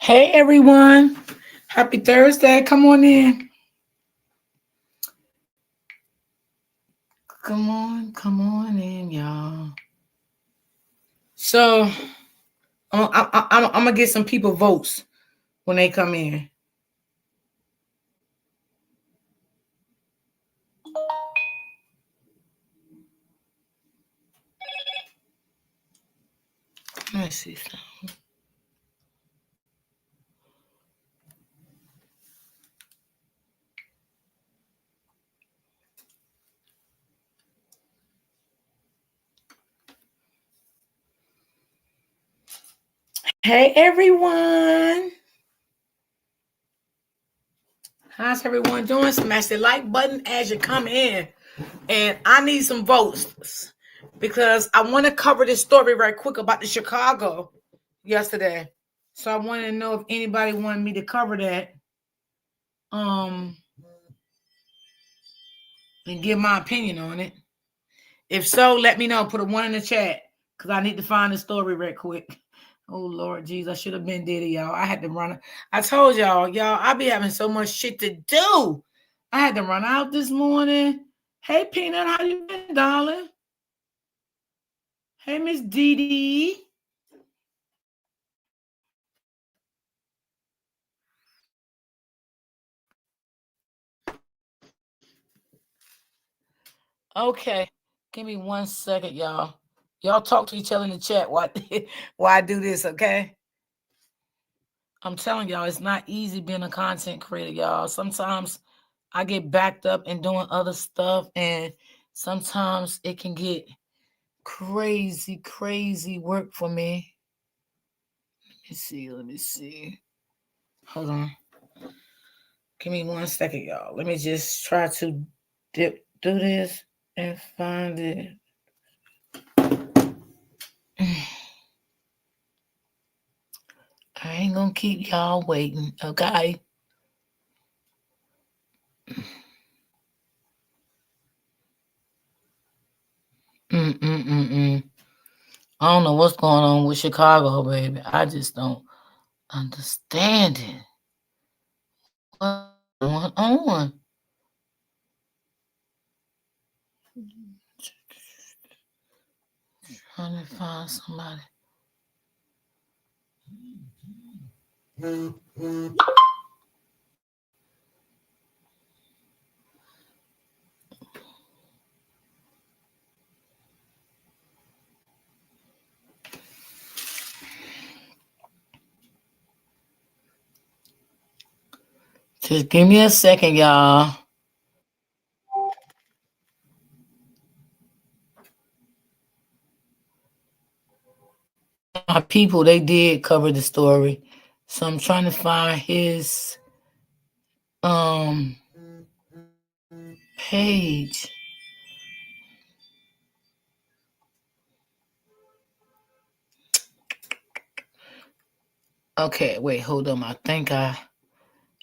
Hey everyone, happy Thursday. Come on in. Come on in, y'all. So I'm gonna get some people votes when they come in. Let me see something. Hey everyone. How's everyone doing? Smash the like button as you come in. And I need some votes because I want to cover this story right quick about the Chicago yesterday. So I want to know if anybody wanted me to cover that. And give my opinion on it. If so, let me know. Put a 1 in the chat because I need to find the story right quick. Oh Lord Jesus, I should have been dead, y'all. I had to run. I told y'all, I be having so much shit to do. I had to run out this morning. Hey Peanut, how you been, darling? Hey Miss Dee Dee. Okay, give me 1 second, y'all. Y'all talk to each other in the chat while I do this, okay? I'm telling y'all, it's not easy being a content creator, y'all. Sometimes I get backed up and doing other stuff, and sometimes it can get crazy work for me. Let me see. Hold on. Give me 1 second, y'all. Let me just try to do this and find it. I ain't gonna keep y'all waiting, okay? I don't know what's going on with Chicago, baby. I just don't understand it. What's going on? Trying to find somebody. Just give me a second, y'all. My people, they did cover the story. So I'm trying to find his page. Okay, wait, hold on. I think I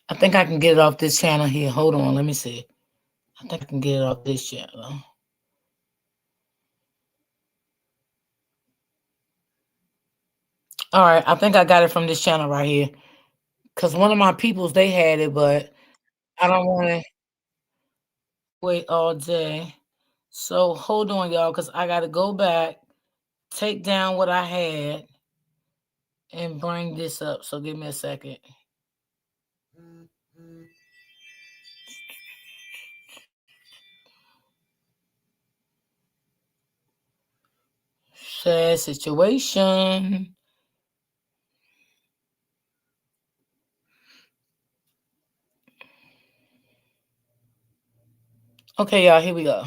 can get it off this channel here. Hold on, let me see. I think I can get it off this channel. All right, I think I got it from this channel right here. Because one of my peoples, they had it, but I don't want to wait all day. So hold on, y'all, because I got to go back, take down what I had, and bring this up. So give me a second. Sad situation. Okay, y'all, here we go.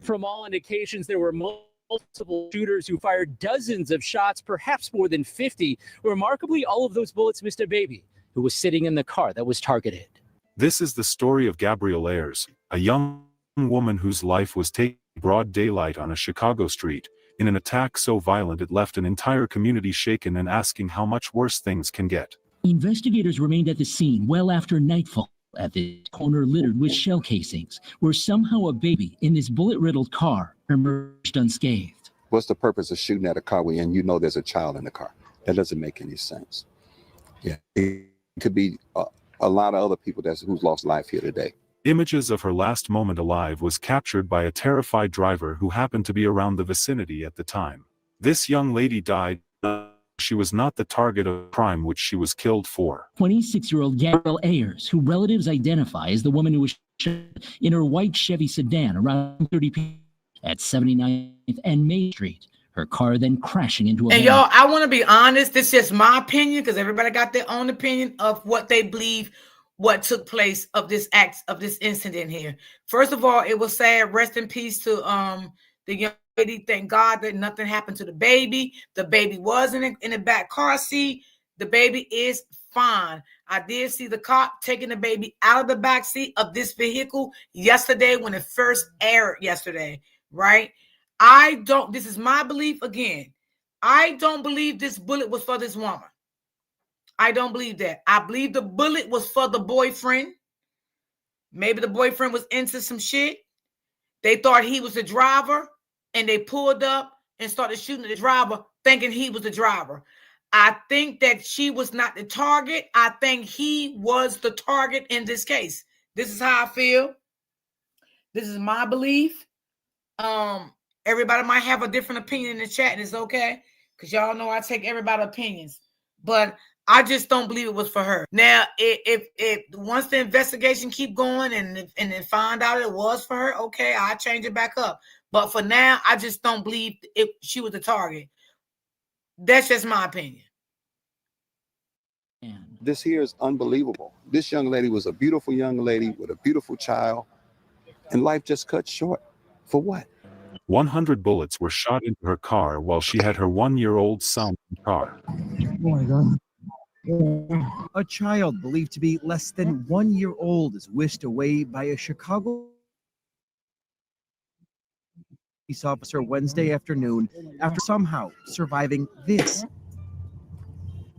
From all indications, there were multiple shooters who fired dozens of shots, perhaps more than 50. Remarkably, all of those bullets missed a baby who was sitting in the car that was targeted. This is the story of Gabrielle Ayers, a young woman whose life was taken in broad daylight on a Chicago street, in an attack so violent it left an entire community shaken and asking how much worse things can get. Investigators remained at the scene well after nightfall at the corner littered with shell casings, where somehow a baby in this bullet-riddled car emerged unscathed. What's the purpose of shooting at a car when you know there's a child in the car? That doesn't make any sense. Yeah, it could be a lot of other people who's lost life here today. Images of her last moment alive was captured by a terrified driver who happened to be around the vicinity at the time. This young lady died. She was not the target of a crime which she was killed for. 26-year-old Gabrielle Ayers, who relatives identify as the woman who was shot in her white Chevy sedan around 30 p.m. at 79th and Main Street. Her car then crashing into a And van. y'all, I want to be honest. This is just my opinion because everybody got their own opinion of what they believe what took place of this act of this incident here. First of all, it was sad. Rest in peace to the young lady. Thank God that nothing happened to the baby. The baby was in the back car seat. The baby is fine. I did see the cop taking the baby out of the back seat of this vehicle yesterday when it first aired yesterday, right? This is my belief again. I don't believe this bullet was for this woman. I don't believe that. I believe the bullet was for the boyfriend. Maybe the boyfriend was into some shit. They thought he was the driver and they pulled up and started shooting at the driver thinking he was the driver. I think that she was not the target. I think he was the target in this case. This is how I feel. This is my belief. Everybody might have a different opinion in the chat, and it's okay because y'all know I take everybody's opinions. But I just don't believe it was for her. Now, if once the investigation keep going and then find out it was for her, okay, I'll change it back up. But for now, I just don't believe she was the target. That's just my opinion. This here is unbelievable. This young lady was a beautiful young lady with a beautiful child, and life just cut short. For what? 100 bullets were shot into her car while she had her 1-year-old son in the car. Oh my God. A child believed to be less than 1 year old is whisked away by a Chicago police officer Wednesday afternoon after somehow surviving this.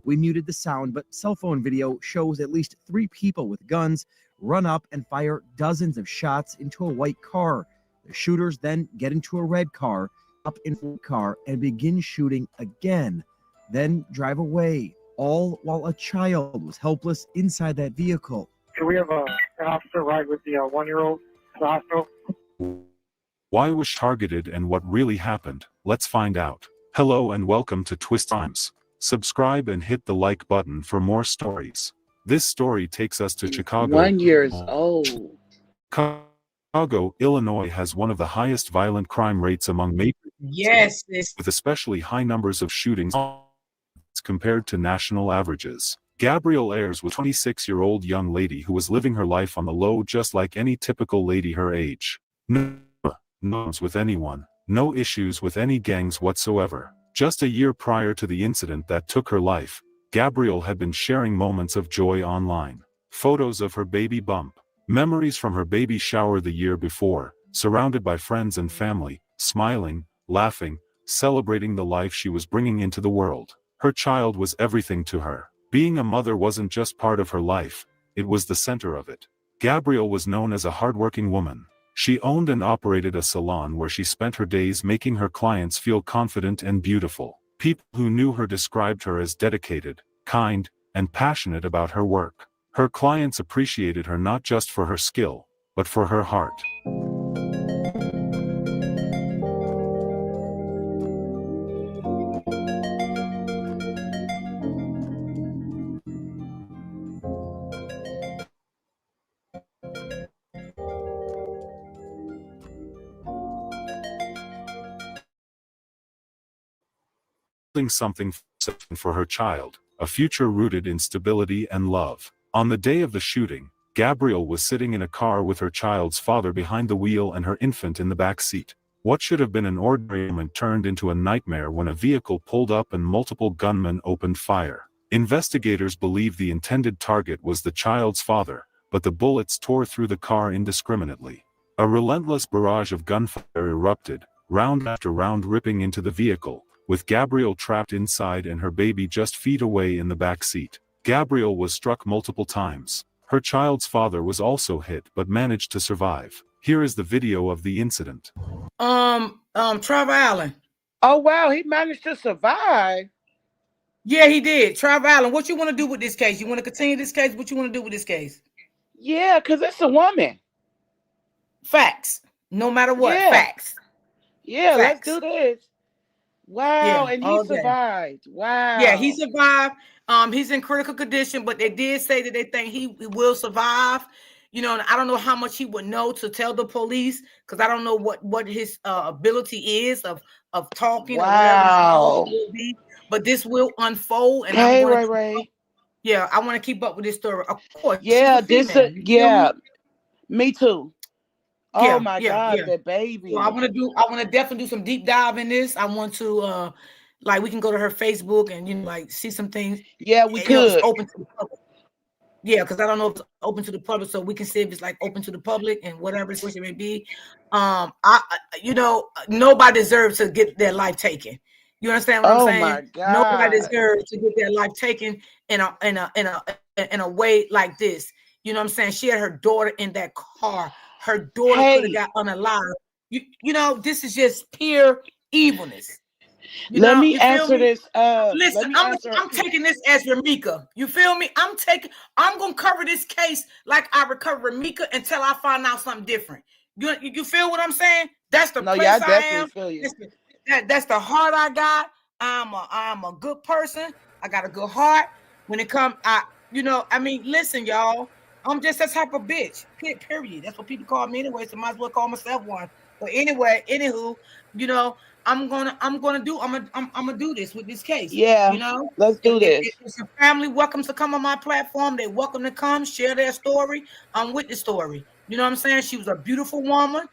We muted the sound, but cell phone video shows at least 3 people with guns run up and fire dozens of shots into a white car. The shooters then get into a red car, up in the car, and begin shooting again, then drive away, all while a child was helpless inside that vehicle. Can we have an officer ride with the 1-year-old to the hospital? Why was she targeted and what really happened? Let's find out. Hello and welcome to Twist Times. Subscribe and hit the like button for more stories. This story takes us to Chicago. 1 year old. Chicago, Illinois has one of the highest violent crime rates among major Yes, with especially high numbers of shootings compared to national averages. Gabrielle Ayers was a 26-year-old young lady who was living her life on the low just like any typical lady her age. No problems with anyone, no issues with any gangs whatsoever. Just a year prior to the incident that took her life, Gabrielle had been sharing moments of joy online. Photos of her baby bump, memories from her baby shower the year before, surrounded by friends and family, smiling, laughing, celebrating the life she was bringing into the world. Her child was everything to her. Being a mother wasn't just part of her life, it was the center of it. Gabrielle was known as a hardworking woman. She owned and operated a salon where she spent her days making her clients feel confident and beautiful. People who knew her described her as dedicated, kind, and passionate about her work. Her clients appreciated her not just for her skill, but for her heart. Something for her child, a future rooted in stability and love. On the day of the shooting, Gabrielle was sitting in a car with her child's father behind the wheel and her infant in the back seat. What should have been an ordinary moment turned into a nightmare when a vehicle pulled up and multiple gunmen opened fire. Investigators believe the intended target was the child's father, but the bullets tore through the car indiscriminately. A relentless barrage of gunfire erupted, round after round ripping into the vehicle, with Gabrielle trapped inside and her baby just feet away in the back seat. Gabrielle was struck multiple times. Her child's father was also hit but managed to survive. Here is the video of the incident. Trevor Allen. Oh wow, he managed to survive. Yeah, he did. Travis Allen, what you want to do with this case? You want to continue this case? What you want to do with this case? Yeah, because it's a woman. Facts. No matter what, Yeah. facts. Yeah, let's do Facts. this. Wow, Yeah, and he all day. survived. Yeah, he Wow. survived. He's in critical condition, but they did say that they think he will survive. You know, and I don't know how much he would know to tell the police because I don't know what his ability is of talking or whatever his ability Wow. will be. But this will unfold, and I'm Hey, going Ray to keep up. Ray. Yeah, I want to keep up with this story. Of course, she's a Yeah, female. You feel me? yeah, me too. Oh Yeah, my yeah, God, yeah. the So baby. I want to definitely do some deep dive in this. I want to like we can go to her Facebook and like see some things. Yeah, we It's could. open to the public. Yeah, because I don't know if it's open to the public, so we can see if it's like open to the public and whatever the situation may be. Nobody deserves to get their life taken. You understand what I'm Oh saying? my Nobody God. deserves to get their life taken in a way like this. You know what I'm saying? She had her daughter in that car. Her daughter could have Hey, got unalive. This is just pure evilness. let me You feel answer me? this. Let Listen, me I'm answer. I'm taking this as Ramika. You feel me? I'm gonna cover this case like I recover Ramika until I find out something different. You feel what I'm saying? That's the No, yeah, I place I definitely am. feel you. That's the heart I got. I'm a good person. I got a good heart. When it comes, listen, y'all. I'm just that type of bitch. Period. That's what people call me anyway. So might as well call myself one. But anyway, anywho, you know, I'm gonna do this with this case. Yeah, let's do this. If a family welcomes to come on my platform, they welcome to come share their story. I'm with the story. You know what I'm saying? She was a beautiful woman.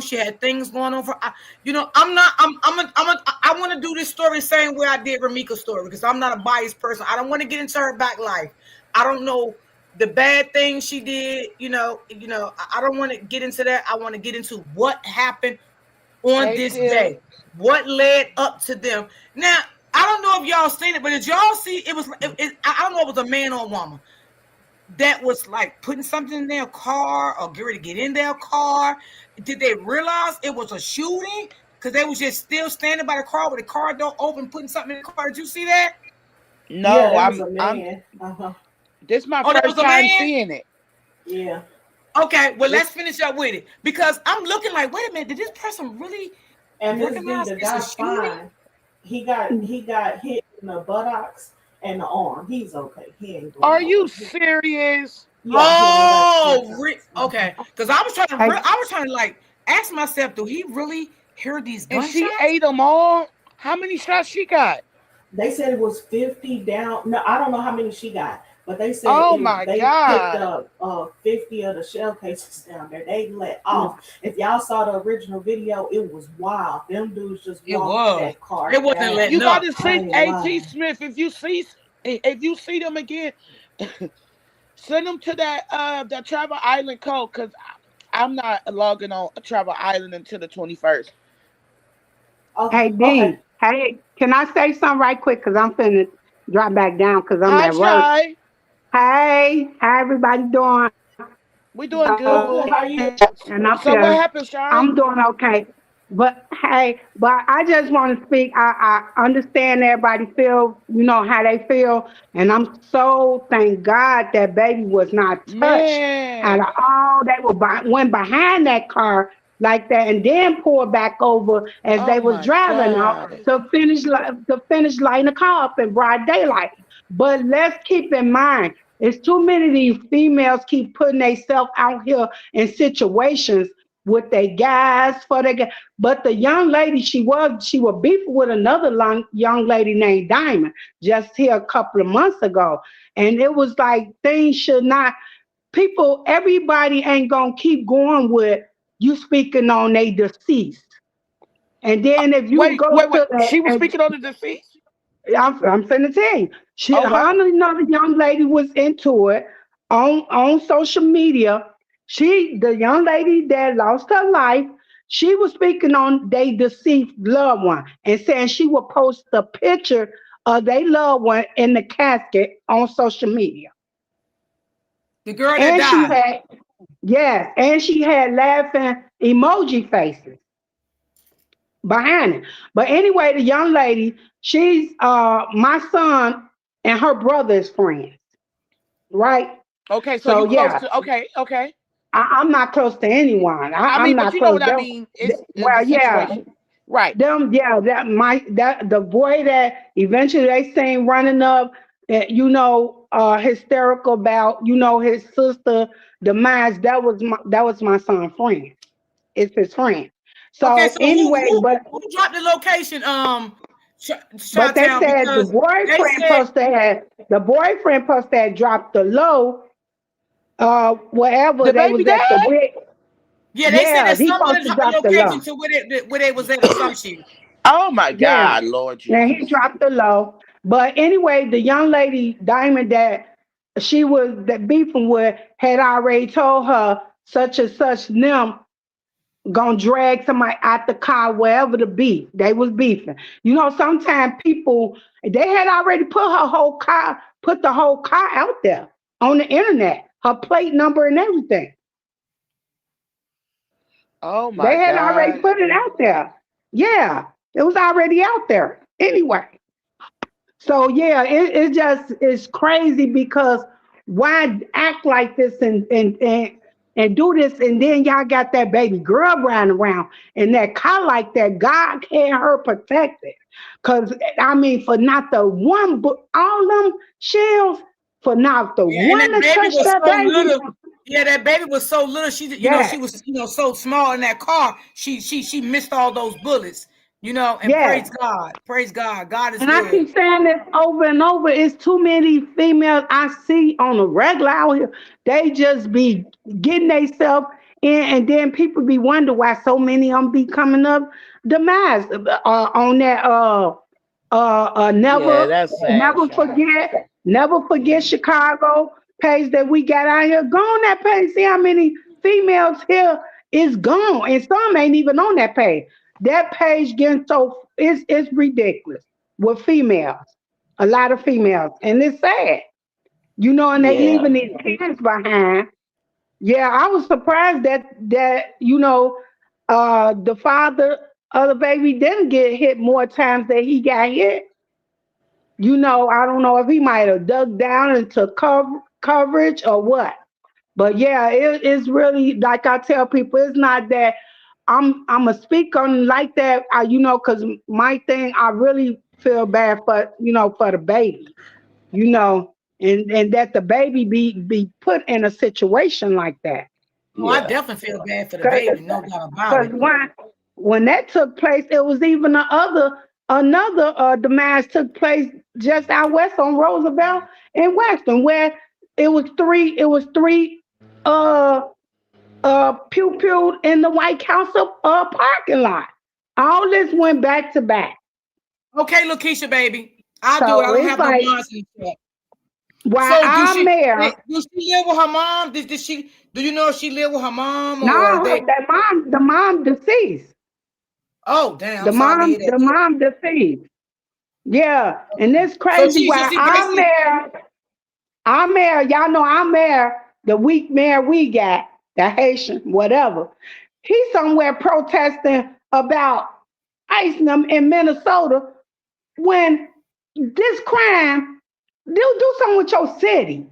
She had things going on for. I'm not. I want to do this story the same way I did Ramika's story because I'm not a biased person. I don't want to get into her back life. I don't know the bad things she did. I don't want to get into that. I want to get into what happened on Thank this you. day. What led up to them? Now, I don't know if y'all seen it, but did y'all see it was I don't know if it was a man or a woman that was like putting something in their car or getting ready to get in their car. Did they realize it was a shooting? Because they was just still standing by the car with the car door open, putting something in the car. Did you see that? Yeah, No, that was a I'm man. Uh-huh. this is my Oh, that was first a time man? seeing it. Yeah. Okay, well, This let's finish up with it. Because I'm looking like, wait a minute, did this person really And Miss D, recognize the it's a guy's shooting? fine. He got hit in the buttocks and the arm. He's okay. He ain't going Are nowhere. you serious? Yeah, he only got Okay. Because I was trying to like ask myself, do he really hear these And she gunshots? ate them all? How many shots she got? They said it was 50 down. No, I don't know how many she got, but they said Oh my they picked God. up 50 of the shell cases down there. They let off. If y'all saw the original video, it was wild. Them dudes just It walked was. that car It wasn't down. You letting got up. to I see ain't AT lying. Smith. If you see them again, send them to that Travel Island code because I'm not logging on Travel Island until the 21st. Okay. Hey D, hey, can I say something right quick? Cause I'm finna drop back down because I'm Hi, at work. Shy. Hey, how everybody doing? We doing I'm good. good. How you? And I'm So what here. happened, Shy? I'm doing okay. But hey, but I just want to speak. I understand everybody feel, how they feel. And I'm so thank God that baby was not touched at Man. all. They went behind that car like that and then pulled back over as they Oh was my driving out God. to finish lighting the car up in broad daylight. But let's keep in mind, it's too many of these females keep putting themselves out here in situations with their guys for their guys. But the young lady, she was beefing with another young lady named Diamond just here a couple of months ago. And it was like things should not everybody ain't gonna keep going with you speaking on a deceased. And then if you Wait, go wait, wait. to that, She was and speaking on the deceased? I'm finna tell you. Oh wow. Another young lady was into it on social media. The young lady that lost her life, she was speaking on their deceased loved one and saying she would post a picture of their loved one in the casket on social media. The girl that And she died. had, yes, and she had laughing emoji faces. behind it. But anyway, the young lady, she's my son and her brother's friends, right? Okay, so So you close yeah, to okay. I'm not close to anyone. I I'm mean, but not you know close. what I mean. It's the Well, yeah, situation, right? them, yeah, that the boy that eventually they seen running up, hysterical about, his sister demise. That was my son's friend. It's his friend. Okay, So so anyway, who dropped the location? but they Chi-Town, said because they said the boyfriend supposed to have dropped the low, wherever The they baby was at the dad? wig. yeah, they said Yeah, that he somebody supposed to dropped the drop the location low. to where they was at or some shit. Oh my Yeah. God, Lord And he Jesus. dropped the low. But anyway, the young lady, Diamond, that she was that beefing with, had already told her such and such them gonna drag somebody out the car wherever the beef. They was beefing. Sometimes people, they had already put the whole car out there on the internet, her plate number and everything. Oh my They had already God. put it out there. Yeah, it was already out there. Anyway. So yeah, it's crazy because why act like this and do this, and then y'all got that baby girl running around in that car like that. God can't her protected. Cause I mean, for not the one, but all them shells, for not the Yeah, and one that to baby touch was that so baby. little. Yeah, that baby was so little. She Yeah, was, so small in that car. She missed all those bullets. And yeah. praise God. Praise God. God is And I good. keep saying this over and over. It's too many females I see on the regular out here. They just be getting themselves in, and then people be wonder why so many of them be coming up demise on that. Yeah, Never, that's sad, Shy. never forget Chicago page that we got out here. Go on that page, see how many females here is gone, and some ain't even on that page. That page getting so it's ridiculous with females, a lot of females, and it's sad, and they Yeah. leaving these kids behind. Yeah, I was surprised that the father of the baby didn't get hit more times than he got hit. I don't know if he might have dug down into coverage or what. But yeah, it's really like I tell people, it's not that I'm a speak on like that, because my thing, I really feel bad for the baby, and that the baby be put in a situation like that. Oh, I Yeah. definitely feel bad for the Because baby, no doubt about it. when that took place, it was even another demise took place just out west on Roosevelt and Western, where it was three uh pew pew in the White House parking lot. All this went back to back. Okay, Lakeisha, baby, I'll do it. I So don't it's have no like minds in the chat. while So our mayor, do she live with her mom? Did she? Do you know if she live with her mom or no, they? the mom deceased. Oh, damn! I'm The sorry to hear mom, that the too. mom deceased. Yeah, and Okay. it's crazy So why she basically. our mayor, y'all know our mayor, the weak mayor we got, the Haitian, whatever. He's somewhere protesting about icing them in Minnesota when this crime, do something with your city.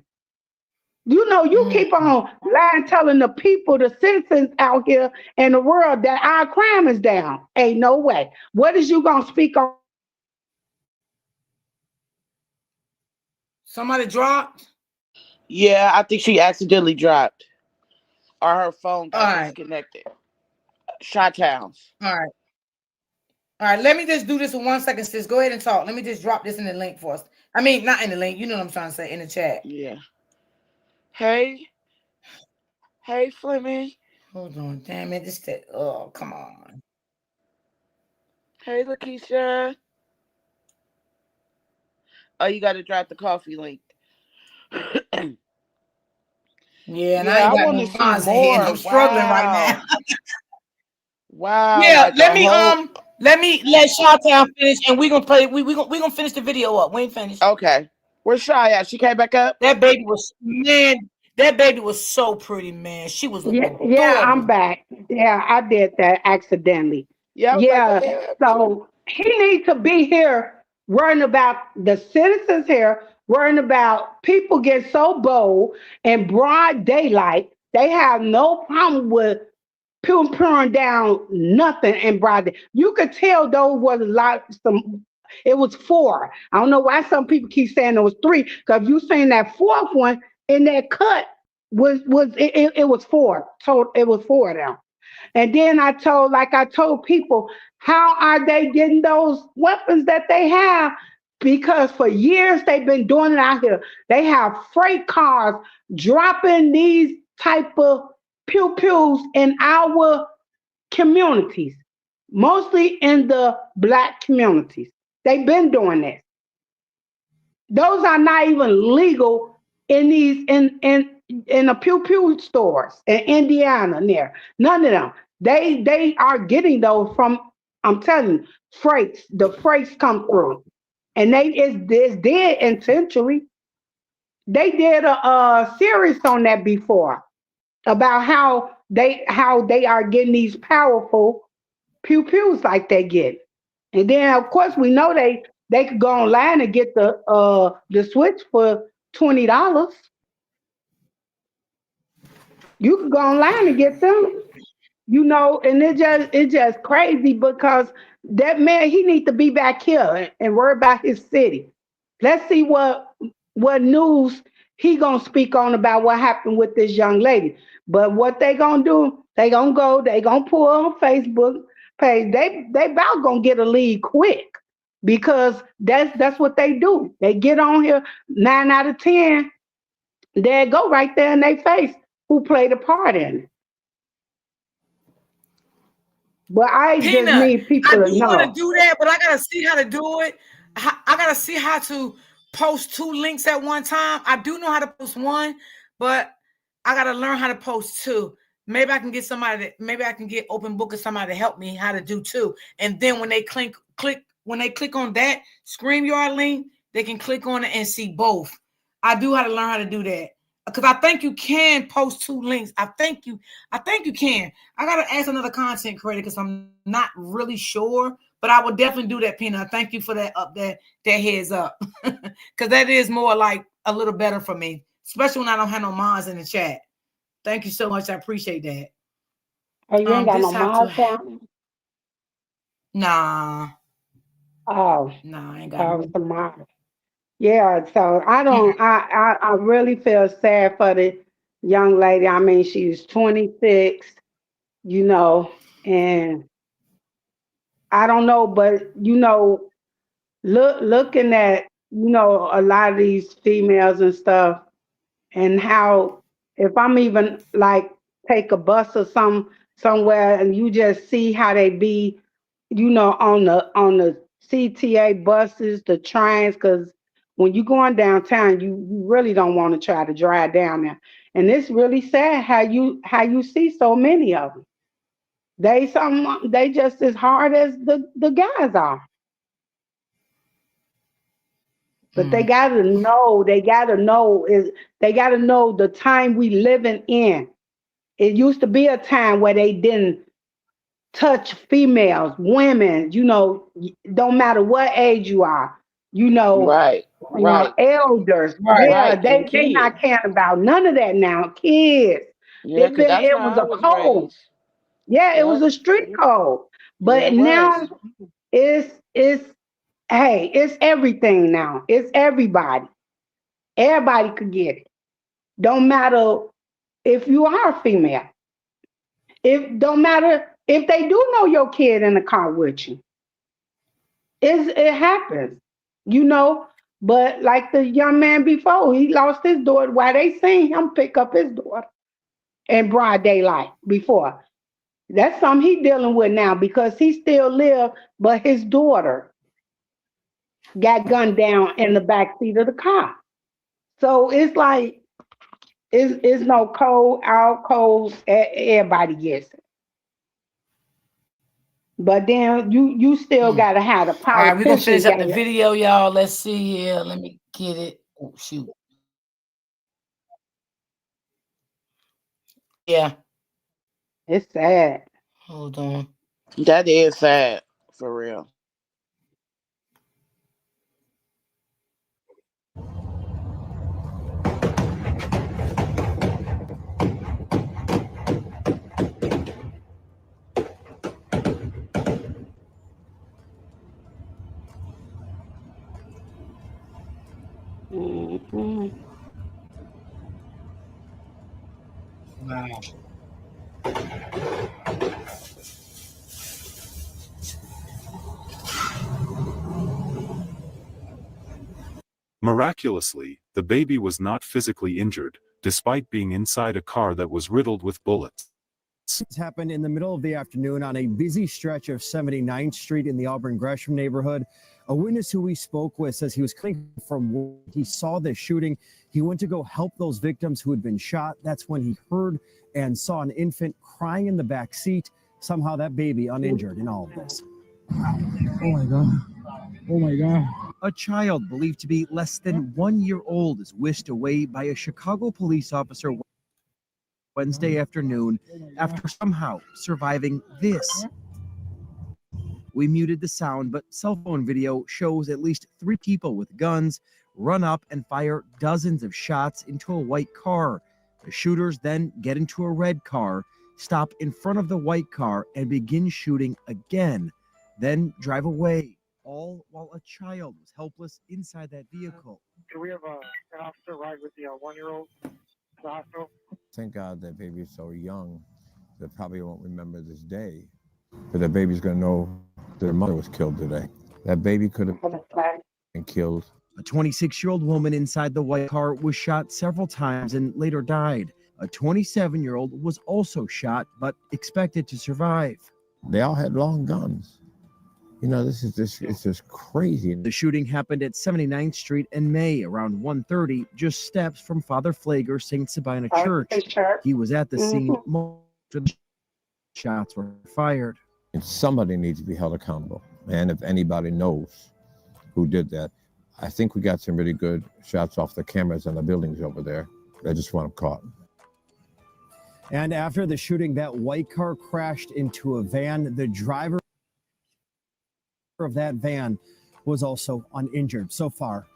You Mm. keep on lying, telling the people, the citizens out here in the world that our crime is down. Ain't no way. What is you gonna speak on? Somebody dropped. Yeah, I think she accidentally dropped. Or her phone All got right, disconnected. Shot Towns. all right, all right. Let me just do this in 1 second, sis. Go ahead and talk. Let me just drop this in the link for us. I mean, not in the link. You know what I'm trying to say in the chat. Yeah. Hey, hey, Fleming. Hold on, damn it. Oh, come on. Hey, Lakeisha. Oh, you got to drop the coffee link. Yeah, and I Yeah, ain't I got want no to see funds in here, and more. I'm struggling right now. Wow. Wow, Yeah, like a whole. let me let Shawtown finish, and we gonna play. We gonna finish the video up. We ain't finished. Okay. Where's Shy at? She came back up? That baby was man. That baby was so pretty, man. She was Yeah, I'm adorable. back. Yeah, I did that accidentally. Yeah, I was like, what Yeah. the hell happened to him? So he needs to be here worrying about the citizens here, worrying about people get so bold in broad daylight. They have no problem with pouring down nothing in broad day. You could tell those was a lot some it was four. I don't know why some people keep saying it was three, because you saying that fourth one in that cut it was four. So it was four of them. And then I told people, how are they getting those weapons that they have? Because for years they've been doing it out here. They have freight cars dropping these type of pew pews in our communities, mostly in the black communities. They've been doing this. Those are not even legal in these in the pew pew stores in Indiana near. None of them. They are getting those from, I'm telling you, freights. The freights come through. And it's dead intentionally. They did a series on that before about how they are getting these powerful pew pews like they get. And then of course we know they could go online and get the switch for $20. You could go online and get them, and it just crazy because that man, he needs to be back here and worry about his city. Let's see what news he gonna speak on about what happened with this young lady. But what they gonna do? They gonna pull on Facebook page. They about gonna get a lead quick because that's what they do. They get on here 9 out of 10. They go right there in their face who played a part in it. But I just Peanut, need I people to do want to know. do that, but I gotta see how to do it. I gotta see how to post two links at one time. I do know how to post one, but I gotta learn how to post two. Maybe I can get maybe I can get Open Book or somebody to help me how to do two. And then when they click on that StreamYard link, they can click on it and see both. I do have to learn how to do that. Because I think you can post two links. I think you can. I gotta ask another content creator because I'm not really sure. But I would definitely do that, Peanut. Thank you for that heads up. Because that is more like a little better for me, especially when I don't have no mods in the chat. Thank you so much. I appreciate that. Oh, you ain't got This no have to miles down? nah. Oh, Nah, I ain't got oh, no. some miles. Yeah, so I don't I really feel sad for the young lady. I mean, she's 26, you know, and I don't know, but looking at, a lot of these females and stuff, and how if I'm even like take a bus or somewhere and you just see how they be, on the CTA buses, the trains, because when you going downtown, you really don't want to try to drive down there. And it's really sad how you see so many of them. They just as hard as the guys are. But they gotta know the time we living in. It used to be a time where they didn't touch females, women, don't matter what age you are, you know, Right, right, elders. Right. Yeah, right. And they kids. not caring about none of that now. Kids. Yeah, because that's It how was I a was code. raised. Yeah, it was Yep. a street code. Yeah, But it was. now it's hey, it's everything now. It's everybody. Everybody could get it. Don't matter if you are a female. It don't matter if they do know your kid in the car with you. It happens, you know. But like the young man before, he lost his daughter. Why they seen him pick up his daughter in broad daylight before? That's something he dealing with now because he still live, but his daughter got gunned down in the back seat of the car. So it's like it's no code, our code. Everybody gets it. But then you still Hmm. gotta have the All right, we're gonna politicians finish up got the video, y'all. Let's see here. Let me get it. Oh shoot. Yeah. it's sad. Hold on. That is sad, for real. Mhm. Wow. Miraculously, the baby was not physically injured, despite being inside a car that was riddled with bullets. This happened in the middle of the afternoon on a busy stretch of 79th Street in the Auburn Gresham neighborhood. A witness who we spoke with says he was coming from work. He saw this shooting. He went to go help those victims who had been shot. That's when he heard and saw an infant crying in the back seat. Somehow that baby uninjured in all of this. Oh my God. Oh my God. A child believed to be less than 1 year old is whisked away by a Chicago police officer Wednesday afternoon after somehow surviving this. We muted the sound, but cell phone video shows at least 3 people with guns run up and fire dozens of shots into a white car. The shooters then get into a red car, stop in front of the white car, and begin shooting again, then drive away, all while a child was helpless inside that vehicle. Do we have an officer ride with the 1-year-old to the hospital? Thank God that baby is so young that probably won't remember this day. But that baby's going to know that her mother was killed today. That baby could have been killed. A 26-year-old woman inside the white car was shot several times and later died. A 27-year-old was also shot but expected to survive. They all had long guns. You know, it's just crazy. The shooting happened at 79th Street in May around 1:30, just steps from Father Flager's St. Sabina Church. He was at the scene most of the shots were fired. And somebody needs to be held accountable. And if anybody knows who did that, I think we got some really good shots off the cameras on the buildings over there. I just want them caught. And after the shooting, that white car crashed into a van. The driver of that van was also uninjured. So far,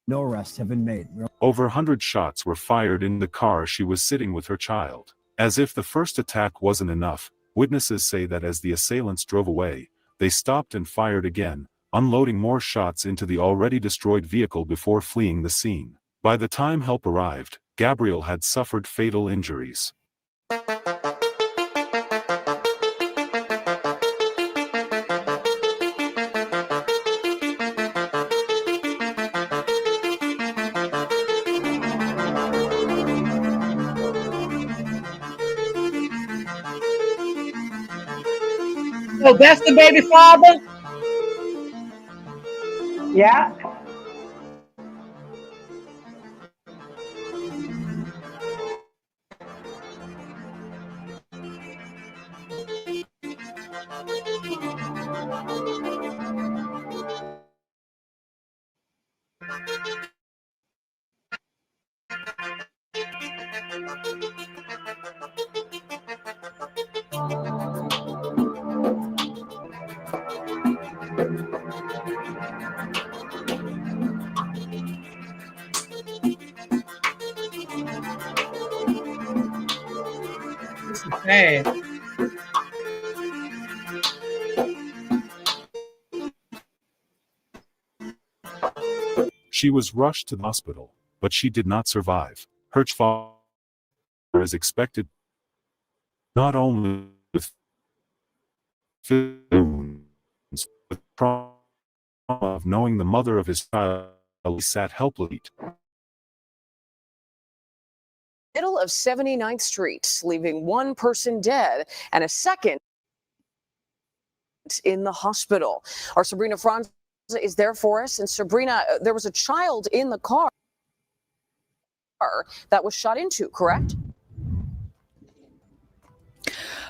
no arrests have been made. Over 100 shots were fired in the car she was sitting with her child. As if the first attack wasn't enough, witnesses say that as the assailants drove away, they stopped and fired again, unloading more shots into the already destroyed vehicle before fleeing the scene. By the time help arrived, Gabriel had suffered fatal injuries. So that's the baby father? Yeah. Hey. She was rushed to the hospital, but she did not survive. Her father is expected not only with wounds, but trauma of knowing the mother of his child sat helplessly. Middle of 79th Street, leaving one person dead and a second in the hospital. Our Sabrina Franz is there for us. And Sabrina, there was a child in the car that was shot into, correct?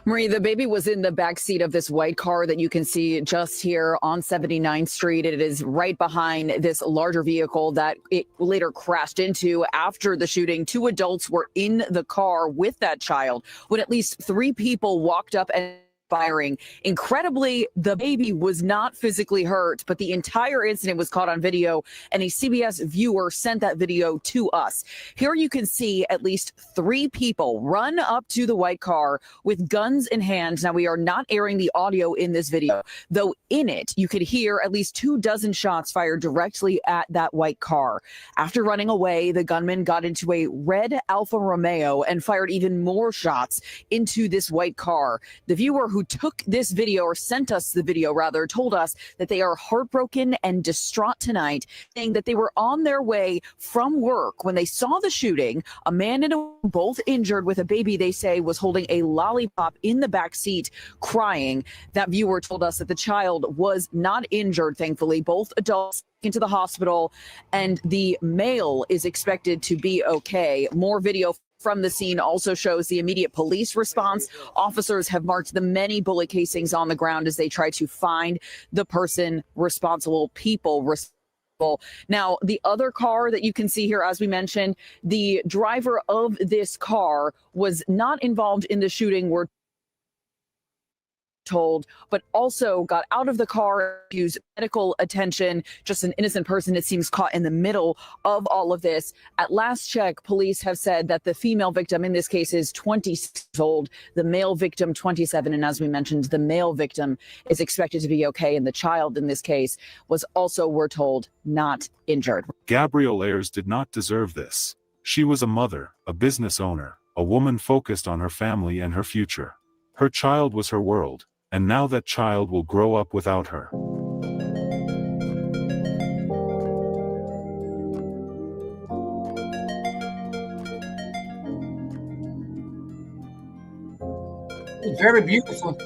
Marie, the baby was in the back seat of this white car that you can see just here on 79th Street. It is right behind this larger vehicle that it later crashed into. After the shooting, 2 adults were in the car with that child when at least 3 people walked up and firing. Incredibly, the baby was not physically hurt, but the entire incident was caught on video, and a CBS viewer sent that video to us. Here you can see at least 3 people run up to the white car with guns in hand. Now, we are not airing the audio in this video, though in it, you could hear at least 24 shots fired directly at that white car. After running away, the gunman got into a red Alfa Romeo and fired even more shots into this white car. The viewer who took this video, or sent us the video rather, told us that they are heartbroken and distraught tonight, saying that they were on their way from work when they saw the shooting. A man and a woman, both injured, with a baby they say was holding a lollipop in the back seat, crying. That viewer told us that the child was not injured, thankfully. Both adults into the hospital, and the male is expected to be okay. More video from the scene also shows the immediate police response. Officers have marked the many bullet casings on the ground as they try to find the person responsible, people responsible. Now, the other car that you can see here, as we mentioned, the driver of this car was not involved in the shooting, we're told, but also got out of the car, used medical attention. Just an innocent person, it seems, caught in the middle of all of this. At last check, police have said that the female victim in this case is 26 years old, the male victim 27, and as we mentioned, the male victim is expected to be okay, and the child in this case was also, we're told, not injured. Gabrielle Ayers did not deserve this. She was a mother, a business owner, a woman focused on her family and her future. Her child was her world, and now that child will grow up without her. It's very beautiful.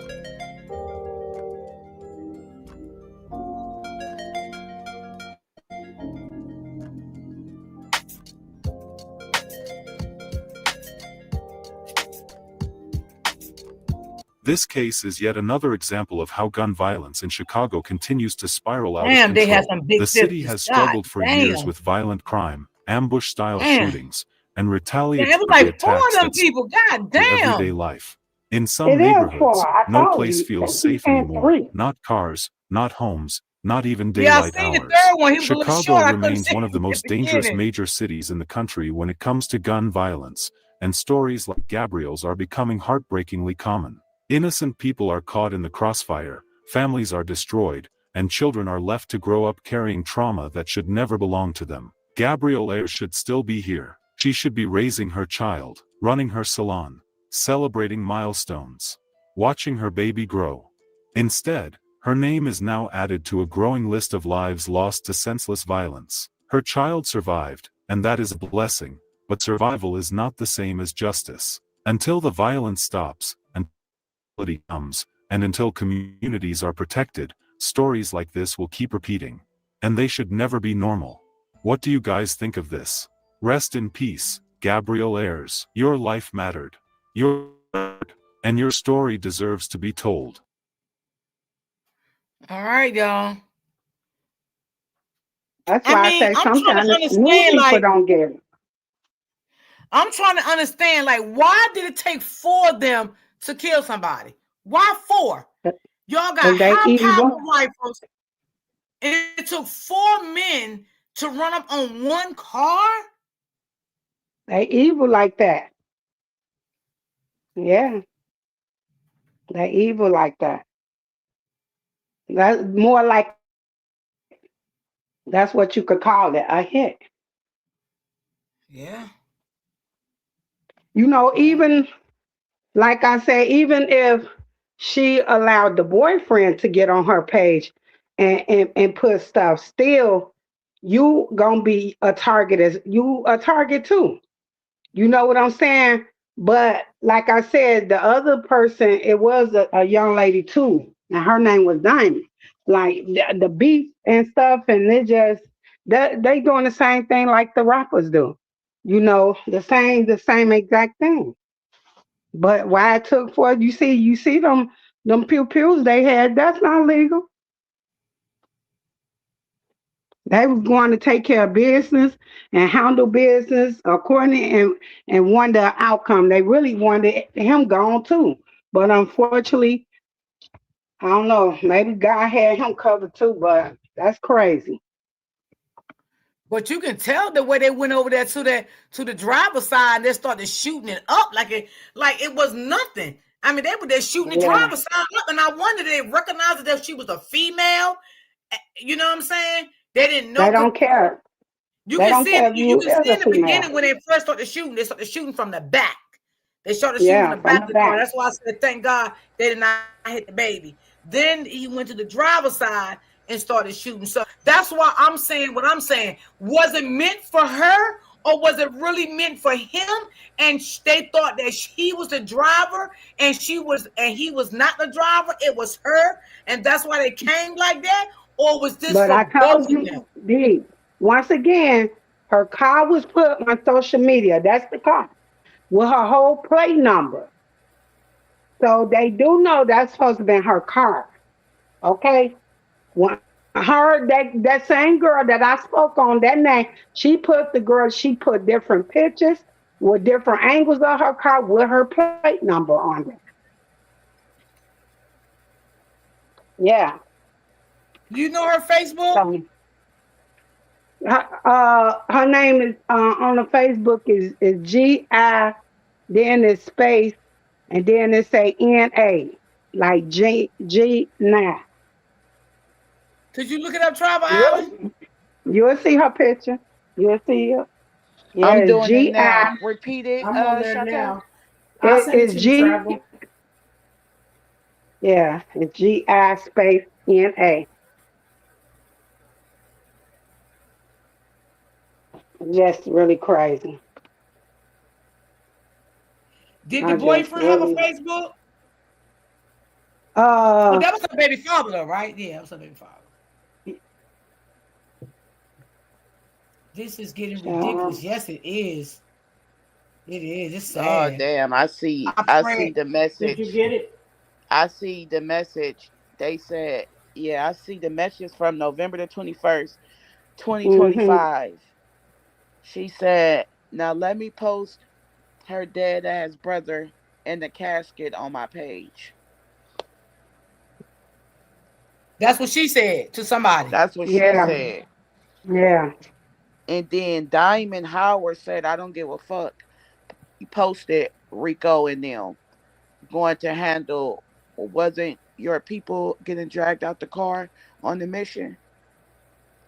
This case is yet another example of how gun violence in Chicago continues to spiral out Damn, of they control. have some big The city 50s. has struggled God for years damn. with violent crime, ambush-style Damn. shootings, and Yeah, retaliatory it was like 4 attacks of them that people. God to everyday damn. life. In some It is neighborhoods, 4. I no told place you. feels They safe said anymore. 3. Not cars, not homes, not even Yeah, I daylight seen the hours. 3rd one. He was a little Chicago short. I couldn't remains see one of the him at most the dangerous beginning. major cities in the country when it comes to gun violence, and stories like Gabrielle's are becoming heartbreakingly common. Innocent people are caught in the crossfire, families are destroyed, and children are left to grow up carrying trauma that should never belong to them. Gabrielle Ayers should still be here. She should be raising her child, running her salon, celebrating milestones, watching her baby grow. Instead, her name is now added to a growing list of lives lost to senseless violence. Her child survived, and that is a blessing, but survival is not the same as justice. Until the violence stops, until stability comes, and until communities are protected, stories like this will keep repeating. And they should never be normal. What do you guys think of this? Rest in peace, Gabrielle Ayers. Your life mattered. And your story deserves to be told. All right, y'all. That's I why I mean, say I'm trying to sometimes new understand, people like, don't get it. I'm trying to understand, like, why did it take 4 of them to kill somebody? Why 4? Y'all got Because they high-powered evil. rifles, and it took 4 men to run up on 1 car? They evil like that. Yeah. They evil like that. That's more like, that's what you could call it, a hit. Yeah. You know, even like I say, even if she allowed the boyfriend to get on her page and put stuff, still you gonna be a target, as you a target too. You know what I'm saying? But like I said, the other person, it was a young lady too, and her name was Diamond. Like the beat and stuff, and they doing the same thing like the rappers do. You know, the same exact thing. But why it took for, you see them pew pews they had, that's not legal. They was going to take care of business and handle business according and want the outcome. They really wanted him gone too. But unfortunately, I don't know. Maybe God had him covered too, but that's crazy. But you can tell the way they went over there to the driver's side and they started shooting it up like it was nothing. I mean, they were there shooting the Yeah, driver's side up, and I wondered they recognized that she was a female. You know what I'm saying? They didn't know they because don't care. you They can don't see it. care if You you can see is a in the beginning female. when they first started shooting. They started shooting from the back. They started shooting from Yeah, the from back the of the car. back. That's why I said, thank God they did not hit the baby. Then he went to the driver's side and started shooting. So that's why I'm saying what I'm saying. Was it meant for her or was it really meant for him? And they thought that he was the driver and he was not the driver. It was her. And that's why they came like that. Or was this But for I both told of them? you, D, once again, her car was put on social media. That's the car with her whole plate number. So they do know that's supposed to be her car. Okay? When her that same girl that I spoke on that name, she put different pictures with different angles of her car with her plate number on it. Yeah. You know her Facebook? So her name is on the Facebook is GI, then it's space, and then it say NA, like G9. Could you look it up, Travel Island? You'll you'll see her picture. You'll see it. Yeah, I'm it's doing it GI. now. Repeat it, I'm on there Shante. now. I'll send it It's to you, G. Travel. Yeah, it's GI space NA. Just really crazy. Did the I just boyfriend have a really Facebook? Oh, uh that was her baby father, though, right? Yeah, that was her baby father. This is getting ridiculous. child. Yes, it is. It is. It's Oh sad. damn! I I see pray. the Did you message. get it? I see the message. They said, yeah, I see the message from November the 21st, Mm-hmm. 2025. She said, now let me post her dead ass brother in the casket on my page. That's what she said to somebody. That's what she Yeah, said. yeah. And then Diamond Howard said, I don't give a fuck. He posted Rico and them going to handle, wasn't your people getting dragged out the car on the mission?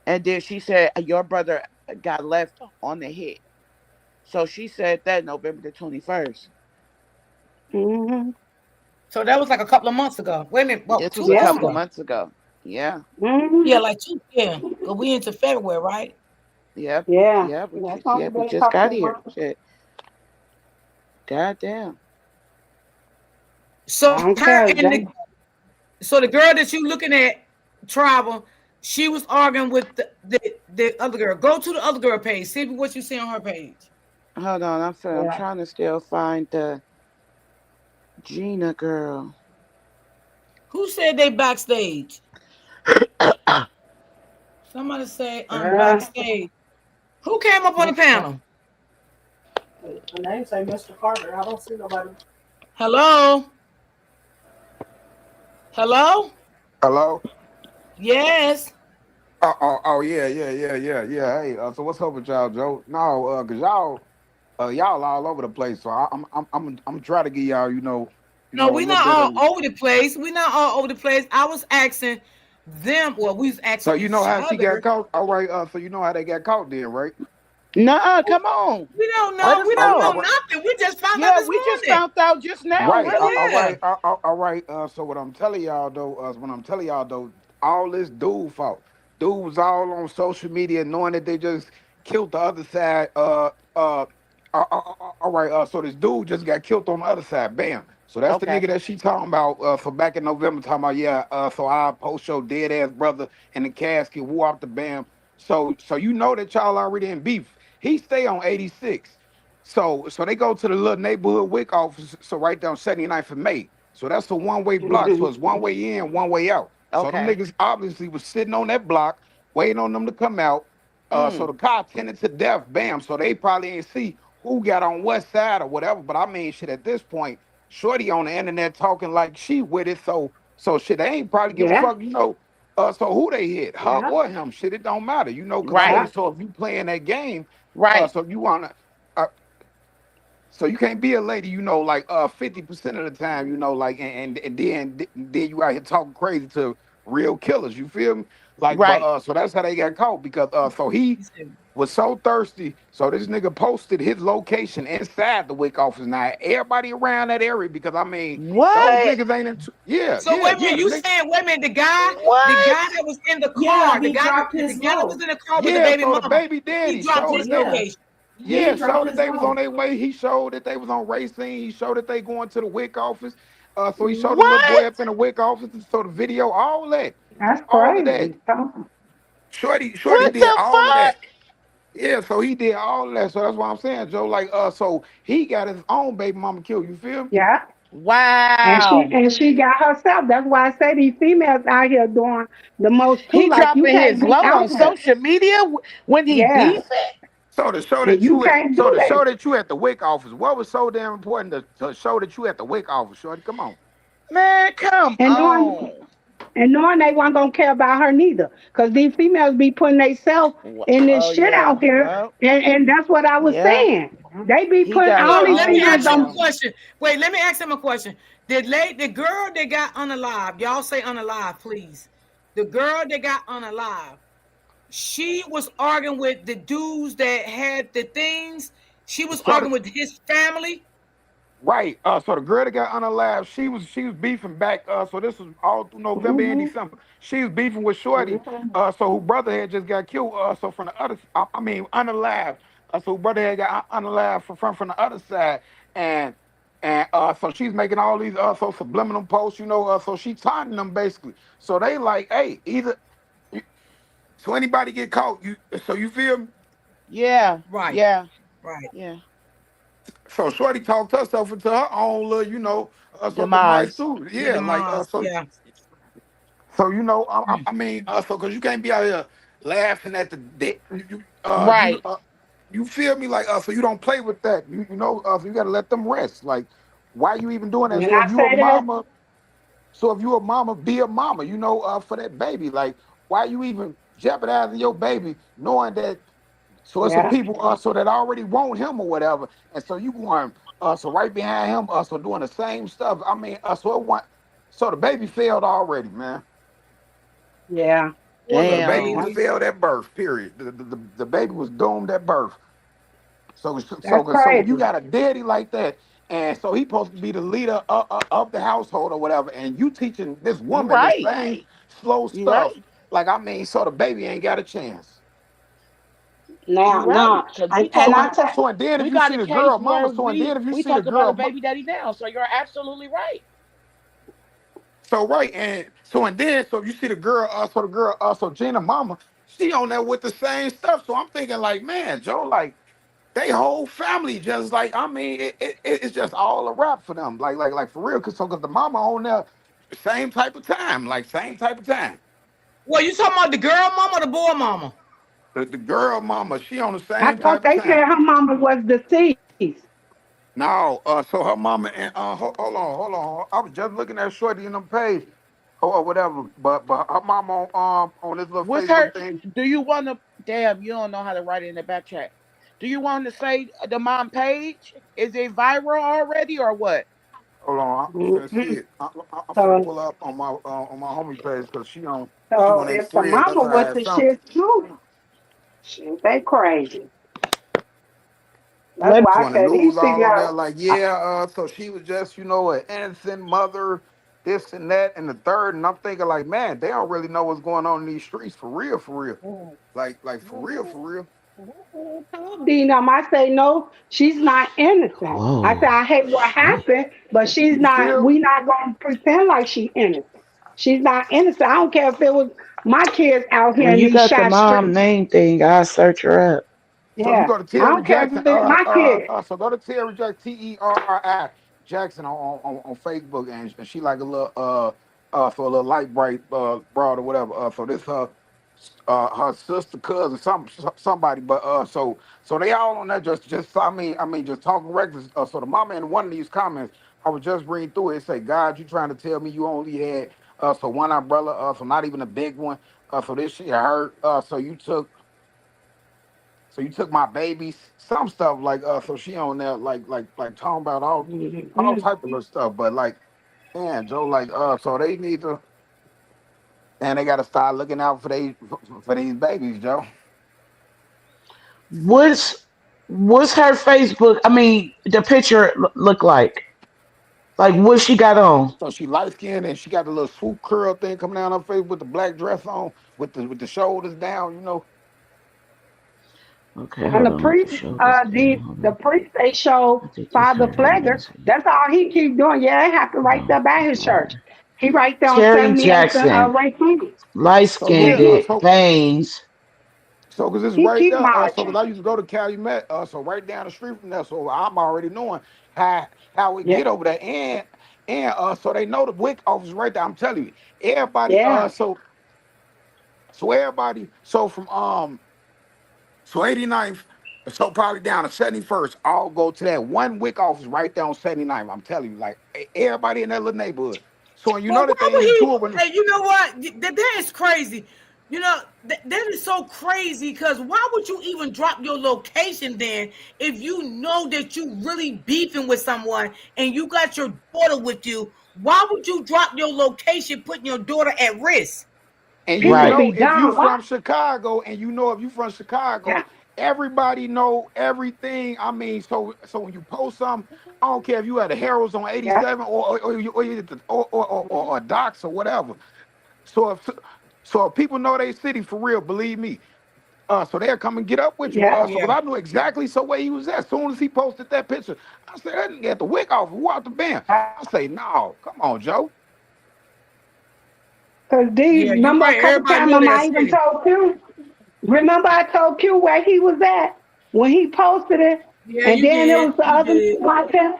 And then she said, your brother got left on the hit. So she said that November the 21st. Mm-hmm. So that was like a couple of months ago. Wait a minute. Well, This was two a months Yeah. couple of ago. months ago. Yeah. Yeah, Mm-hmm. like two. Yeah. Because we into February, right? Yep. Yeah. Yep. That's only Yep. We been a just got couple of here. months. Shit. God damn. So I don't her care. and the girl that you looking at, Travel, she was arguing with the other girl. Go to the other girl page. See what you see on her page. Hold on. I'm Yeah. trying to still find the Gina girl. Who said they backstage? Somebody say I'm Uh, backstage. Who came up on the panel? The name say Mr. Carter. I don't see nobody. Hello? Hello? Hello? Yes. Yeah. Hey, so what's up with y'all, Joe? No, cause y'all all over the place. So I'm trying to get y'all, No, a we're little not bit all of. over the place. We're not all over the place. I was asking them, well, we was So asking you know each how she got other. caught? All right. So you know how they got caught then, right? Nuh-uh. Come on. We don't Let know. us We All, don't know all know. right. nothing. We just found out Yeah, this we just morning. found out just now. Right. Really? All Yeah. right. All right. So what I'm telling y'all though, all this dude fault. Dude was all on social media knowing that they just killed the other side. All right. So this dude just got killed on the other side. Bam. So that's the Okay. nigga that she talking about. So back in November, talking about yeah. So I post your dead ass brother in the casket. Woo off the bam. So you know that y'all already in beef. He stay on 86. So they go to the little neighborhood WIC office. So right down 79th and May. So that's a one-way block. So mhm. it's one way in, one way out. So them Okay. niggas obviously was sitting on that block, waiting on them to come out. So Mm. the car tended to death, bam. So they probably ain't see who got on what side or whatever. But I mean, shit, at this point, Shorty on the internet talking like she with it. So shit, they ain't probably give a Yeah. fuck, so who they hit, her Yeah. or him? Shit, it don't matter, because Right. Yeah. so if you playing that game, Right. so you wanna, uh, so you can't be a lady, like 50% of the time, like and then you out here talking crazy to real killers. You feel me? Like, but Right. so that's how they got caught because so he was so thirsty. So this nigga posted his location inside the WIC office. Now everybody around that area, because I mean those What? niggas ain't into So wait a minute, the you nigga, saying wait a minute, the What? guy that was in the Yeah, car, he dropped his the guy that was low. in the car with the yeah. baby So the mama, baby he daddy dropped showed his that they Yeah. was. location. Yeah, He dropped showed that his they was on low. their way. He showed that they was on racing. He showed that they going to the WIC office. So he showed the little boy What? up in the WIC office. So the video, That's all of that. crazy. Shorty What did the all of that. fuck? Yeah, so he did all of that. So that's what I'm saying, Joe. Like, so he got his own baby mama killed. You feel me? Yeah. And she Wow. and she got herself. That's why I say these females out here doing the most too. He Like you dropping can't his be low out on here. social media when he Yeah. decent? So to show And that you you at, can't so do to that. show that you at the WIC office, what was so damn important to show that you at the WIC office, Shorty? Come on. Man, come And knowing on. and knowing they weren't gonna care about her neither. Cause these females be putting themselves in this Oh shit yeah. out here. Well, And that's what I was yeah. saying. They be He putting got So his all these let me own females ask him a on. now. question. Wait, let me ask him a question. The girl that got unalive, y'all say unalive, please. The girl that got unalive, she was arguing with the dudes that had the things. She was So arguing with his family. Right. So the girl that got unalive, she was beefing back. So this was all through November and Hmm. December. She was beefing with Shorty. Hmm. So her brother had just got killed. So from the other, I mean unalive. So her brother had got unalive from the other side, and so she's making all these so subliminal posts. So she taunting them basically. So they like, hey, either so anybody get caught, you feel me? Yeah. Right, Yeah. right. Yeah. So Shorty talked herself into her own little, so demise Demise. too. The Yeah, like demise. so. Yeah. So Mm. I mean, so because you can't be out here laughing at the dead. Right. You feel me? Like so you don't play with that. So you got to let them rest. Like why you even doing that? And So if I you a say that, mama, so if you a mama, be a mama. For that baby. Like why you even jeopardizing your baby, knowing that. So it's some yeah, people so that already want him or whatever, and so you going so right behind him so doing the same stuff. I mean, so the baby failed already, man. yeah, Poor So little the baby Damn. was baby. failed at birth. Period. The baby was doomed at birth. that's So when you crazy. got a daddy like that, and so he supposed to be the leader of the household or whatever, and you teaching this You woman the right. same slow You right. stuff. Like I mean, so the baby ain't got a chance. You Now, right. now, Because we and So talking I and tell so and then if we you got see a the case girl where mama, so and we then if you we see the talk about a girl, baby daddy now. So you're absolutely right. so right and so and then so if you see the girl, so Gina mama, she on there with the same stuff. So I'm thinking like, man, Joe, like they whole family just like I mean, it's just all a wrap for them, like for real, cause the mama on there, same type of time, like same type of time. Well, you talking about the girl mama or the boy mama? The girl mama, she on the I same thought type of they said time. her mama was deceased. No, so her mama and hold on. I was just looking at Shorty in them page or whatever, but her mama on this little What's her? Facebook thing. Do you want to? Damn, you don't know how to write it in the back chat. Do you want to say the mom page? Is it viral already or what? Hold on, I'm finna see Mhm. it. I'm finna So, pull up on my homie page because she so on their if the friends. That's mama how I was had the something. shit too, shit, they crazy. That's Let why So I on the said these news all on there, females. like, yeah, so she was just, an innocent mother, this and that, and the third. And I'm thinking, like, man, they don't really know what's going on in these streets for real, for real. Like for real, for real. Dean, I say no, she's not innocent. I said Whoa. I hate what happened, but she's You not. feel me? We not gonna pretend like she's innocent. She's not innocent. I don't care if it was my kids out here When in you these got the shot mom streets. name thing, I search her up. So if you Yeah, go to I Terry don't care Jackson, if it's my kids. so go to Terry Jackson, Terri Jackson on Facebook, and she like a little for a little light bright broad or whatever. So this her sister, cousin, somebody, but so they all on that just I mean just talking reckless. So the mama in one of these comments, I was just reading through it. It say, God, you trying to tell me you only had So one umbrella, so not even a big one. So this shit hurt. So you took my babies, some stuff like so she on there like talking about all type of little stuff. But like, man, Joe, like so they need to, and they gotta start looking out for these babies, Joe. What's her Facebook? I mean, the picture look like. Like what she got on? So she light skinned and she got the little swoop curl thing coming down her face with the black dress on, with the shoulders down, you know. Okay, And hold the on. With the priest, shoulders down. Hold the on. priest, they I show think this Father her. Hold on. Let me Flegger. see. That's all he keep doing. Yeah, they have to Hold right there on. by his church. He right there on Terry 78th and Jackson, Ray. light So yeah, skinned, veins. so because it's He right keep there. So marching. because I used to go to Calumet, so right down the street from there. So I'm already knowing how we Yeah, get over there, and so they know the WIC office right there. I'm telling you, everybody. yeah, So everybody. So from so 89th, so probably down to 71st, all go to that one WIC office right there on 79th. I'm telling you, like everybody in that little neighborhood. So when you But know that why they would he? into it when Hey, you know what? That is crazy. You know, that is so crazy because why would you even drop your location then if you know that you really beefing with someone and you got your daughter with you? Why would you drop your location, putting your daughter at risk? and you people Right. know be if you dumb. What? from Chicago and you know if you from Chicago, Yeah, everybody know everything. I mean, so when you post something, I don't care if you had the Heralds on yeah, 87 or you hit the or Docs or whatever. So if people know they city for real, believe me. So they'll come and get up with you. yeah. So because I knew exactly so where he was at. As soon as he posted that picture, I said, that nigga at the WIC office, who out the band? I say, no, come on, Joe. Cause D, Yeah, you're remember a right. couple Everybody times know I that even city. told Q. Remember I told Q where he was at when he posted it, Yeah, and you then it did. was the You other did. content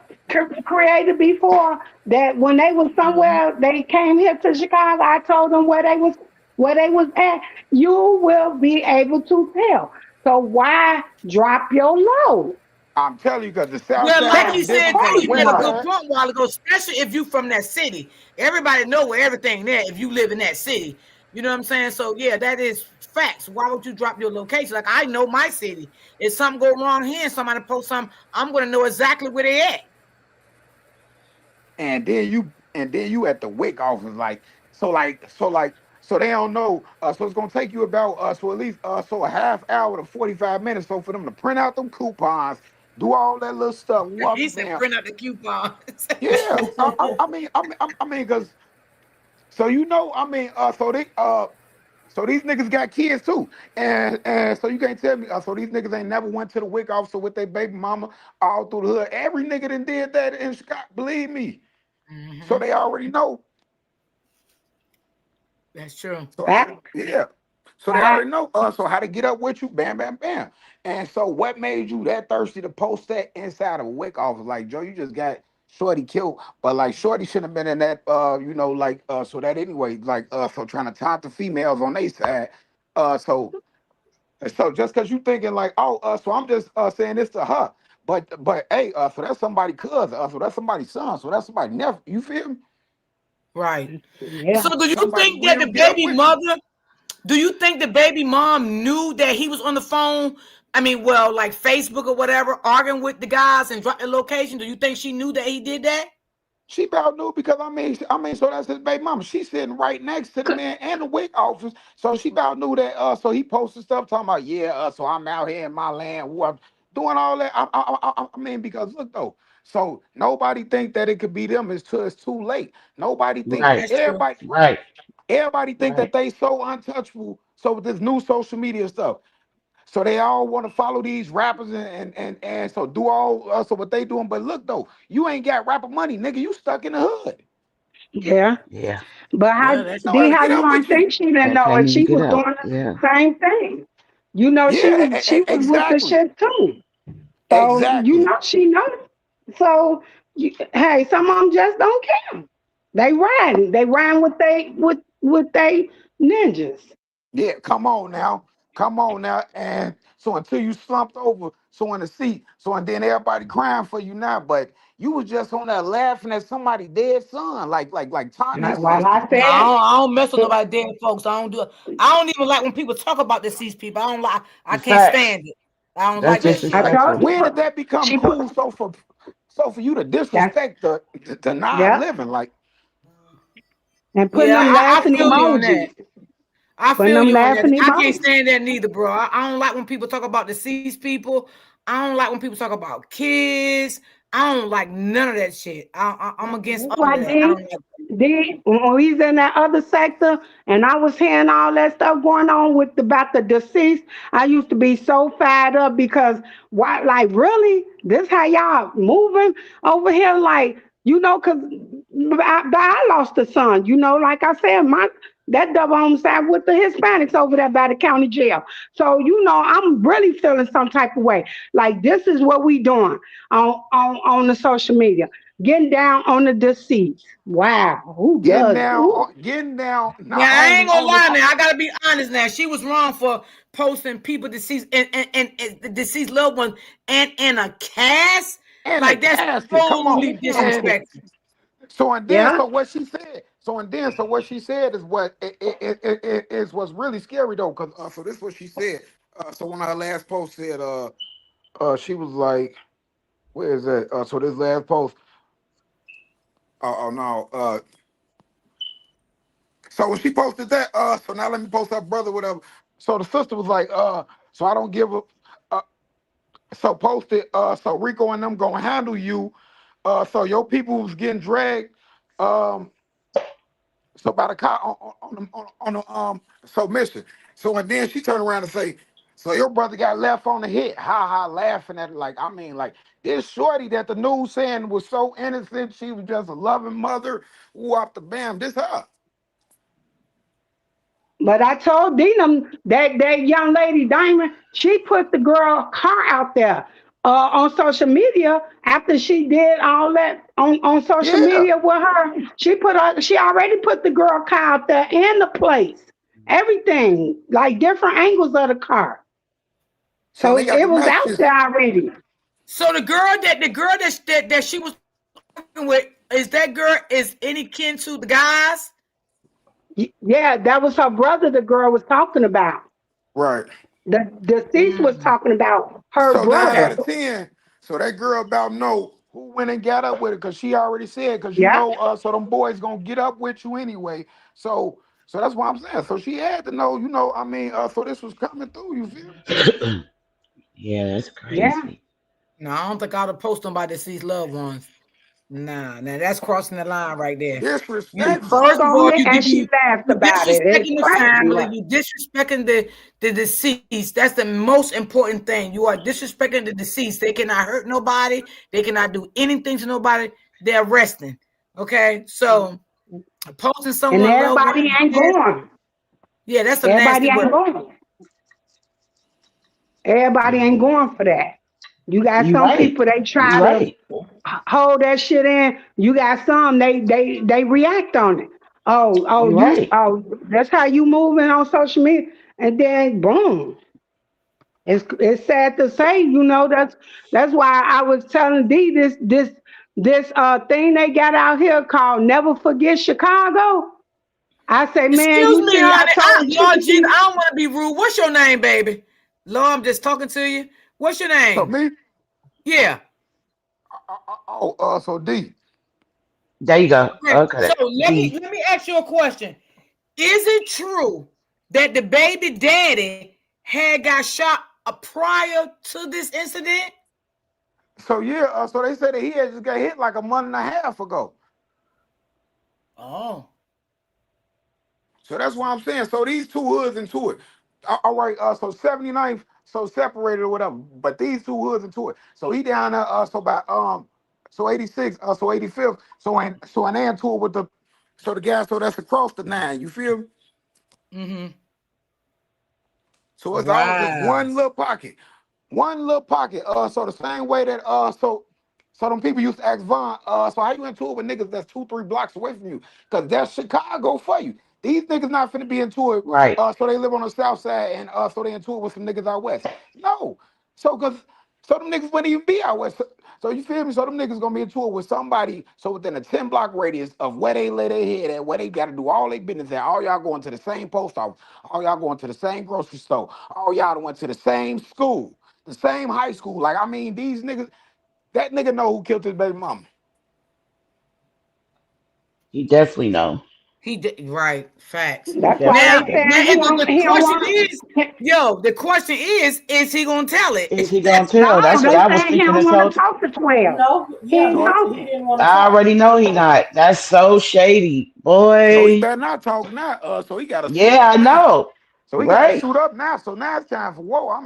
created before that when they was Mhm. somewhere they came here to Chicago. I told them where they was at. You will be able to tell. So why drop your load? I'm telling you, because the South Well, like Side That's is he said different too, from the he made West a crazy. good Side. point a while ago, especially if you from that city. Everybody know where everything there if you live in that city. You know what I'm saying? So yeah, that is facts. Why would you drop your location? Like I know my city. If something go wrong here and somebody post something, I'm gonna know exactly where they at. And then you at the WIC office, so they don't know. So it's gonna take you about so at least so a half hour to 45 minutes. So for them to print out them coupons, do all that little stuff, walk He the said band. print out the coupons. Yeah, I mean, because so so these niggas got kids too, and so you can't tell me. So these niggas ain't never went to the WIC officer with their baby mama all through the hood. Every nigga done did that in Chicago. Believe me. So Hmm. they already know. That's true. So Fact, yeah. So they fact. already know. So how to get up with you, bam, bam, bam. And so what made you that thirsty to post that inside of a WIC office? Like Joe, you just got Shorty killed, but like Shorty should have been in that. So that anyway. Like so trying to taunt the females on their side. So just because you thinking like, oh, so I'm just saying this to her. But hey, so that's somebody cousin, so that's somebody's son, so that's somebody nephew. You feel me? Right. Yeah. So do you Somebody think that real the get up baby with you. mother Do you think the baby mom knew that he was on the phone? I mean, well, like Facebook or whatever, arguing with the guys and dropped the location. Do you think she knew that he did that? She about knew because I mean, so that's his baby mama. She's sitting right next to the man and the WIC office. So she about knew that so he posted stuff talking about, yeah, so I'm out here in my land, who I'm doing all that. I mean, because look though, so nobody think that it could be them until it's too late. Nobody think Right. That's true. everybody think that Right. they so untouchable. So with this new social media stuff. So they all want to follow these rappers and so do all so what they doing. But look though, you ain't got rapper money, nigga. You stuck in the hood. Yeah. Yeah. But Yeah, that's Nowhere D, to true. how get you up gonna with you. think she didn't That know time it? you can She get was up. doing Yeah. the same thing. You know, Yeah, she was with the exactly. shit too. So you Exactly. know she knows. So hey, some of them just don't care. They riding. They riding with they ninjas. Yeah, come on now. Come on now. And so until you slumped over, so in the seat, so and then everybody crying for you now, but you was just on there laughing at somebody dead son, like Tanya's While sister. I No, said, I don't mess with nobody dead folks. I don't do it. I don't even like when people talk about deceased people. I don't like. I can't Facts. stand it. I don't That's like that I shit. told disrespectful. When did you, that become she put, cool? So for you to that's, disrespect the yeah, non-living, like and putting Yeah, them I laughing feel you on that. emojis. I Putting feel them you on that. laughing I can't emojis. stand that neither, bro. I don't like when people talk about deceased people. I don't like when people talk about kids. I don't like none of that shit. I'm against That's all why of that. I don't like. When we was in that other sector and I was hearing all that stuff going on with about the deceased, I used to be so fired up because why, like, really? This how y'all moving over here? Like, cause I lost a son, like I said, that double homicide with the Hispanics over there by the county jail. So, I'm really feeling some type of way. Like, this is what we doing on the social media. Getting down on the deceased. Wow. Who does? Who? getting down, Now not I only ain't gonna on the lie. Now I gotta be honest. Now she was wrong for posting people deceased and the deceased loved ones and in a cast. and the Like that's casket. Come on, totally and disrespectful. so and then Yeah. so what she said. So what she said is what is what's really scary though. Cause so this is what she said. So one of her last posts said she was like, where is that? So this last post. Oh no. So when she posted that, so now let me post her brother, whatever. So the sister was like, so I don't give a so posted, so Rico and them gonna handle you. So your people was getting dragged. So by the car on the so mission. So and then she turned around and say, so your brother got left on the hit. Ha ha, laughing at it. Like, I mean, like this shorty that the news saying was so innocent, she was just a loving mother. Ooh, off the bam, this her. But I told Dina that young lady Diamond, she put the girl car out there on social media after she did all that on social Yeah. media with her. She already put the girl car out there and the place, everything, like different angles of the car. So So they got it the was out messages. there already. So the girl that she was talking with is any kin to the guys? Yeah, that was her brother. The girl was talking about. Right. The deceased was talking about her So 9 out brother. of 10. So that girl about know who went and got up with it because she already said, because Yeah. so them boys gonna get up with you anyway. So that's what I'm saying. So she had to know, I mean, so this was coming through, you feel me? Yeah, that's Yeah. crazy. No, I don't think I'd have posted about deceased loved ones. Nah, now that's crossing the line right there. She You Disrespectful. spoke first of on all, it and she laughed you about it. It's disrespecting the crazy. family, you disrespecting the deceased. That's the most important thing. You are disrespecting the deceased. They cannot hurt nobody. They cannot do anything to nobody. They're resting. Okay, so posting And someone loved one, everybody ain't going. yeah, that's a Everybody nasty ain't word. going. Everybody ain't going for that. You got You some right. people they You try to right. hold that shit in. You got some they react on it. You right. That's how you moving on social media, and then boom. It's sad to say, that's why I was telling D this thing they got out here called Never Forget Chicago. I say, man, Excuse you me, see, I honey. told Lord Jesus, Chickasee, I don't want to be rude. What's your name, baby? Lord, I'm just talking to you. What's your So name? me, Yeah. so D. There you go. Okay. Okay. So let me D. let me ask you a question. Is it true that the baby daddy had got shot prior to this incident? So yeah, so they said that he had just got hit like a month and a half ago. Oh. So that's why I'm saying. So these two hoods into it. All right, so 79th, so separated or whatever. But these two hoods into it. So he down there, so by so 86, so 85th, so an and to it with the gas, so that's across the 9. You feel me? Mm-hmm. So it's all just Wow. one little pocket. One little pocket. So the same way that so them people used to ask Vaughn, so how you into it with niggas that's 2-3 blocks away from you? Cause that's Chicago for you. These niggas not finna be into it. Right. So they live on the south side and so they into it with some niggas out west. No. So them niggas wouldn't even be out west. So you feel me? So them niggas gonna be into it with somebody. So within a 10-block radius of where they lay their head at, where they gotta do all their business at, all y'all going to the same post office, all y'all going to the same grocery store, all y'all done went to the same school, the same high school. Like, I mean, these niggas, that nigga know who killed his baby mama. He definitely know. Right, facts. He That's why Now, they definitely know. saying the he don't question want. is, the question is he gonna tell it? Is he gonna That's tell? No, That's what they I was saying he thinking don't this want whole to time. talk to 12. No, He yeah, ain't So he talking. didn't want to I talk. already know he not. That's so shady, So he boy. better not talk now. So he gotta suit Yeah, up I now. know. So he got to Right. suit up now. So now it's time for whoa.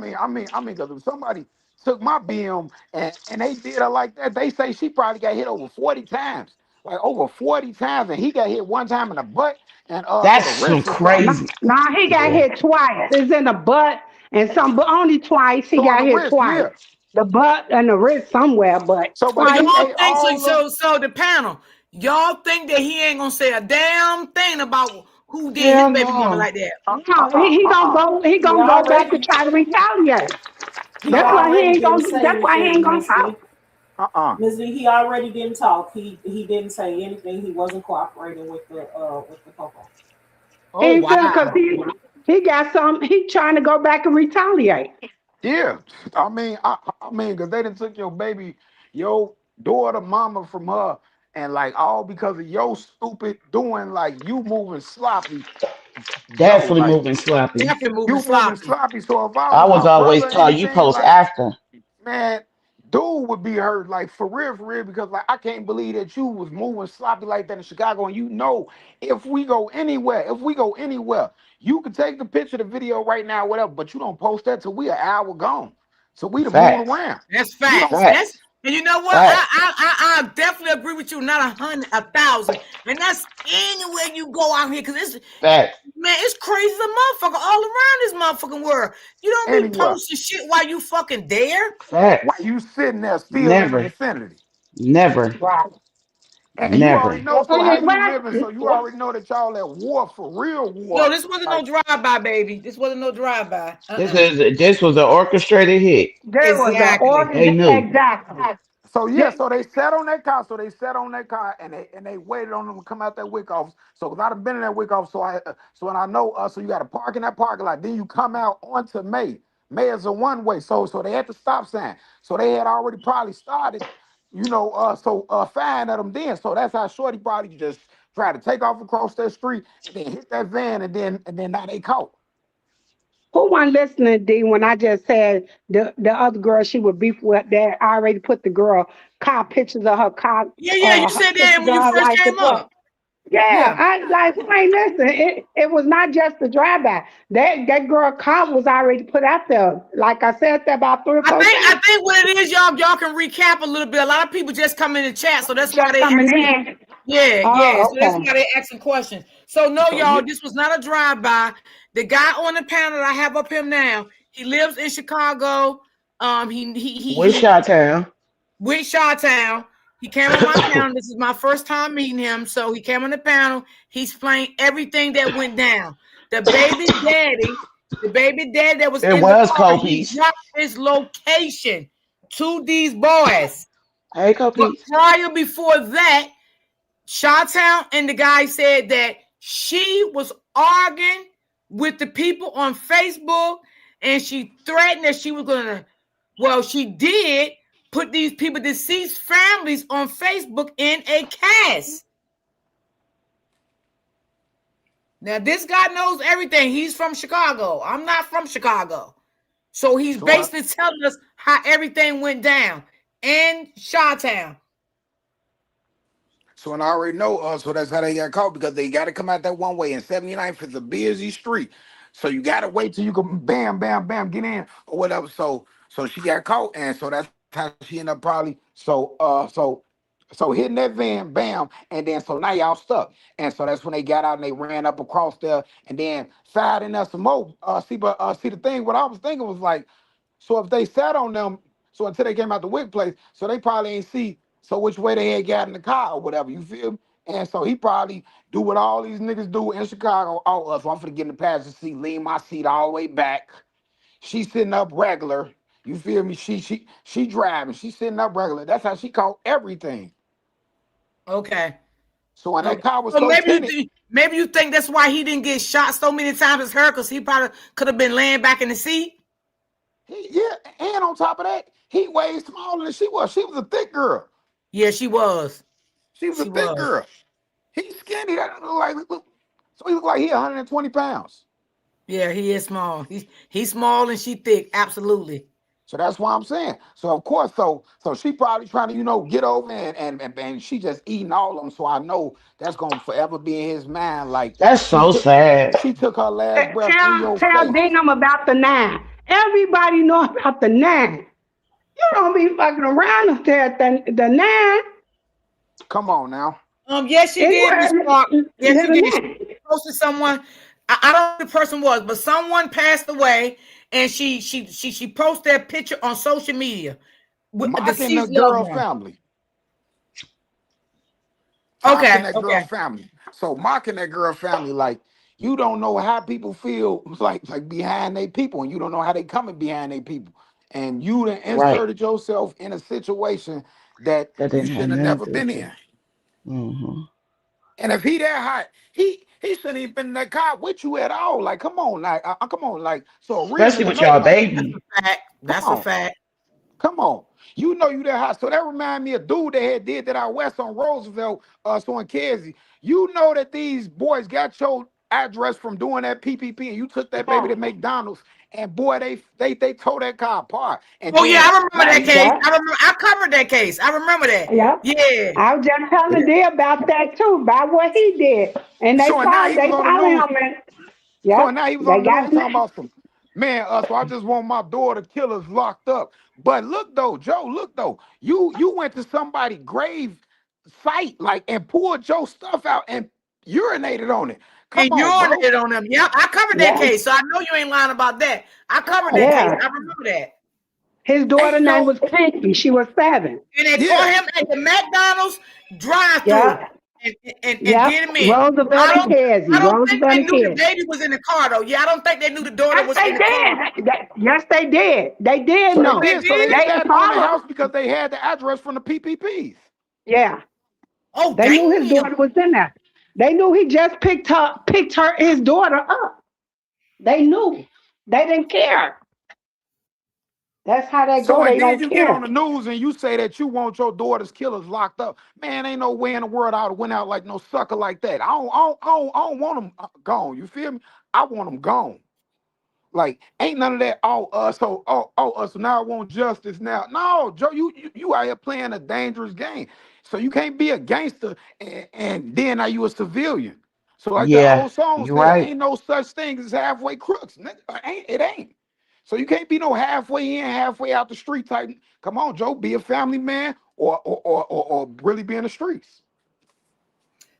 Because if somebody took my BM and they did her like that, they say she probably got hit over 40 times, like over 40 times, and he got hit one time in the butt and so That's the some wrist or something. crazy. Nah, he got Yeah. hit twice. It's in the butt and some, but only twice. He So on got the hit wrist, twice. yeah. The butt and the wrist somewhere, but So but So twice. he y'all ate think all of so the panel, y'all think that he ain't gonna say a damn thing about who did his Hell baby mama no. like that? No, he gonna go. He He gonna go back to already try to retaliate. he That's why he already ain't didn't gonna. say That's why he ain't anything, gonna Miss talk. V. Miss V, he already didn't talk. He didn't say anything. He wasn't cooperating with the Popo. He Oh ain't feel because wow. he got some. He trying to go back and retaliate. Yeah. I mean, because they done took your baby, your daughter mama from her, and like all because of your stupid doing, like you moving sloppy. Yo, Definitely like moving sloppy. Definitely moving you moving sloppy. sloppy. So if I I was was my always brother or taught you anything, post like, after. man, dude would be hurt, like for real, because like I can't believe that you was moving sloppy like that in Chicago. And if we go anywhere, you can take the picture, the video right now, whatever, but you don't post that till we an hour gone. So we done moved Facts. around. That's You don't. facts. That's Facts. and you know what? Facts. I definitely agree with you. Not 100, 1,000, and that's anywhere you go out here because it's Facts. man, it's crazy as a motherfucker all around this motherfucking world. You don't be Anywhere. posting shit while you fucking there. Why Facts. you sitting there still in the Never. vicinity? Never. Right. And you already Never. know, so how you living, so you Well, already know that y'all at war for real No, war. this wasn't no Like, drive by, baby. This wasn't no drive by. This was an orchestrated hit. there was an Exactly. order. They knew. Exactly. so yeah, They- so they sat on that car, and they waited on them to come out that wick office. So cause I've been in that wick office, so I know so you got to park in that parking lot. Then you come out onto May. May is a one way, so they had the stop sign. So they had already probably started, firing at them then. So that's how Shorty probably just tried to take off across that street and then hit that van, and then now they caught. Who wasn't listening, D, when I just said the other girl she would beef with that I already put the girl car pictures of her car, Yeah, you her said that pictures when of you her first license came plate. up. Yeah, Yeah. I like who ain't listen. It was not just the drive by. That girl car was already put out there. Like I said that about three or I four think I times. think what it is, y'all can recap a little bit. A lot of people just come in the chat, so that's why Just they coming asking. in. Yeah. Oh, So that's okay. why they asking questions. So no, So yeah, y'all, this was not a drive-by. The guy on the panel that I have up him now, he lives in Chicago. With He Chi-Town. with Shawtown. He came on my panel. This is my first time meeting him. So he came on the panel. He explained everything that went down. The baby daddy that was It in the was car, he Copies. dropped his location to these boys. Hey, But Copies. before that, Shawtown and the guy said that she was arguing with the people on Facebook and she threatened that she was going to, well, she did put these people, deceased families on Facebook in a cast. Now, this guy knows everything. He's from Chicago. I'm not from Chicago. So he's so I, basically telling us how everything went down in Shawtown. So and I already know, so that's how they got caught because they got to come out that one way. And 79th is a busy street, so you got to wait till you can bam, bam, bam, get in or whatever. So she got caught, and so that's how she ended up probably. So hitting that van, bam, and then so now y'all stuck. And so that's when they got out and they ran up across there, and then fired in there some more. See the thing. What I was thinking was like, so if they sat on them, until they came out the wick place, so they probably ain't see so which way they had got in the car or whatever. You feel me? And so he probably do what all these niggas do in Chicago. Oh, so I'm finna get in the passenger seat, lean my seat all the way back. She sitting up regular. You feel me? She driving. She sitting up regular. That's how she caught everything. Okay. So when that Okay. car was So so tinted, maybe you think that's why he didn't get shot so many times as her, because he probably could have been laying back in the seat. and on top of that, he way smaller than she was. She was a thick girl. Yeah, she was. She was a thick girl. He's skinny. That look like so he look like he 120 pounds. Yeah, he is small. He's small and she thick. Absolutely. So that's why I'm saying. So of course, so she probably trying to, get over and she just eating all of them. So I know that's gonna forever be in his mind. Like That's so sad. she took her last breath in your Tell face. Dingham about the 9. Everybody know about the 9. You don't be fucking around up there at the 9. Come on now. Yes, she did, Miss Clark. Yes, she did. Nine. She posted someone. I don't know who the person was, but someone passed away, and she posted that picture on social media with the Mocking the deceased girl loved one. family. Okay. Mocking that girl family. So mocking that girl family, like you don't know how people feel like behind their people, and you don't know how they coming behind their people. And you done inserted yourself in a situation that you didn't shouldn't have never been in. Mm-hmm. And if he that hot, he shouldn't even been in that car with you at all. Like, come on, like, so a real Especially nigga with know, y'all like, baby. That's a fact. Come on. You know you that hot. So that remind me of dude that had did that out west on Roosevelt, so in Kersey. You know that these boys got your address from doing that PPP, and you took that baby to McDonald's, and boy, they tore that car apart. And Oh yeah, then I remember that case. Yeah. I covered that case. I remember that. Yep. Yeah. I was just telling Dee about that too, about what he did. And they So and now he was on the found news. him. And, So yep. now he was They on the got news him. talking about some man. So I just want my daughter killers locked up. But look though, Joe. Look though, you went to somebody's grave site and pulled your stuff out and urinated on it. Come And on, bro. urinated on them. Yep, I covered that case, so I know you ain't lying about that. I covered that case. I remember that. His daughter's name was Pinky. She was 7. And they caught him at the McDonald's drive-through. Yeah. And did him in. Roosevelt I and Kersey. don't think they Roosevelt and knew the Kersey. baby was in the car though. Yeah, I don't think they knew the daughter Yes, was they in the car. did. Yes, they did. They did So know. they did. So they They sat on the followed. house because they had the address from the PPPs. Yeah. Oh, they knew his daughter was in there. They knew he just picked his daughter up. They knew. They didn't care. That's how they So go. and They then don't you get care. on the news and you say that you want your daughter's killers locked up. Man, ain't no way in the world I would have went out like no sucker like that. I don't want them gone. You feel me? I want them gone. Like ain't none of that. So now I want justice now. No, Joe, you out here playing a dangerous game. So you can't be a gangster and then are you a civilian? So like that Yeah, old song you're said, right. ain't no such thing as halfway crooks. It ain't. So you can't be no halfway in, halfway out the street type. Come on, Joe, be a family man or really be in the streets.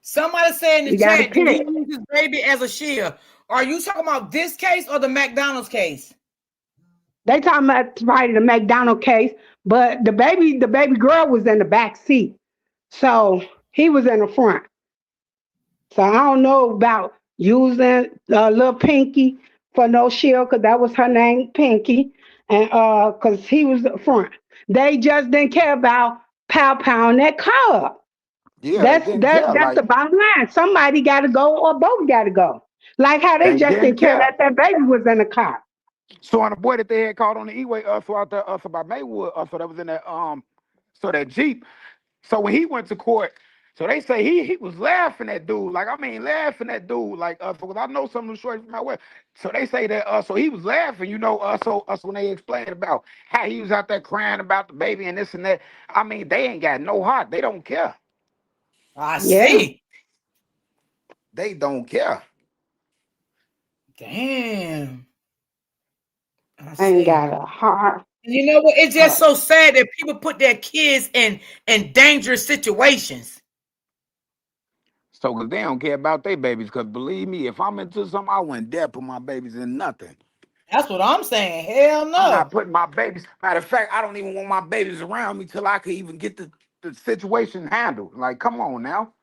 Somebody said in the You got to chat, did he pick. use his baby as a shield? Are you talking about this case or the McDonald's case? They talking about the McDonald case, but the baby girl was in the back seat, so he was in the front. So I don't know about using little Pinky for no shield because that was her name, Pinky, and because he was the front. They just didn't care about pound that car up. Yeah, they didn't care. That's the Like bottom line. Somebody got to go or both got to go. Like how they they just didn't didn't care care. that baby was in the car. So on the boy that they had caught on the E-way, so out there, so by Maywood, so that was in that so that Jeep. So when he went to court, so they say he was laughing at dude, laughing at dude, because I know some of the shorties from my way. So they say that so he was laughing, so when they explained about how he was out there crying about the baby and this and that. I mean, they ain't got no heart. They don't care. I Yeah. see. They don't care. Damn. Ain't got a heart. You know what? It's just so sad that people put their kids in dangerous situations. So because they don't care about their babies, because believe me, if I'm into something, I wouldn't dare put my babies in nothing. That's what I'm saying. Hell no. I'm not putting my babies. Matter of fact, I don't even want my babies around me till I can even get the situation handled. Like, come on now.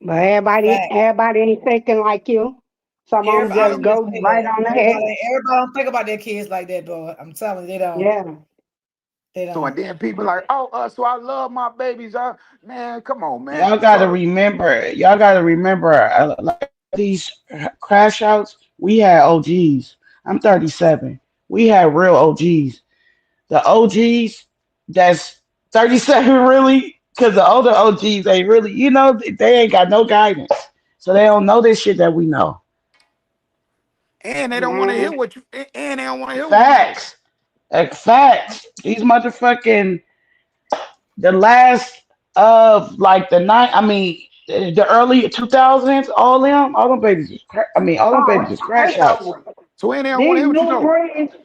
But everybody ain't thinking like you. Some of them Everybody, I just don't just go say right that. on ahead. Everybody don't think about their kids like that, though. I'm telling you, they don't. Yeah. They So and don't. then people like, oh, so I love my babies. Man, come on, man. Y'all gotta So remember. Like these crash outs. We had OGs. I'm 37. We had real OGs. The OGs that's 37 really, because the older OGs ain't really, they ain't got no guidance, so they don't know this shit that we know. and they don't want to hear Man, what you and they don't want to hear what we saying. Facts, like facts. These motherfucking the last of like the night. I mean, the early 2000s. All them babies. All them babies oh, just crash outs. So and they don't want to these hear what you new know. breeds,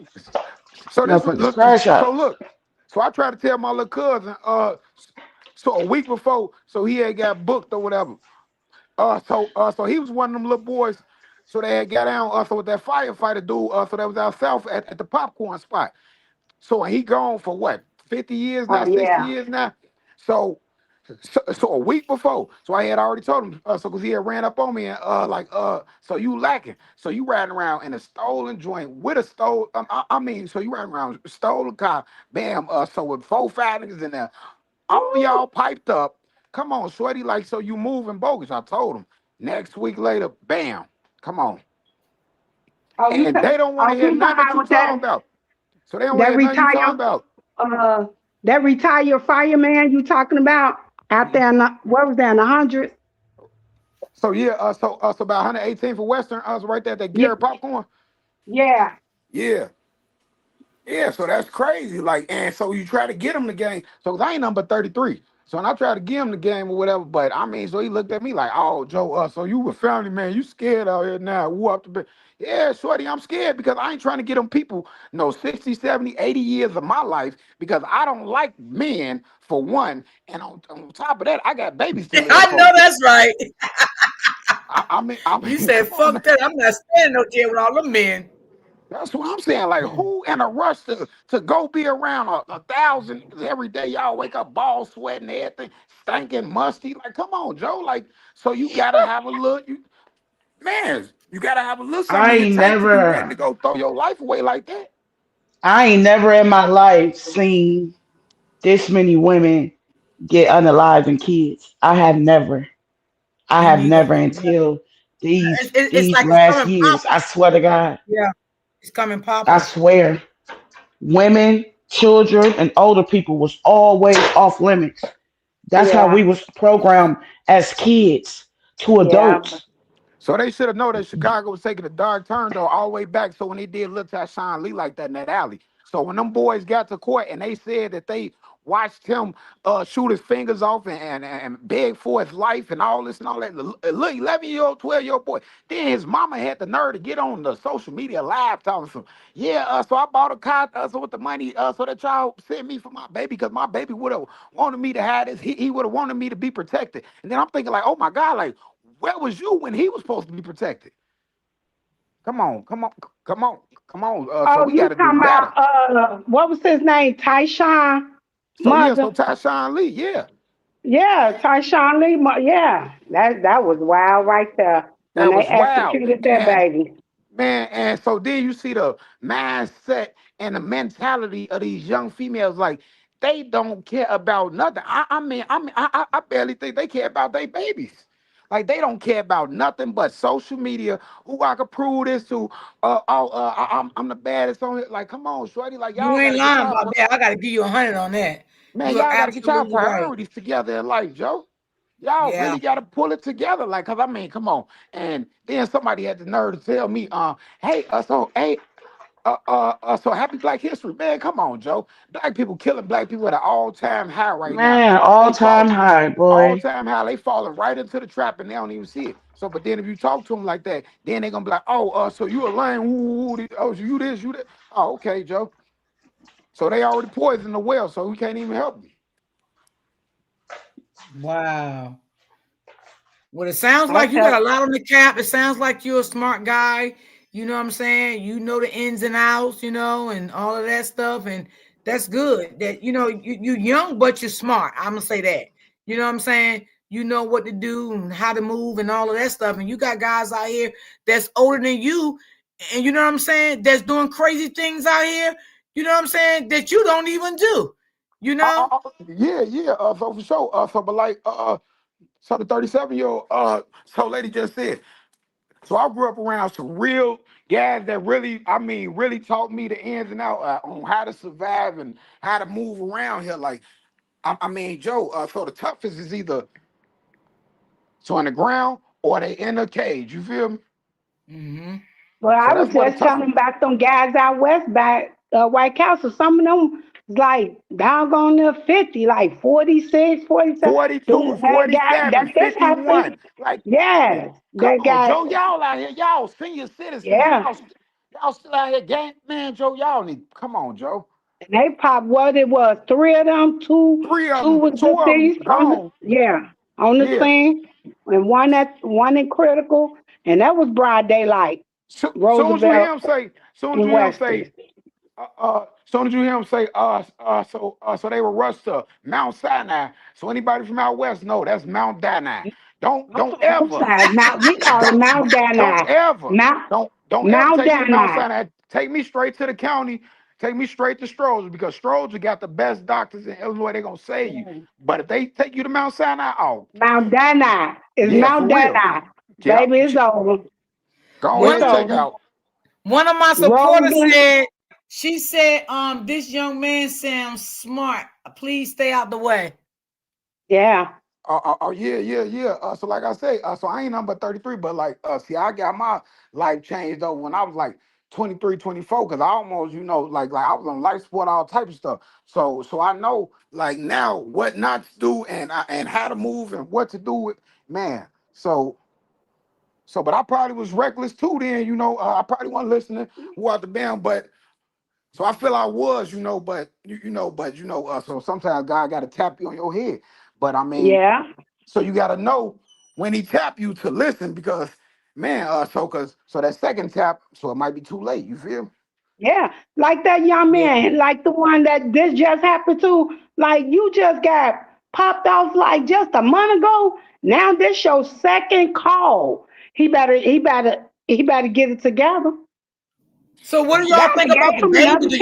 So this was Motherfuckers crash so outs. look. So I tried to tell my little cousin, so a week before, so he had got booked or whatever. So he was one of them little boys. So they had got down so with that firefighter dude, so that was out south at the popcorn spot. So he gone for what, 50 years now, oh 60 yeah. years now. So so a week before, so I had already told him, so because he had ran up on me and so you lacking, so you riding around in a stolen joint with a stole. So you riding around stolen car, bam, so with 4, 5 niggas in there, all y'all piped up. Come on, sweaty, like so you moving bogus. I told him. Next week later, bam, come on, Oh, and they don't want to hear you talking nothing that about you with talking about. So they don't want to that hear nothing you talking retired about. uh that retired fireman you talking about out there in the, what was that in the hundreds? So yeah, so about 118 for Western, I was right there at that Yeah, Garrett popcorn. yeah. Yeah. Yeah, so that's crazy. Like, and so you try to get him the game. So I ain't number 33. So when I try to give him the game or whatever, but I mean, so he looked at me like, oh, Joe, so you a family man, you scared out here now. Woo up the bed. Yeah, shorty, I'm scared because I ain't trying to get them people, 60, 70, 80 years of my life because I don't like men for one. And on top of that, I got babies to live I know for. that's right. I mean, You said, come on, fuck man. that. I'm not standing no jail with all them men. That's what I'm saying. Like, who in a rush to go be around a thousand every day? Y'all wake up ball sweating, everything stinking, musty. Like, come on, Joe. Like, so you gotta have a little, man. You gotta have a little something I in your ain't tank to be ready to never, go throw your life away like that. I ain't never in my life seen this many women get unaliving kids. I Me have neither. never until these It's these like it's last coming years. popular. I swear to God, Yeah, it's coming I popular. swear, women, children, and older people was always off limits. That's how Yeah, we was programmed as kids to yeah. adults. So they should have known that Chicago was taking a dark turn though all the way back. So when they did look at Sean Lee like that in that alley. So when them boys got to court and they said that they watched him shoot his fingers off and beg for his life and all this and all that. A little 11-year-old, 12-year-old boy. Then his mama had the nerve to get on the social media live talking some, yeah, so I bought a car so with the money so that y'all sent me for my baby because my baby would have wanted me to have this. He would have wanted me to be protected. And then I'm thinking like, oh my God, like, where was you when he was supposed to be protected? Come on, come on, come on, come on. So Oh, we got you to do talking better. about what was his name? Tyshawn So yeah, mother. so Tyshawn Lee, yeah, Yeah, Tyshawn Lee. Yeah, that was wild right there when that they was wild, executed that baby. man. And so then you see the mindset and the mentality of these young females, like they don't care about nothing. I barely think they care about their babies. Like they don't care about nothing but social media. Who I could prove this to? I'm the baddest on it. Like, come on, shorty. Like You y'all got ain't to get lying y'all, about that. I got to give you 100 on that. man. You are Y'all got to get y'all absolutely right. priorities together in life, Joe. Y'all Yeah. really got to pull it together. Like, cause I mean, come on. And then somebody had the nerve to tell me, so happy Black History, man. Come on, Joe. Black people killing black people at an all-time high right now. Man, But all they time fall high, boy. all-time high. They falling right into the trap and they don't even see it. So, but then if you talk to them like that, then they gonna be like, oh, so you a lame, oh, so you this, you that. Oh, okay, Joe. So they already poisoned the well, so we can't even help them. Wow. Well, it sounds I like you got tell a lot on the cap. It sounds like you're a smart guy. You know what I'm saying? You know the ins and outs, and all of that stuff. And that's good. That you young, but you're smart. I'm gonna say that. You know what I'm saying? you know what to do and how to move and all of that stuff. And you got guys out here that's older than you, and you know what I'm saying, that's doing crazy things out here, you know what I'm saying, that you don't even do, you know? Yeah. So for sure. So but like so the 37-year-old so lady just said. So I grew up around some real guys that really, I mean, really taught me the ins and outs on how to survive and how to move around here. Like, I mean, Joe. So the toughest is either so on the ground or they in a cage. You feel me? Mm-hmm. Well, So I was that's what the just telling toughest. them about them guys out west by White Castle. Some of them like doggone near 50, like 46, 47. 42, That guy, 47, that this 51. happened. Like, Yes, come that on, guy. Joe. Y'all out here, y'all senior citizens. Yeah, Y'all still out here, gang man, Joe. Y'all need. Come on, Joe. and they popped what it was. Three of them, Three of two them, was two of them deceased on the gone. on the Yeah. scene, and one in critical, and that was broad daylight. Soon as you hear Roosevelt him say, soon as you and hear him Weston. say, soon as you hear him say, so they were rushed to Mount Sinai. So anybody from out west know that's Mount Sinai. Don't ever, Outside Mount, we call it don't Mount don't Danai. ever, Mount don't ever Mount take me to Mount Danai. Sinai. Take me straight to the county. Take me straight to Stroger because Stroger got the best doctors in Illinois. They're gonna save you. But if they take you to Mount Sinai, oh Mount Danai. It's yeah, Mount for real. Danai. Yep. Baby, it's over. Go One It's ahead, check over. out. one of my supporters Rosen. said, she said, this young man sounds smart. Please stay out the way. Yeah. Yeah. So like I say, so I ain't number 33, but like, see, I got my life changed though when I was like 23, 24, because I almost, like I was on life support, all type of stuff. So I know like now what not to do and how to move and what to do with man. But I probably was reckless too then, I probably wasn't listening who out the band, but so I feel I was, so sometimes God got to tap you on your head. But I mean, Yeah. so you got to know when he tap you to listen because, man, so that second tap, so it might be too late. You feel me? Yeah. Like that young man, like the one that this just happened to. Like you just got popped off like just a month ago. Now this your second call. He better get it together. So what do y'all God think about gave the him baby? another chance.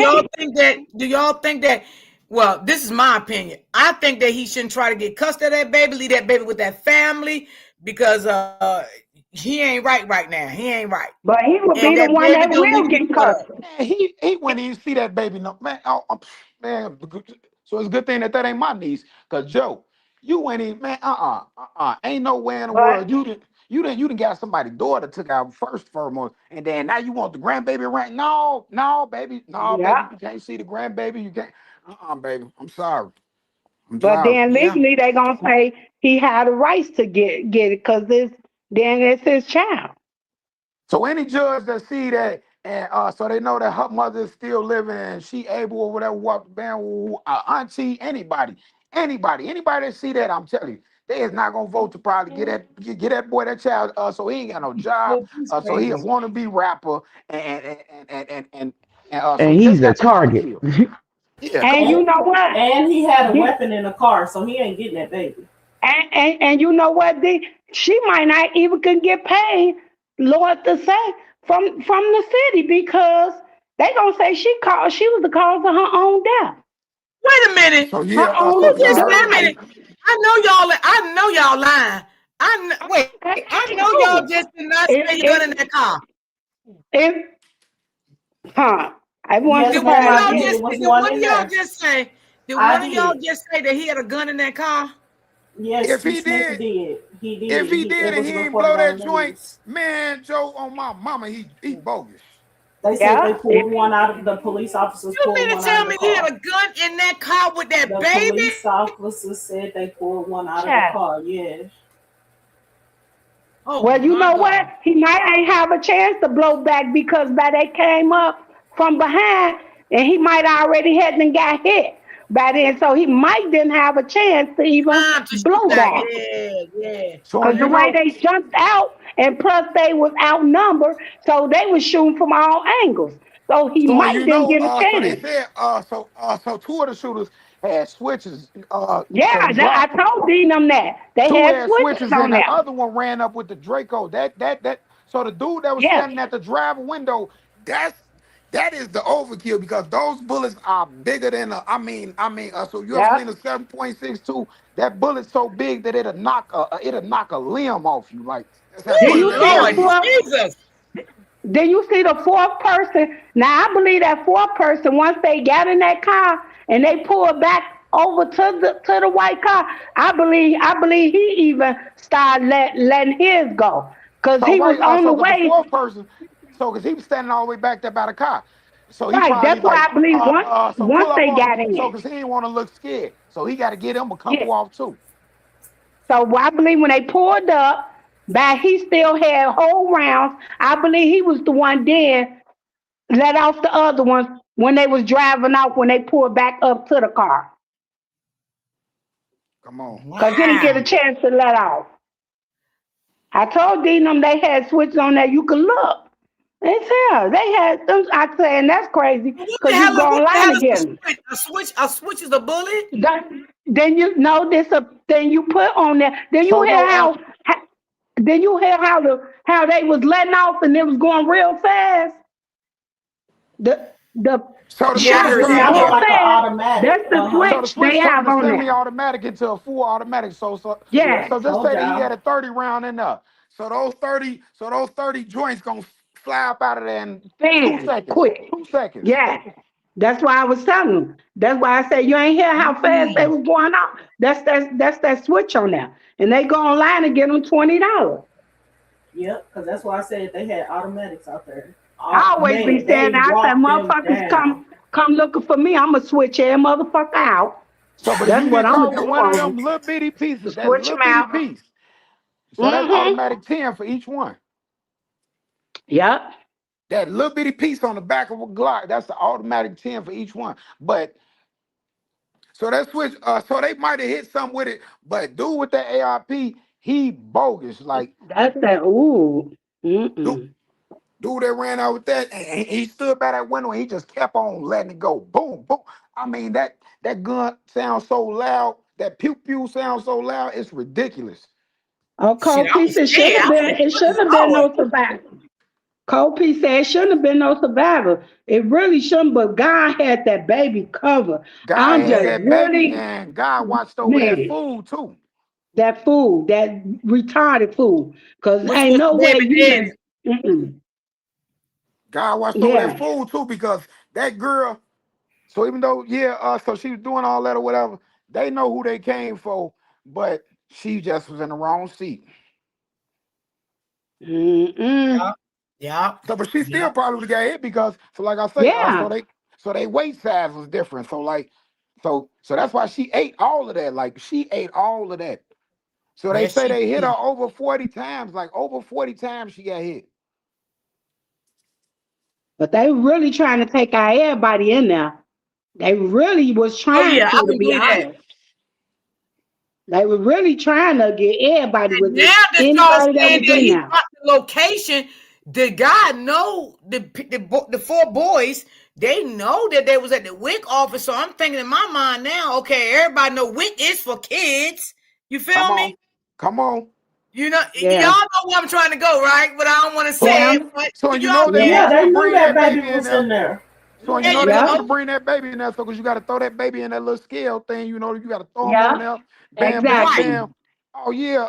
Do y'all think that, well, this is my opinion. I think that he shouldn't try to get custody of that baby, leave that baby with that family, because he ain't right now. He ain't right. But he would And be the that one baby that don't need will to be get cut up. custody. Man, he wouldn't even see that baby. No, man, man. So it's a good thing that ain't my niece, cause Joe, you ain't even, man. Ain't no way in the But world you didn't got somebody's daughter took out first foremost, and then now you want the grandbaby right? No, baby, no, baby, yeah. you can't see the grandbaby. You can't. Baby, I'm sorry. I'm But sorry. then Yeah. legally they gonna say he had the rights to get it because it's his child. So any judge that see that, and so they know that her mother is still living and she able or whatever, walk the band, auntie, anybody that see that, I'm telling you, they is not gonna vote to probably get that boy that child. So he ain't got no job. He's So he a crazy. wannabe rapper, and so And he just he's a got the mama target. killed. Yeah, come And you on. know what? And he had a Did, weapon in the car, so he ain't getting that baby. and you know what? She might not even can get paid, Lord to say, from the city because they gonna say she was the cause of her own death. Wait a minute. So Her yeah, own so Who y'all just, wait heard a it. demise. minute. I know y'all lying. Wait, I know y'all No. just did not say It the gun in it that car. it huh. I wasn't Yes, Did one ma'am, of I surprised y'all did. either. It just was did one one of in y'all there. just say did one I of y'all did. just say that he had a gun in that car? Yes, If T. he Smith did, did. He if did. he did, It and was he ain't reported blow that on the joint, news. man, Joe, on my mama, he bogus. They said they Yeah. pulled one out of the police officers You pulled mean to one out tell of the me he had car. a gun in that car with that The baby? police officers said they pulled one out of the Child. car. Yeah. Oh Well, you my know what? God. He might ain't have a chance to blow back because by they came up from behind and he might already hadn't got hit by then. So he might didn't have a chance to even Time to shoot blow back. back. Yeah. So Because the way they jumped out and plus they was outnumbered, so they was shooting from all angles. So he So might didn't get a so they chance. said so two of the shooters had switches. So Yeah, I drop. told Dean them that. They Two had had switches switches, on and the there. other one ran up with the Draco. That. So the dude that was Yes. standing at the driver window, that is the overkill because those bullets are bigger than a. So you ever seen Yep. a 7.62? That bullet's so big that it'll knock a limb off you. Like that's how Did Ooh, big you that see the Lord bullet is. fourth? Jesus. Did you see the fourth person? Now I believe that fourth person, once they got in that car and they pulled back over to the white car, I believe he even started letting his go. Cause So he was right, on so the because the way. fourth person, so because he was standing all the way back there by the car, so he Right. probably That's why like, I believe so once pull up they on him, got so in. because he didn't want to look scared, so he got to get him a Yeah. couple off too. So I believe when they pulled up, but he still had whole rounds. I believe he was the one then let off the other ones when they was driving off when they pulled back up to the car. Come on. Cause he didn't get Wow. a chance to let off. I told Dean them they had switches on there. You could look. It's here. They had them. I said, and that's crazy. Cause you go What the online hell to is a get them. switch? A switch is a bullet? Then you know this. Then you put on there. Then you So hear no, how then you hear how they was letting off and it was going real fast. The so the Yeah, I switch shots heard was turn that. going from Sounded a, so like an fast. automatic. That's the so the switch switch they turned have the on semi there. automatic into a full automatic. Yes. So just Told say that he y'all. had a 30 round in there. So those 30 joints gonna fly up out of there in two Fast, seconds. quick. 2 seconds. Yeah. That's why I was telling them. That's why I said you ain't hear how fast they Mm. was going off. That's that switch on there. And they go online and get them $20. Yep, because that's why I said they had automatics out there. I always be Man, saying they that. I said walked them motherfuckers down. come looking for me. I'ma switch every motherfucker out. So, but if That's you what get I'ma caught do with one of on them little bitty pieces, them. that Switch little them bitty out. piece, so that's Mm-hmm. automatic 10 for each one. Yep. That little bitty piece on the back of a Glock, that's the automatic 10 for each one. But so that switch, so they might have hit something with it, but dude with that ARP, he bogus. Like That's that. Ooh. dude, Mm-mm. dude that ran out with that, and he stood by that window and he just kept on letting it go. Boom, boom. I mean, that gun sounds so loud, that pew pew sounds so loud, it's ridiculous. Oh, Shit, Cold I was Piece, it should scared. have I was been. like, It good shouldn't have been Lord. no survivor. Cold Piece said it shouldn't have been no survivor. It really shouldn't. But God had that baby covered. God I'm had just that baby, really, and God watched over that man, food too. that fool, that retarded fool. Cause Which ain't was no the way baby you daddy? just. Mm-mm. God watched over that Yeah. food too, because that girl. So even though, yeah, so she was doing all that or whatever, they know who they came for, but she just was in the wrong seat. Mm-mm. Yeah. Yeah. So, but she Yeah. still probably would have got hit because, so like I say, Yeah. so they weight size was different. So like, so that's why she ate all of that. Like she ate all of that. So they Yes, say she they hit her did. over 40 times. Like over 40 times she got hit. But they really trying to take out everybody in there. They really was Oh trying yeah, I to can be believe that. honest. They were really trying to get everybody And with it. now that y'all Anybody that saying was that in he there. dropped the location, the guy know the four boys. They know that they was at the WIC office. So I'm thinking in my mind now, okay, everybody know WIC is for kids. You Come feel me? on, come on. You know, y'all Yeah. know where I'm trying to go, right? But I don't want to So, say Yeah. it. But so you you all know they get Yeah. Yeah, want you they to knew bring that that baby baby in was there. in there. So you there. Yeah. know You they want you Yeah. to go. bring that baby in there, so because you got to throw that baby in that little scale thing. You know, you got to throw them on Yeah. there. Bam, bam, Exactly. bam. Oh yeah.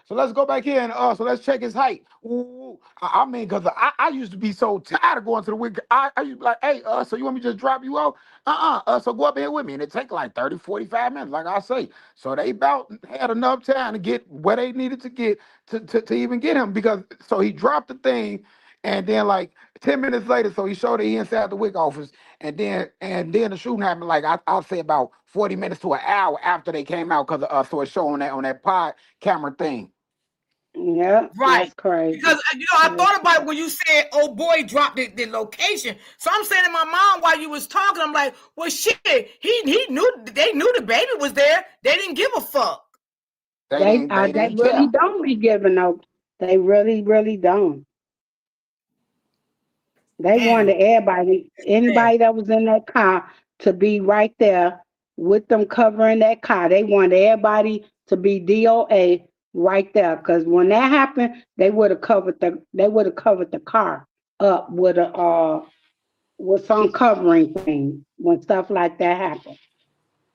So let's go back here and so let's check his height. Ooh, I mean, cause I used to be so tired of going to the week. I used to be like, hey, so you want me to just drop you off? So go up here with me. And it take like 30, 45 minutes, like I say. So they about had enough time to get where they needed to get to even get him, because so he dropped the thing, and then like 10 minutes later, so he showed that he inside the WIC office, and then the shooting happened like I'll say about 40 minutes to an hour after they came out, because so it's showing that on that pod camera thing. Yeah. Right. That's crazy. Because I That's thought about it crazy. when you said, "Oh boy, dropped the location." So I'm saying in my mind while you was talking, I'm like, "Well, shit, he knew they knew the baby was there. They didn't give a fuck." They They didn't really care. don't be giving no. They really, really don't. They Damn. wanted everybody, Sad. anybody that was in that car to be right there. with them covering that car. They want everybody to be DOA right there. Because when that happened, they would have covered the car up with some covering thing when stuff like that happened.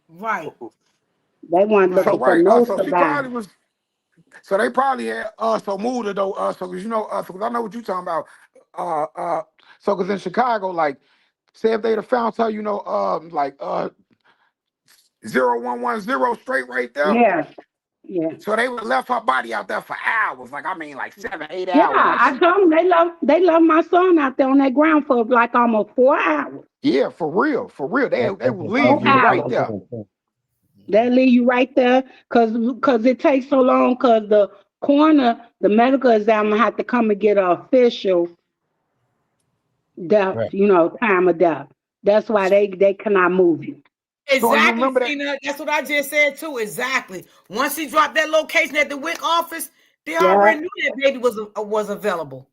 Right. They weren't Right. So looking for right, no so she probably survivors. was. So they probably had so moved it though. So because so 'cause I know what you talking about. Uh, uh. So because in Chicago, like, say if they'd have found her, like 0110 straight right there. Yeah, yeah. So they would have left her body out there for hours. Like I mean, like 7, 8 hours. Yeah, Like I she, told them they love my son out there on that ground for like almost 4 hours. yeah, for real, for real. They will leave Four you right hours. there. They leave you right there because it takes so long because the coroner, the medical examiner had to come and get an official death, time of death. That's why they cannot move you. So you Exactly, remember that? Tina. That's what I just said too. Exactly. Once he dropped that location at the WIC office, they Yeah. already knew that baby was available.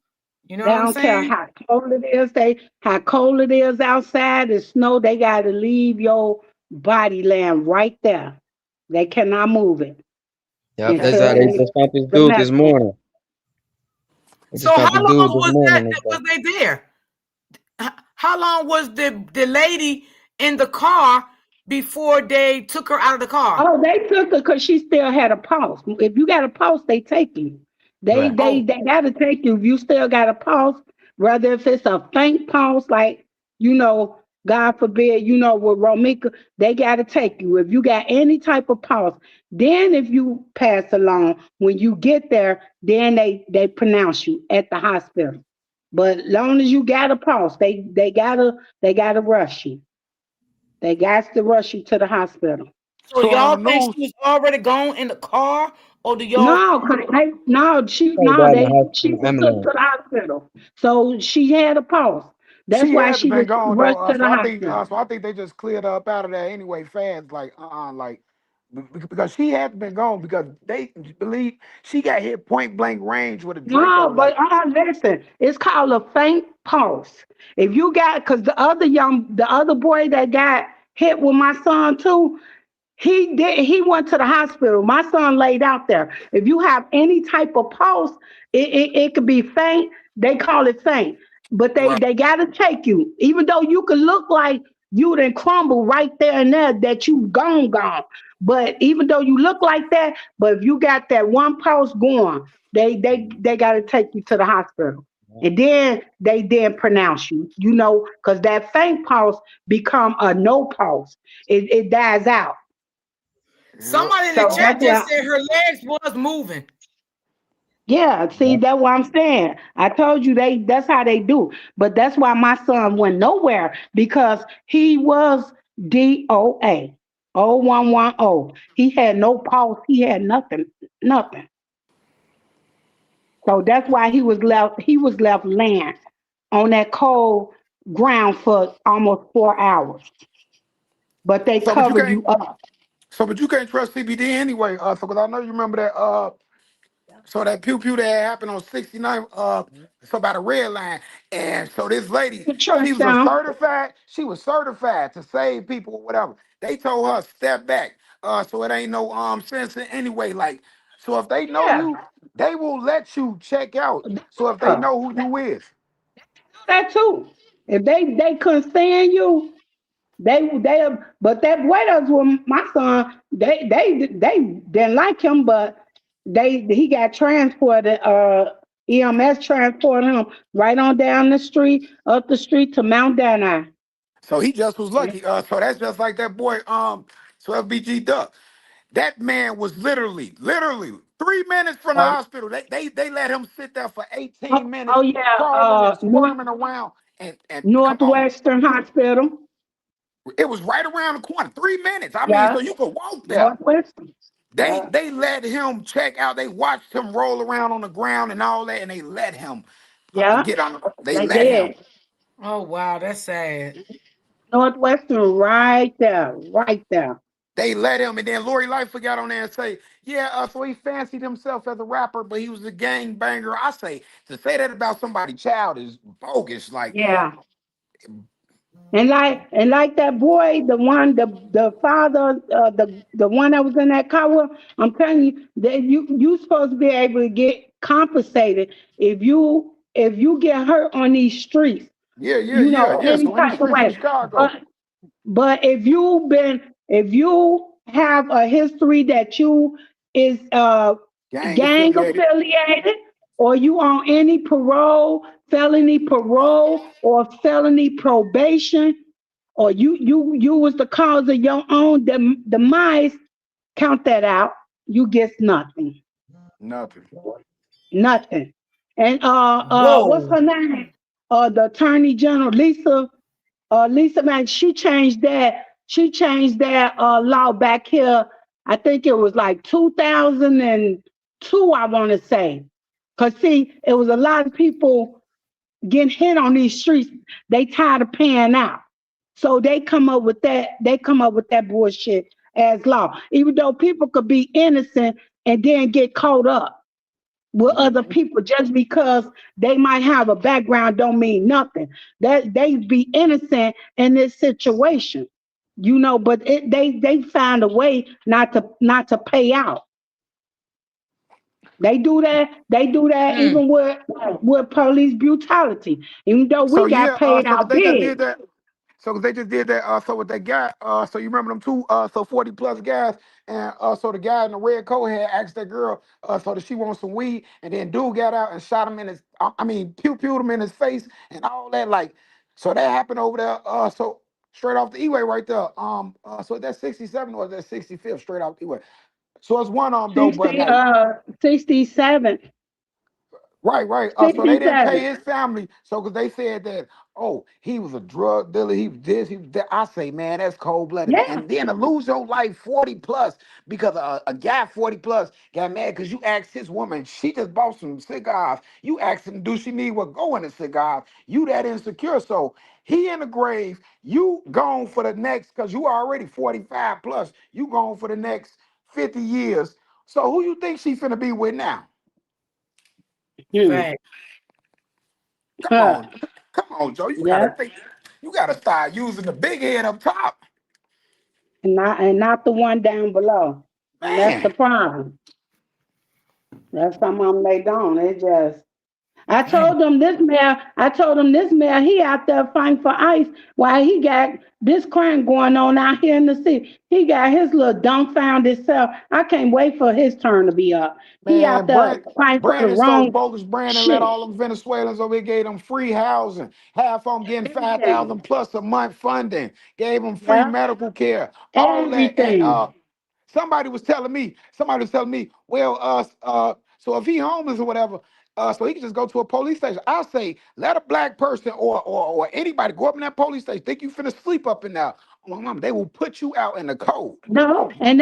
You know They what I'm don't care saying? how cold it is. How cold it is outside. The snow. They got to leave your body laying right there. They cannot move it Yep, that's until how they they just found this the dude this medical. morning. They So just found how the long dude this was morning. that? They said. Was they there? How long was the lady in the car before they took her out of the car? Oh, they took her because she still had a pulse. If you got a pulse, they take you. They Right. they Oh, they gotta take you if you still got a pulse, whether if it's a faint pulse, like you know, God forbid, with ROMECA, they gotta take you. If you got any type of pulse, then if you pass along, when you get there, then they pronounce you at the hospital. But long as you got a pulse, they gotta rush you. They got to rush you to the hospital. so So on y'all the think she news, was already gone in the car, or do y'all? No, no, They got in the she hospital was took ambulance. to the hospital. So she had a pulse. That's she why had to she been was gone though. rushed to the hospital. So I think they just cleared her up out of there anyway, fast. Like like because she had to been gone because they believe she got hit point blank range with a Draco. No, Like but listen, it's called a faint pulse. If you got, because the other boy that got hit with my son too, he went to the hospital. My son laid out there. If you have any type of pulse, it could be faint. They call it faint. But they right. they gotta take you. Even though you could look like you done crumble right there and there that you gone. But even though you look like that, but if you got that one pulse going, they gotta take you to the hospital. And then they then pronounce you, because that faint pulse become a no pulse. It dies out. Yep. Somebody in the So chat that's just why, said her legs was moving. yeah, see, that's what I'm saying. I told you that's how they do. But that's why my son went nowhere because he was DOA 0110. He had no pulse, he had nothing, nothing. So that's why he was left laying on that cold ground for almost 4 hours. But they So but you covered can't you up. but you can't trust CBD anyway. So because I know you remember that so that pew pew that happened on 69, so by the red line. And so this lady, The church down. she was certified to save people or whatever. They told her step back. So it ain't no sense in anyway. Like, so if they know Yeah. you, they will let you check out. So if they Yeah. know who you is. That too. If they couldn't stand you, they but that boy that was with my son, they didn't like him, but he got transported, EMS transported him right on down the street, up the street to Mount Danai. So he just was lucky. So that's just like that boy, so FBG Duck. That man was literally 3 minutes from the Uh, hospital. They let him sit there for oh, 18 oh minutes, yeah, crawling and squirming around. And come on, Northwestern Hospital. it was right around the corner. 3 minutes. I mean, Yeah, so you could walk there. Northwestern. Yeah, They let him check out. They watched him roll around on the ground and all that, and they let him yeah, get on. They they let him. did. Oh wow, that's sad. Northwestern right there. They let him, and then Lori Lightfoot got on there and say, "Yeah, so he fancied himself as a rapper, but he was a gang banger." I say to say that about somebody's child is bogus. Like, Yeah. And like that boy, the father, the one that was in that car with, I'm telling you that you supposed to be able to get compensated if you get hurt on these streets, Yeah. any So in the type of streets of way. Chicago, But if you have a history that you is gang gang affiliated. affiliated, or you on any parole, felony parole, or felony probation, or you was the cause of your own demise, count that out. You get nothing. Nothing. Nothing. And what's Whoa. her name? The Attorney General, Lisa man, she changed that law back here. I think it was like 2002, I want to say. Cause see, it was a lot of people getting hit on these streets. They tired of paying out. So they come up with that bullshit as law. Even though people could be innocent and then get caught up with other Mhm. people just because they might have a background don't mean nothing. That they be innocent in this situation, but they find a way not to pay out. They do that Mm. even with police brutality, even though So we got yeah, paid so 'cause out they just big. did that. So 'cause they just did that. So what they got? So you remember them two? So 40 plus guys, and so the guy in the red coat had asked that girl, so that she wants some weed, and then dude got out and shot him in his. I mean, pew him in his face and all that. Like, so that happened over there. So straight off the E-way right there. So that's 67 or that's 65th straight off the E-way. So it's one though, but 60 like 67. right. So they didn't pay 67. his family. So because they said that, oh, he was a drug dealer, he was this, he was that. I say, man, that's cold blooded. Yeah. And then to lose your life 40 plus because a guy 40 plus got mad because you asked his woman, she just bought some cigars. You asked him, do she need what go in the cigars? You that insecure. So he in the grave, you gone for the next, because you already 45 plus, you gone for the next 50 years. So who you think she finna be with now? Hmm. Fact. Come Huh. on, come on, Joe. You gotta Yeah. think. You gotta start using the big head up top, And not the one down below. And that's the man. problem. That's some of them they don't. They just I Dang. told them this mayor, he out there fighting for ICE while he got this crime going on out here in the city. He got his little dumbfounded self. I can't wait for his turn to be up. He out Man, there fighting for the Brandon so wrong bogus. Brandon let shit. all them Venezuelans over here, gave them free housing. Half of them getting Everything. 5,000 plus a month funding. Gave them free Yeah. medical care. All that. And Everything. somebody was telling me, well, so if he homeless or whatever, so he can just go to a police station. I say, let a black person or anybody go up in that police station. Think you finna sleep up in there? Oh, mom, they will put you out in the cold. No, and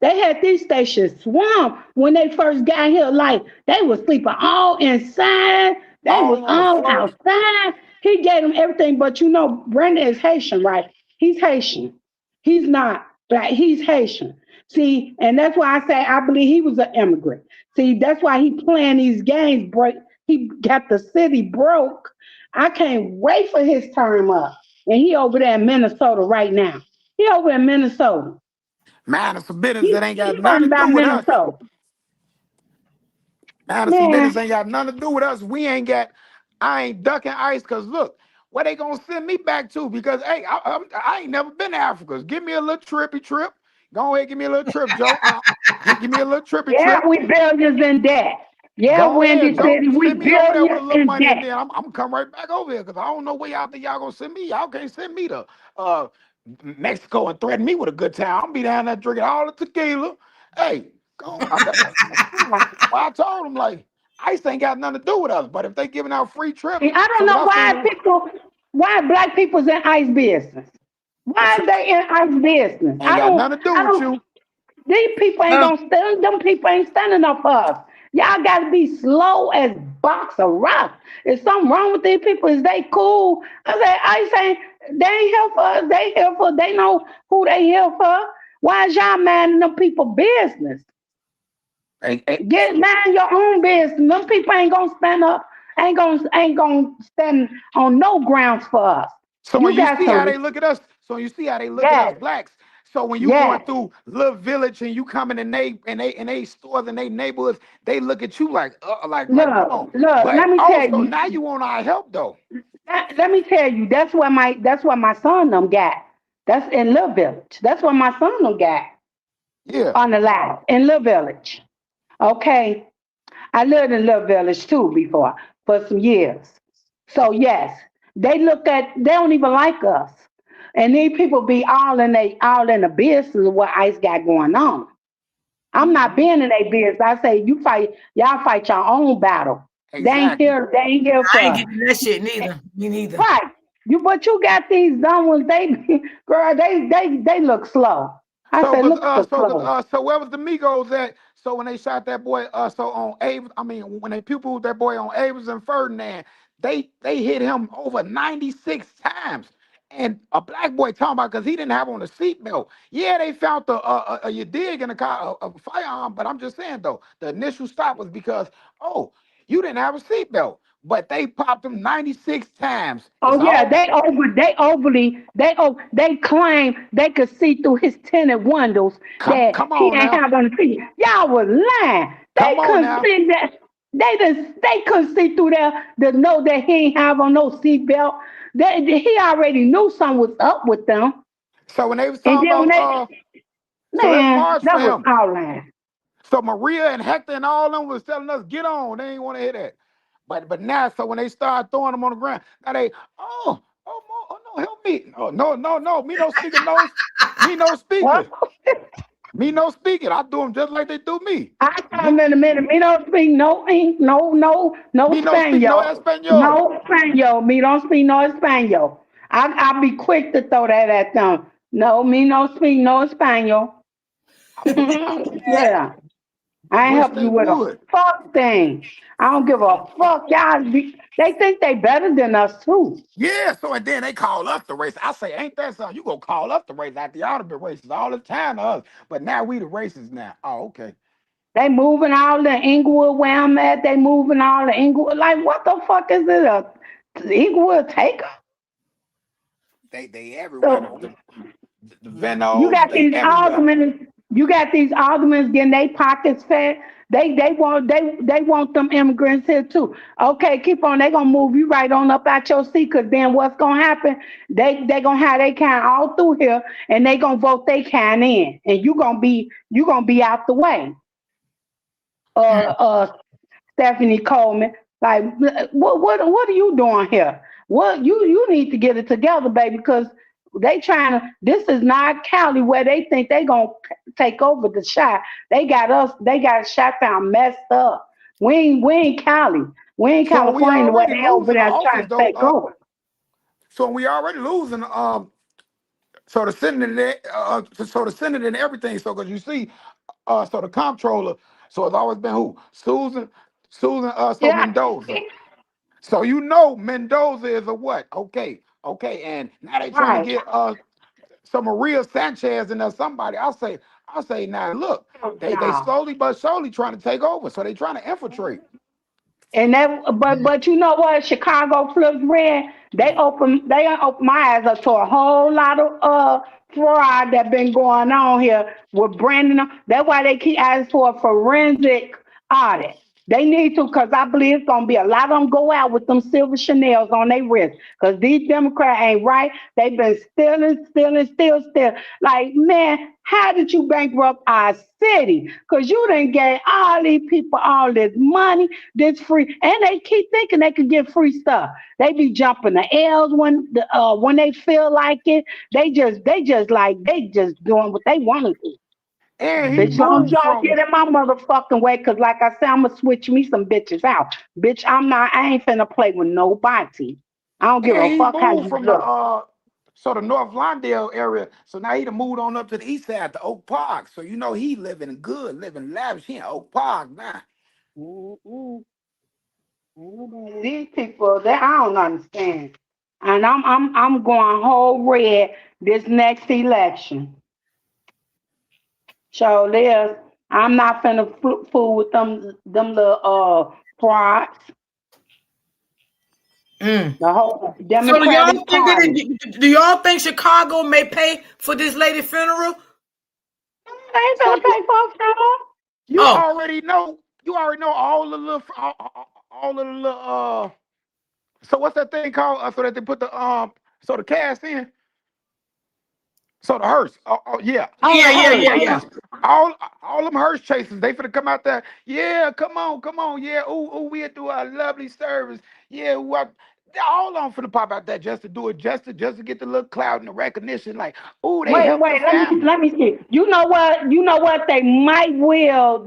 they had these stations swamped when they first got here. Like they was sleeping all inside. They was All on the all floor. outside. He gave them everything, but Brandon is Haitian, right? He's Haitian. He's not black. He's Haitian. See, and that's why I say I believe he was an immigrant. See, that's why he playing these games. Break. He got the city broke. I can't wait for his term up, and he over there in Minnesota right now. He over in Minnesota. Man, it's some business He, that ain't got he nothing running to do about with us. Minnesota. Man, it's some business Man, ain't got nothing to do with us. I ain't ducking ice because look, where they gonna send me back to? Because hey, I ain't never been to Africa. Give me a little trippy trip. Go ahead, give me a little trip, Joe. Give me a little trippy yeah, trip. we billions in debt. Yeah, Go ahead, Wendy Joe. City, we Send me over there with a billions little in money, and debt. then I'm gonna come right back over here because I don't know where y'all think y'all gonna send me. Y'all can't send me to uh, Mexico and threaten me with a good time. I'm be down there drinking all the tequila. Hey, go on. Well, I told them like ICE ain't got nothing to do with us, but if they giving out free trips, And I don't so what know I figured, why black people's in ICE business. Why it's, are they in ICE business? ain't got nothing to do I with don't, you. these people ain't Huh. gonna stand, them people ain't standing up for us. Y'all gotta be slow as box of rock. Is something wrong with these people? Is they cool? I say, they ain't here for us. They know who they here for. Why is y'all minding them people business? Hey, Get mind your own business. Them people ain't gonna stand up, ain't gonna stand on no grounds for us. So when You you got see how some. they look at us, so you see how they look at us Yes, blacks. So when you going yes. through little village and you coming in they stores and they neighborhoods, they look at you like come on. Look, look. But Let me tell also you. now you want our help though. Let me tell you. That's what my son them got. That's in Little Village. That's what my son them got Yeah. on the last in Little Village. Okay, I lived in Little Village too before for some years. So yes, they don't even like us. And these people be all in the business of what ICE got going on. I'm not Hmm. being in their business. I say y'all fight your own battle. Exactly. They ain't here I for ain't us. getting that shit neither. Me neither. Right. But you got these dumb ones, girl, they look slow. I So said, cause look at the slow. so where was the Migos at? So when they shot that boy, so on Aves, I mean when they pupiled that boy on Aves and Ferdinand, they hit him over 96 times. And a black boy talking about because he didn't have on a seatbelt. Yeah, they found the you dig in the car a firearm, but I'm just saying though, the initial stop was because oh you didn't have a seatbelt, but they popped him 96 times. It's Oh yeah, all they claim they could see through his tinted windows that come he on ain't now, have on the seat. Y'all was lying. They come on couldn't now. see that. They couldn't see through there to know that he ain't have on no seatbelt. He already knew something was up with them. So when they was And talking then when about they so let's man, march for that was him. all lying. So Maria and Hector and all them was telling us, get on. They ain't want to hear that. But now, so when they start throwing them on the ground, now they, no, help me. No, me no speaker, me no What? speaker. Me no speaking. I do them just like they do me. I Me, come in a minute. Me don't speak no no me no speak no Spaniel. Espanol. No Spaniel. Me don't speak no Spaniel. I'll be quick to throw that at them. No, me no speak no Spaniel. Yeah. I I ain't wish help they you with a would. fuck thing. I don't give a fuck. They think they better than us too. Yeah, so and then they call us the race. I say, ain't that something? You gonna call us the race after y'all have been racist all the time to us. But now we the racists now. Oh, okay. They moving all the Inglewood where I'm at. They moving all the Inglewood. Like, what the fuck is it? A Inglewood takeover? They everywhere. So The you Venos, got they these everywhere. arguments. You got these arguments getting their pockets fat. They want them immigrants here too. Okay, keep on. They gonna move you right on up out your seat. Cause then what's gonna happen? They gonna have they kind all through here, and they gonna vote they kind in, and you gonna be out the way. Uh, uh, Stephanie Coleman. Like, what are you doing here? What you need to get it together, baby, because they trying to. This is not Cali where they think they gonna take over the shot. They got us. They got shot down messed up. We ain't Cali. We ain't So we California where already they over losing the there office trying to though. take over. So we already losing. So the Senate and so the Senate and everything. So because you see, so the comptroller. So it's always been who? Susan. So Yeah, Mendoza. So you know Mendoza is a what? Okay, and now they trying to right. get some Maria Sanchez and somebody. I say now look, they No. slowly but surely trying to take over. So they trying to infiltrate. And but you know what? Chicago flips red. They open my eyes up to a whole lot of fraud that been going on here with Brandon. That's why they keep asking for a forensic audit. They need to, because I believe it's gonna be a lot of them go out with them silver Chanels on their wrist. Because these Democrats ain't right. They've been stealing. Like, man, how did you bankrupt our city? Because you didn't get all these people all this money, this free, and they keep thinking they can get free stuff. They be jumping the L's when they feel like it. They just doing what they want to do. And he Bitch, don't moved y'all from get in my motherfucking way, cause like I said, I'ma switch me some bitches out. Bitch, I ain't finna play with nobody. I don't give And a he fuck how moved you from look. the North Lawndale area. So now he done moved on up to the east side to Oak Park. So you know he living good, living lavish. He in Oak Park now. Mm-mm. Ain't nobody- These people, I don't understand. And I'm going whole red this next election. So there's I'm not finna fool with them little frauds. Mm. The whole So do y'all Democratic think Party. do y'all think Chicago may pay for this lady's funeral? They ain't So gonna pay for a funeral. you Oh, already know. You already know all the little, all of the little. So what's that thing called? So that they put the so the cast in. So the hearse. Oh yeah. Oh, yeah, the yeah, hearse. yeah, yeah. All them hearse chasers, they finna come out there. Yeah, come on. Yeah, ooh, we'll do a lovely service. Yeah, what? All of them finna pop out there just to do it, just to get the little cloud and the recognition. Like, ooh, they Wait, helped the wait. family. Let me see. You know what? You know what? They might will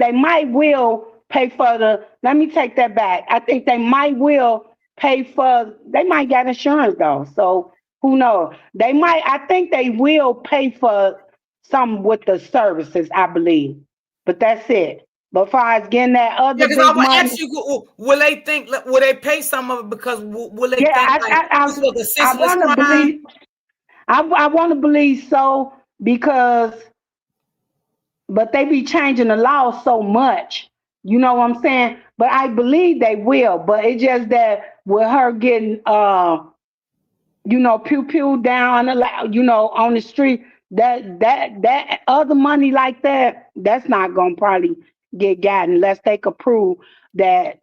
pay for the. Let me take that back. I think they might will pay for. They might get insurance though. So who knows? They might. I think they will pay for some with the services. I believe, but that's it. But far as getting that other Yeah, because I big would money, ask you, will they think, will they pay some of it because will they yeah, think like this was a I senseless want to crime? believe. I want to believe so because but they be changing the law so much. You know what I'm saying? But I believe they will. But it's just that with her getting pew pew down on the street, that other money like that, that's not gonna probably get gotten unless they could prove that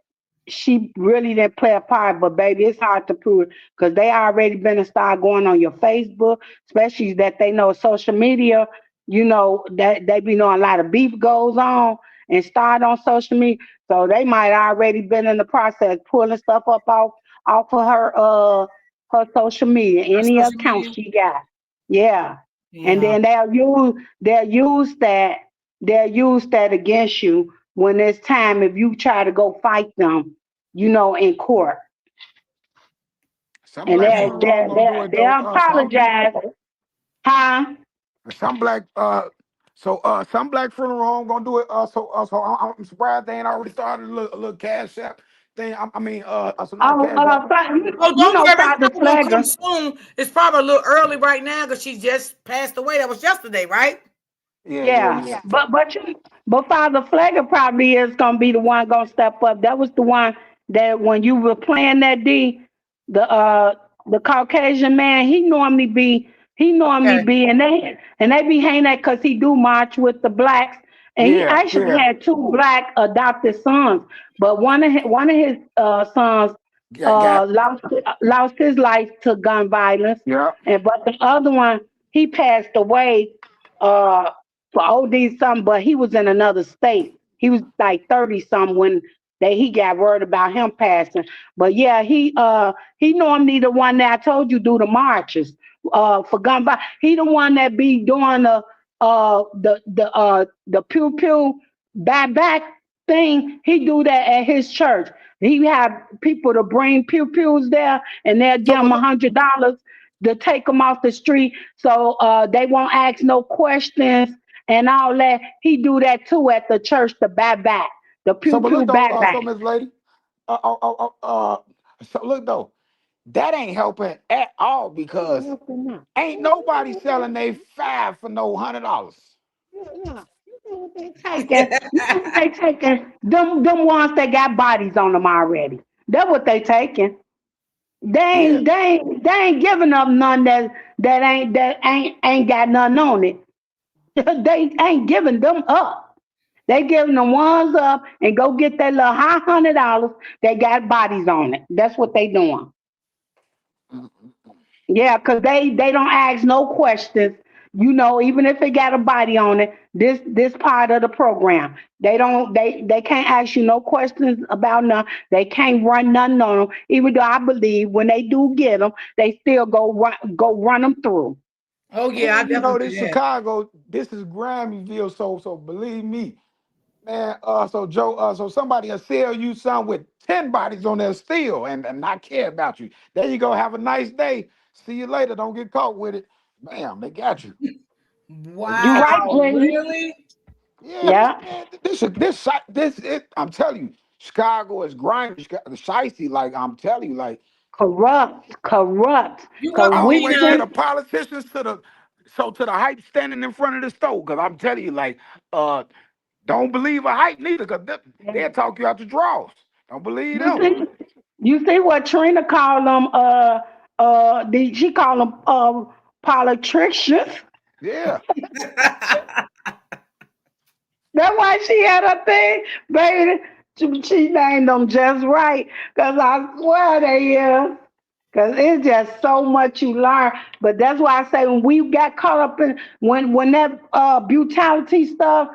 she really didn't play a part. But baby, it's hard to prove because they already been to start going on your Facebook, especially that they know social media. That they be knowing a lot of beef goes on and start on social media, so they might already been in the process pulling stuff up off of her social media, Her any social account media? she got. Yeah. And Yeah. then they'll use that against you when it's time if you try to go fight them, in court. Some And black Dang. funeral home gonna do it though. they'll apologize. Huh? Some black some black funeral home gonna do it. So I'm surprised they ain't already started a little cash app thing. I mean, so not a Oh, cash app. Oh, you don't know, worry, it's Father probably gonna come Flagger. soon. It's probably a little early right now because she just passed away. That was yesterday, right? Yeah, Yeah. but Father Flagger probably is gonna be the one gonna step up. That was the one that when you were playing that D, the uh the Caucasian man, Okay. and they be hanging that because he do march with the blacks, and he Yeah, actually yeah. had two black adopted sons, but one of his sons Got lost his life to gun violence, yeah. and but the other one he passed away uh for OD something, but he was in another state. He was like 30 something when he got word about him passing. But yeah, he normally the one that I told you do the marches for gun violence. He the one that be doing the pew pew back thing. He do that at his church. He have people to bring pew pews there, and they'll So give him $100 to take them off the street, so they won't ask no questions and all that. He do that too at the church, the back, the pew but pew look though, back. so Miss Lady, so look though, that ain't helping at all because ain't nobody selling they five for no $100. Taking them ones that got bodies on them already. That's what they taking. They Yeah. ain't they ain't they ain't giving up none that ain't got nothing on it. They ain't giving them up. They giving the ones up and go get that little high $100 that got bodies on it. That's what they doing. Yeah, because they don't ask no questions. Even if it got a body on it, this part of the program. They can't ask you no questions about none. They can't run nothing on them. Even though I believe when they do get them, they still go run them through. Oh yeah, I And you know definitely this do that. Chicago, this is Grammyville, so believe me, man. So Joe, so somebody will sell you some with 10 bodies on their steel and not care about you. There you go. Have a nice day. See you later. Don't get caught with it. Bam, they got you. They You got right, you. Wow, Jay? really? Yeah, Yeah. man. I'm telling you, Chicago is grimy. The shicey, like I'm telling you, like Corrupt. You Cause work for all the we way to sent the politicians to the hype standing in front of the store. Cause I'm telling you, like, don't believe a hype neither, cause they'll talk you out the draws. Don't believe you them. see You see what Trina called them? She called them politicians. Yeah. That's why she had a thing, baby. She named them just right, cause I swear they is. Cause it's just so much you learn. But that's why I say when we got caught up in when that brutality stuff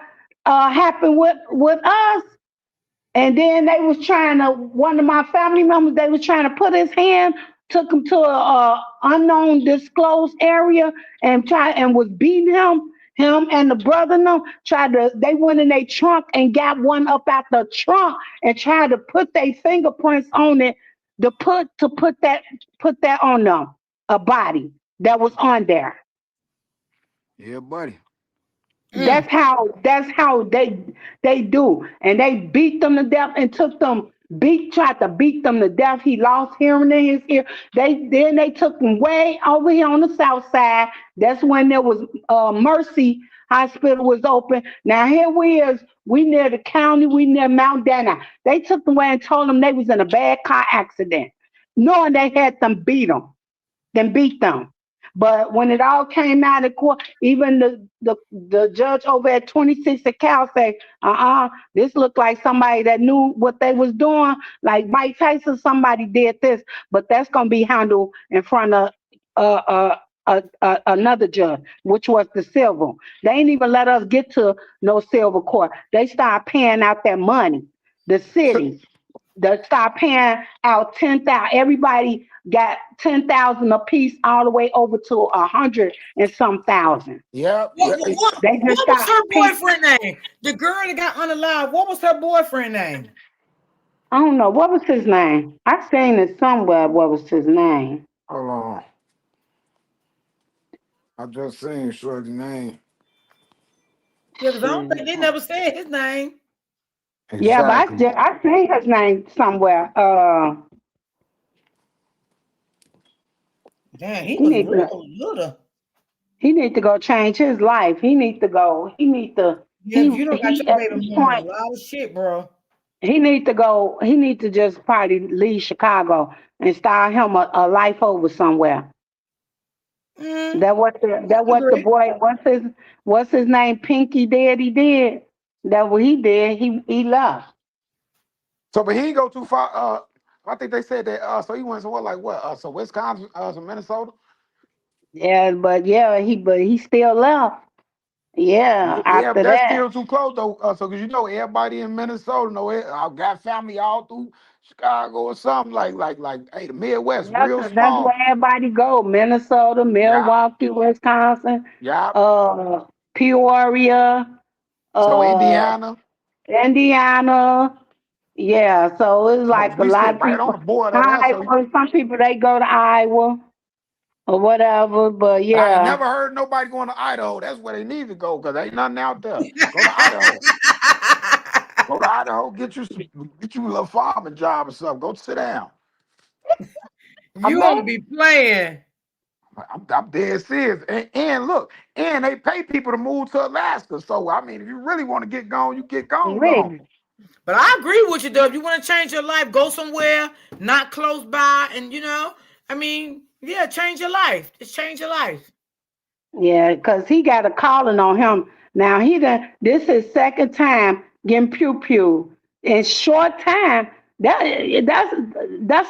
happened with us, and then they was trying to one of my family members they was trying to put his hand, took him to a unknown disclosed area and was beating him and the brother and them tried to they went in their trunk and got one up out the trunk and tried to put their fingerprints on it to put that on them, a body that was on there. Yeah, buddy. That's how they do. And they beat them to death and took them tried to beat them to death. He lost hearing in his ear. They took him way over here on the south side. That's when there was Mercy Hospital was open. Now here we near the county, we near Mount Dana. They took them away and told them they was in a bad car accident, knowing they had them beat them. But when it all came out of court, even the judge over at 26 at Cal say, this looked like somebody that knew what they was doing. Like Mike Tyson, somebody did this, but that's gonna be handled in front of another judge, which was the civil. They ain't even let us get to no civil court. They start paying out that money. The city. They start paying out 10,000. Everybody got 10,000 a piece, all the way over to 100 and some thousand. Yeah. They just What was start her paying. boyfriend name? The girl that got unalive. What was her boyfriend name? I don't know what was his name. I seen it somewhere. What was his name? Hold on. I just seen Shorty's name. Yeah, because I don't think they never said his name. Yeah, but Exactly. I seen his name somewhere. Damn, he He was need to. real little. He need to go change his life. He need to go. He need to. Yeah, He you don't got he your at baby this mama a point. lot of shit, bro. He need to go. He need to just probably leave Chicago and start him a life over somewhere. That what the Agree. boy what's his name Pinky did he did that what he did he left. So, but he ain't go too far. I think they said that. So he went somewhere like what? So Wisconsin, so Minnesota. Yeah, but he still left. Yeah, Yeah, but after that's that. still too close though. So, cause everybody in Minnesota know it. I got family all through Chicago or something like. Hey, the Midwest Yeah, real 'cause that's small. where everybody go. Minnesota, Yeah, Milwaukee, Wisconsin, yeah. uh, Peoria, So uh, Indiana. Indiana. Yeah, so it's So like a we lot sit of right on people. the border of that. So, Iowa, some people they go to Iowa or whatever. But but I ain't yeah, never heard nobody going to Idaho. That's where they need to go because ain't nothing out there. Go to Idaho. Go to Idaho. Get you a little farming job or something. Go sit down. You ought to be playing. I'm dead serious. And look, and they pay people to move to Alaska. So I mean, if you really want to get gone, you get gone. really. But I agree with you, though. If you want to change your life, go somewhere not close by, and I mean, yeah, change your life. Just change your life. Yeah, because he got a calling on him. Now he done this is second time getting pew pew in short time. That's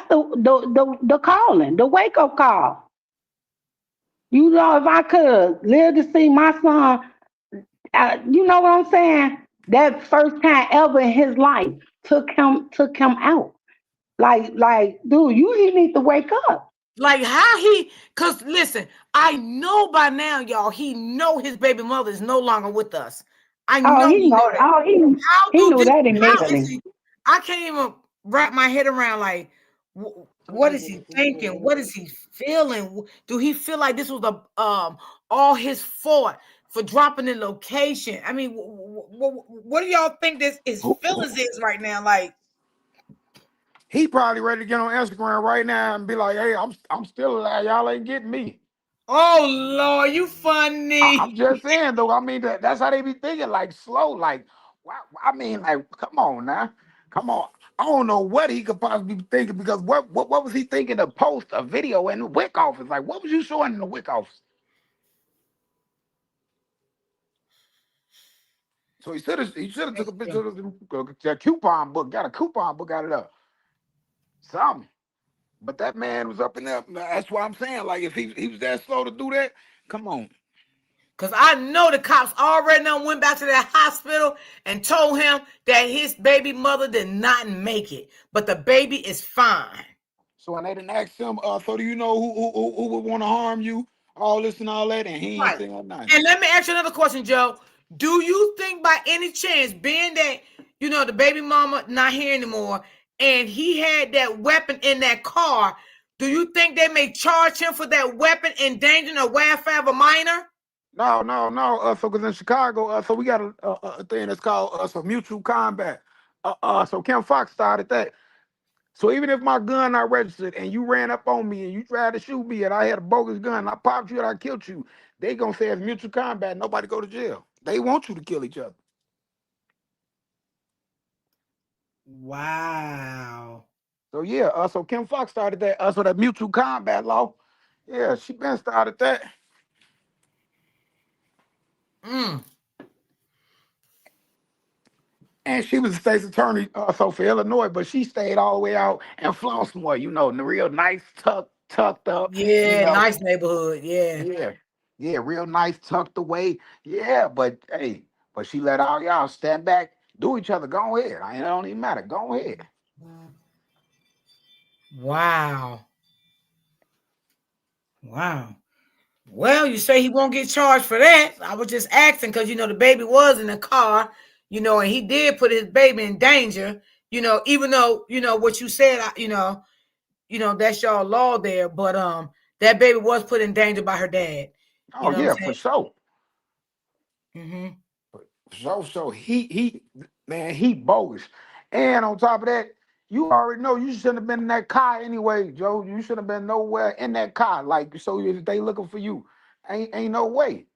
the calling, the wake up call. If I could live to see my son, you know what I'm saying? That first time ever in his life took him out. Like, dude, he need to wake up. Like cause listen, I know by now, y'all, he know his baby mother is no longer with us. I Oh, know he he know. know that. Oh, How he do knew this? that How is immediately. he? I can't even wrap my head around like what is he thinking? What is he feeling? Do he feel like this was all his fault for dropping the location? I mean, what do y'all think this his feelings is right now? Like, He probably ready to get on Instagram right now and be like, "Hey, I'm still alive. Y'all ain't getting me." oh Lord, you funny. I'm just saying though. I mean, that's how they be thinking. Like slow. Like, wow. I mean, like, come on now, come on. I don't know what he could possibly be thinking, because what was he thinking to post a video in the WIC office? Like, what was you showing in the WIC office? So he should have took a picture of that coupon book, got a coupon book out of there. Something. But that man was up in there. That's why I'm saying, like, if he was that slow to do that, come on. Because I know the cops already went back to that hospital and told him that his baby mother did not make it, but the baby is fine. So when they didn't ask him, so do you know who would want to harm you? All this and all that, and he ain't saying nothing. And let me ask you another question, Joe. Do you think by any chance, being that, the baby mama not here anymore, and he had that weapon in that car, do you think they may charge him for that weapon endangering the welfare of a minor? No. So because in Chicago, so we got a thing that's called so mutual combat. So Kim Fox started that. So even if my gun not registered and you ran up on me and you tried to shoot me and I had a bogus gun and I popped you and I killed you, they gonna say it's mutual combat. Nobody go to jail. They want you to kill each other. Wow. So yeah, so Kim Fox started that. So that mutual combat law. Yeah, she been started that. And she was the state's attorney, so for Illinois, but she stayed all the way out in Flossmoor, in the real nice, tucked up. Yeah, nice neighborhood. Yeah, real nice, tucked away. Yeah, but she let all y'all stand back, do each other. Go ahead. It don't even matter. Go ahead. Wow. Well, you say he won't get charged for that. I was just asking because the baby was in the car, and he did put his baby in danger, even though, what you said, that's y'all law there, but that baby was put in danger by her dad. Oh yeah, for sure. Mm-hmm. So he bogus. And on top of that, you already know you shouldn't have been in that car anyway, Joe. You should have been nowhere in that car. Like, so if they looking for you, ain't no way.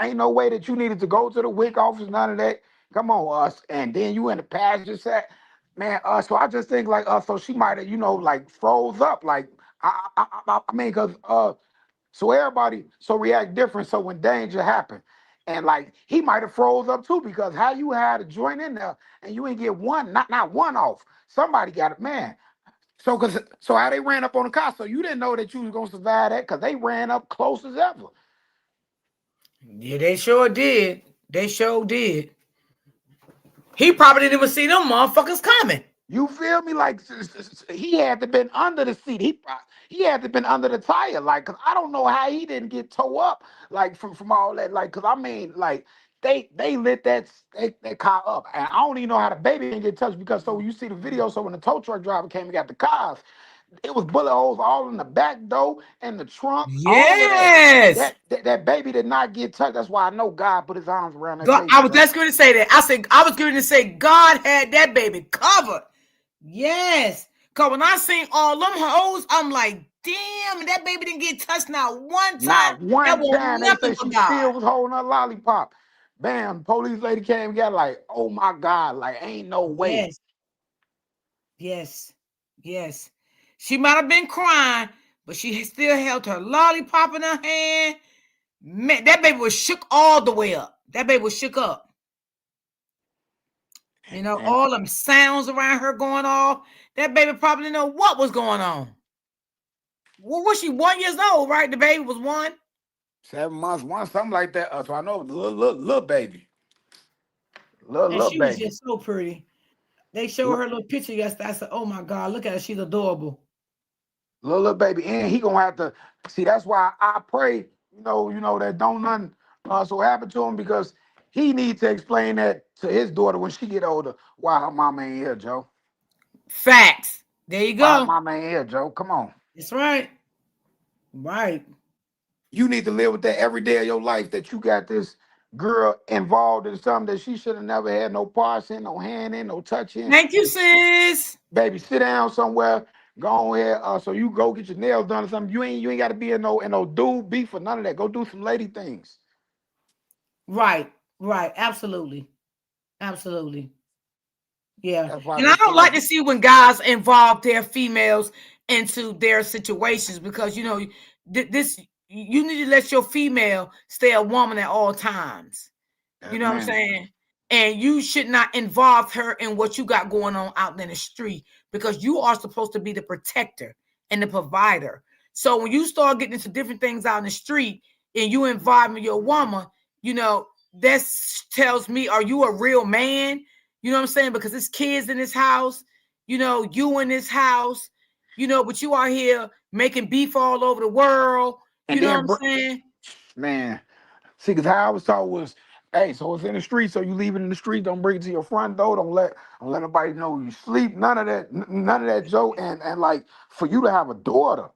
Ain't no way that you needed to go to the WIC office, none of that. Come on, us. And then you in the passenger set. Man, so I just think like so she might have, like froze up. Like I mean, cause so everybody react different. So when danger happened, and like he might have froze up too, because how you had a joint in there and you ain't get one, not one off. Somebody got it, man. So how they ran up on the car, so you didn't know that you was gonna survive that, because they ran up close as ever. Yeah, they sure did. He probably didn't even see them motherfuckers coming. You feel me? Like he had to been under the seat. He had to been under the tire. Like, cause I don't know how he didn't get towed up. Like from all that. Like, cause I mean, like they lit that car up, and I don't even know how the baby didn't get touched, because so you see the video. So when the tow truck driver came and got the cars, it was bullet holes all in the back door and the trunk. Yes. All of that baby did not get touched. That's why I know God put his arms around that God, baby. I was just going to say that. I was going to say God had that baby covered. Yes. Because when I seen all them hoes, I'm like, damn, that baby didn't get touched not one time. Not one time. They say she God. still was holding her lollipop. Bam, police lady came and got like, oh my God, like ain't no way. Yes. She might have been crying, but she still held her lollipop in her hand. Man, that baby was shook all the way up. That baby was shook up. All them sounds around her going off. That baby probably didn't know what was going on. Well, was she 1 year old, right? The baby was 1? 7 months, something like that. So I know it was little baby. Little She baby. was just so pretty. They showed her little picture yesterday. I said, oh my God, look at her. She's adorable. Little baby. And he gonna have to see, that's why I pray, that don't nothing so happen to him, because he needs to explain that to his daughter when she get older. Why her mama ain't here, Joe? Facts. There you go. Why her mama ain't here, Joe? Come on. That's right. Right. You need to live with that every day of your life, that you got this girl involved in something that she should have never had no parts in, no hand in, no touch in. Thank you, sis. Baby, sit down somewhere. Go ahead. So you go get your nails done or something. You ain't got to be in no dude beef or none of that. Go do some lady things. Right. Absolutely. Yeah. That's why And I they don't feel like like to see when guys involve their females into their situations because this you need to let your female stay a woman at all times. You know what I'm man. saying? And you should not involve her in what you got going on out in the street because you are supposed to be the protector and the provider. So when you start getting into different things out in the street and you involve your woman, that tells me, are you a real man? You know what I'm saying? Because there's kids in this house, you in this house, but you are here making beef all over the world. You And know what then, I'm saying? man, see, because how I was taught was, hey, so it's in the street, so you leave it in the street, don't bring it to your front door, don't let nobody know you sleep, none of that, none of that, Joe. And like for you to have a daughter,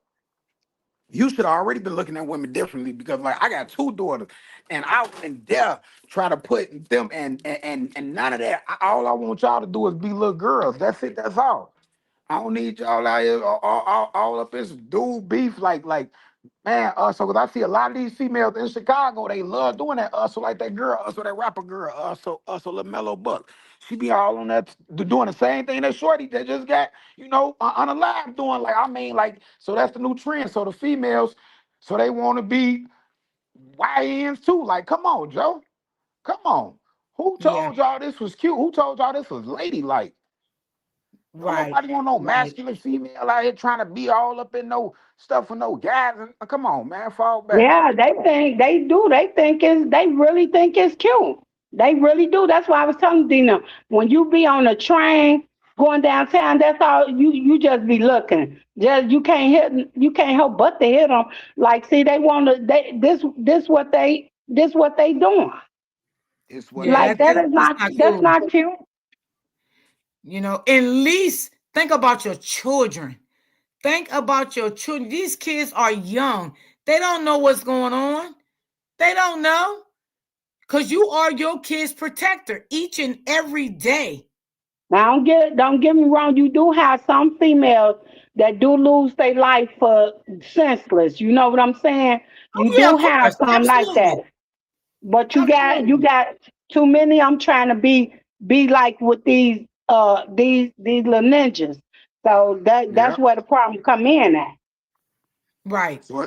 you should have already been looking at women differently because like I got two daughters and I and dare try to put them and none of that. All I want y'all to do is be little girls. That's it, that's all. I don't need y'all out here all up in some dude beef like man, so because I see a lot of these females in Chicago, they love doing that. So like that girl, so that rapper girl, so LaMelo Buck. She be all on that, doing the same thing that Shorty that just got, on a live doing. Like, I mean, like, so that's the new trend. So the females, so they want to be YNs too. Like, come on, Joe. Come on. Who Yeah. told y'all this was cute? Who told y'all this was ladylike? Don't Right. nobody want no Right. masculine female out here trying to be all up in no stuff with no guys. Come on, man, fall back. Yeah, they think they do. They really think it's cute. They really do. That's why I was telling Dina, when you be on a train going downtown, that's all you just be looking. Just you can't help but to hit them. Like, see, they want to. This what they doing. It's what Yeah, they Like that do. is that's not not that's cool. not cute. At least think about your children. Think about your children. These kids are young. They don't know what's going on. They don't know. Because you are your kid's protector each and every day. Now don't get me wrong. You do have some females that do lose their life for senseless. You know what I'm saying? Oh, You yeah, do of have course. some like that. Absolutely. But you Absolutely. got too many. I'm trying to be like with these little ninjas. So that's Yeah. where the problem come in at. Right. So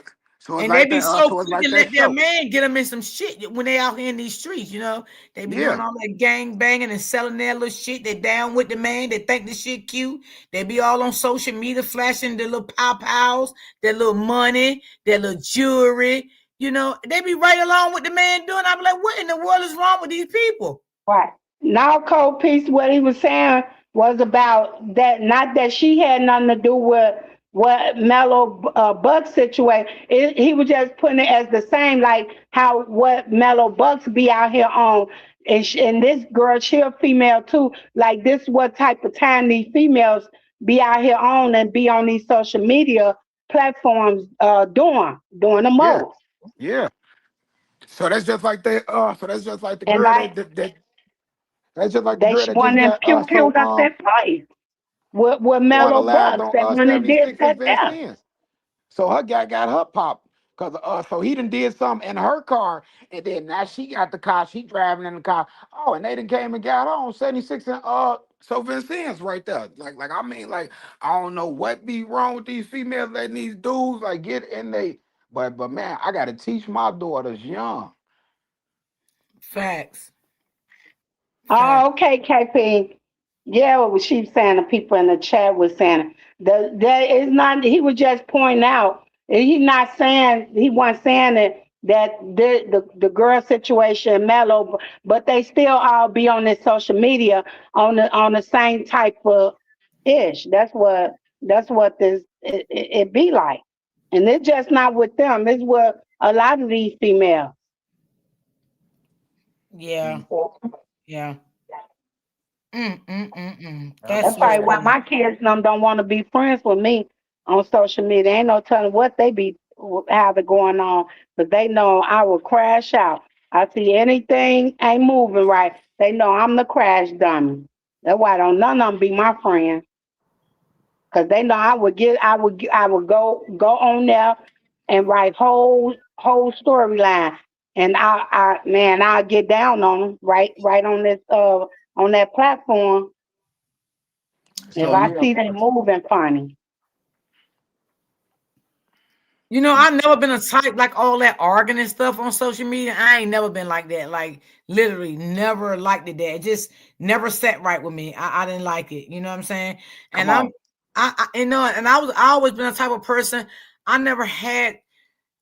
it's And they like be that. so So it's quick like to that let their show. man get them in some shit when they out here in these streets, They be doing Yeah. all that gang banging and selling their little shit. They down with the man. They think the shit cute. They be all on social media flashing their little pow-pows, their little money, their little jewelry. They be right along with the man doing. I be like, what in the world is wrong with these people? Right. Now, Cole Piece, what he was saying was about that, not that she had nothing to do with what Mellow Bucks situation. He was just putting it as the same, like how what Mellow Bucks be out here on. And this girl, she a female too. Like this, what type of time these females be out here on and be on these social media platforms doing the Yeah. most. Yeah. So that's just like that. So that's just like the And girl like that that's just like the they girl that one just them got pew up that place. With doing the Mellow lives Bucks, that on when it did 76 and that Vince there. Cents. So her guy got her popped. Cause so he done did something in her car, and then now she got the car, she driving in the car. Oh, and they done came and got her on 76 and so Vincennes right there. Like I mean, like I don't know what be wrong with these females letting these dudes like get in they but man, I gotta teach my daughters young. Facts. Facts. Oh, okay, KP. Yeah, what she was saying, the people in the chat was saying that is not. He was just pointing out. He not saying he wasn't saying that the girl situation mellow, but they still all be on this social media on the same type of ish. That's what it be like, and it's just not with them. It's with a lot of these females. Yeah. Mm, Yeah. that's That's That's a what's probably fact. why going on. my kids don't want to be friends with me on social media. Ain't no telling what they be have it going on, but they know I will crash out. I see anything ain't moving right. They know I'm the crash dummy. That's why don't none of them be my friend, cause they know I would go on there and write whole storyline, and man, I'll get down on them right on this on that platform. If So I yeah, see them moving funny. You know, I've never been a type like all that arguing and stuff on social media. I ain't never been like that. Like literally never liked it. That it just never sat right with me. I didn't like it. You know what I'm saying? come And on. I you know, and I always been a type of person. I never had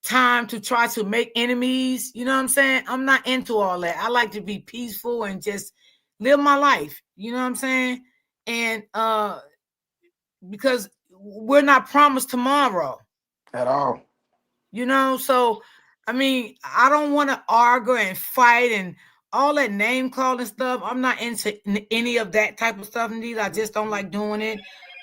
time to try to make enemies. You know what I'm saying? I'm not into all that. I like to be peaceful and just live my life. You know what I'm saying? And because we're not promised tomorrow. At all. You know, so I mean, I don't want to argue and fight and all that name calling stuff. I'm not into any of that type of stuff. Indeed, I just don't like doing it.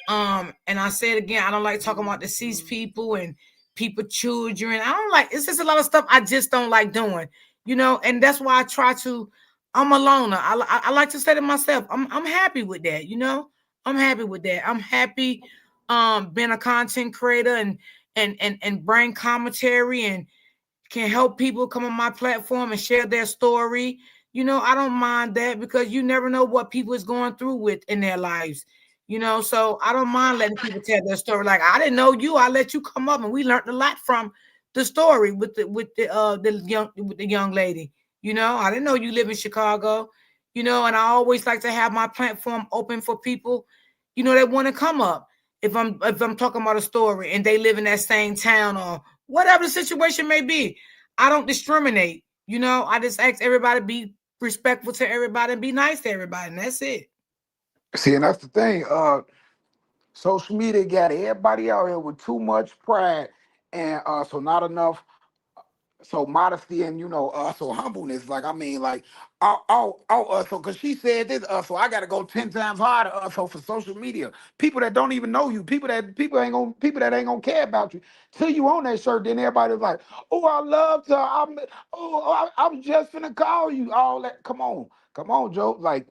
And I say it again, I don't like talking about deceased people and people children. I don't like it's just a lot of stuff I just don't like doing, you know, and that's why I try to. I'm a loner. I like to say to myself, I'm happy with that, you know. I'm happy with that. I'm happy being a content creator and bring commentary and can help people come on my platform and share their story. You know, I don't mind that because you never know what people is going through with in their lives. You know, so I don't mind letting people tell their story. Like I didn't know you, I let you come up and we learned a lot from the story with the young lady. You know, I didn't know you live in Chicago. You know, and I always like to have my platform open for people, you know, that want to come up if I'm talking about a story and they live in that same town or whatever the situation may be. I don't discriminate. You know, I just ask everybody to be respectful to everybody and be nice to everybody, and that's it. See, and that's the thing. Social media got everybody out here with too much pride, and so not enough. So modesty and so humbleness. Like I mean, like so because she said this, so I got to go 10 times harder. So for social media, people that don't even know you, people that ain't gonna care about you till you on that shirt. Then everybody's like, oh, I loved her. I'm just finna call you. All that. Come on, Joe. Like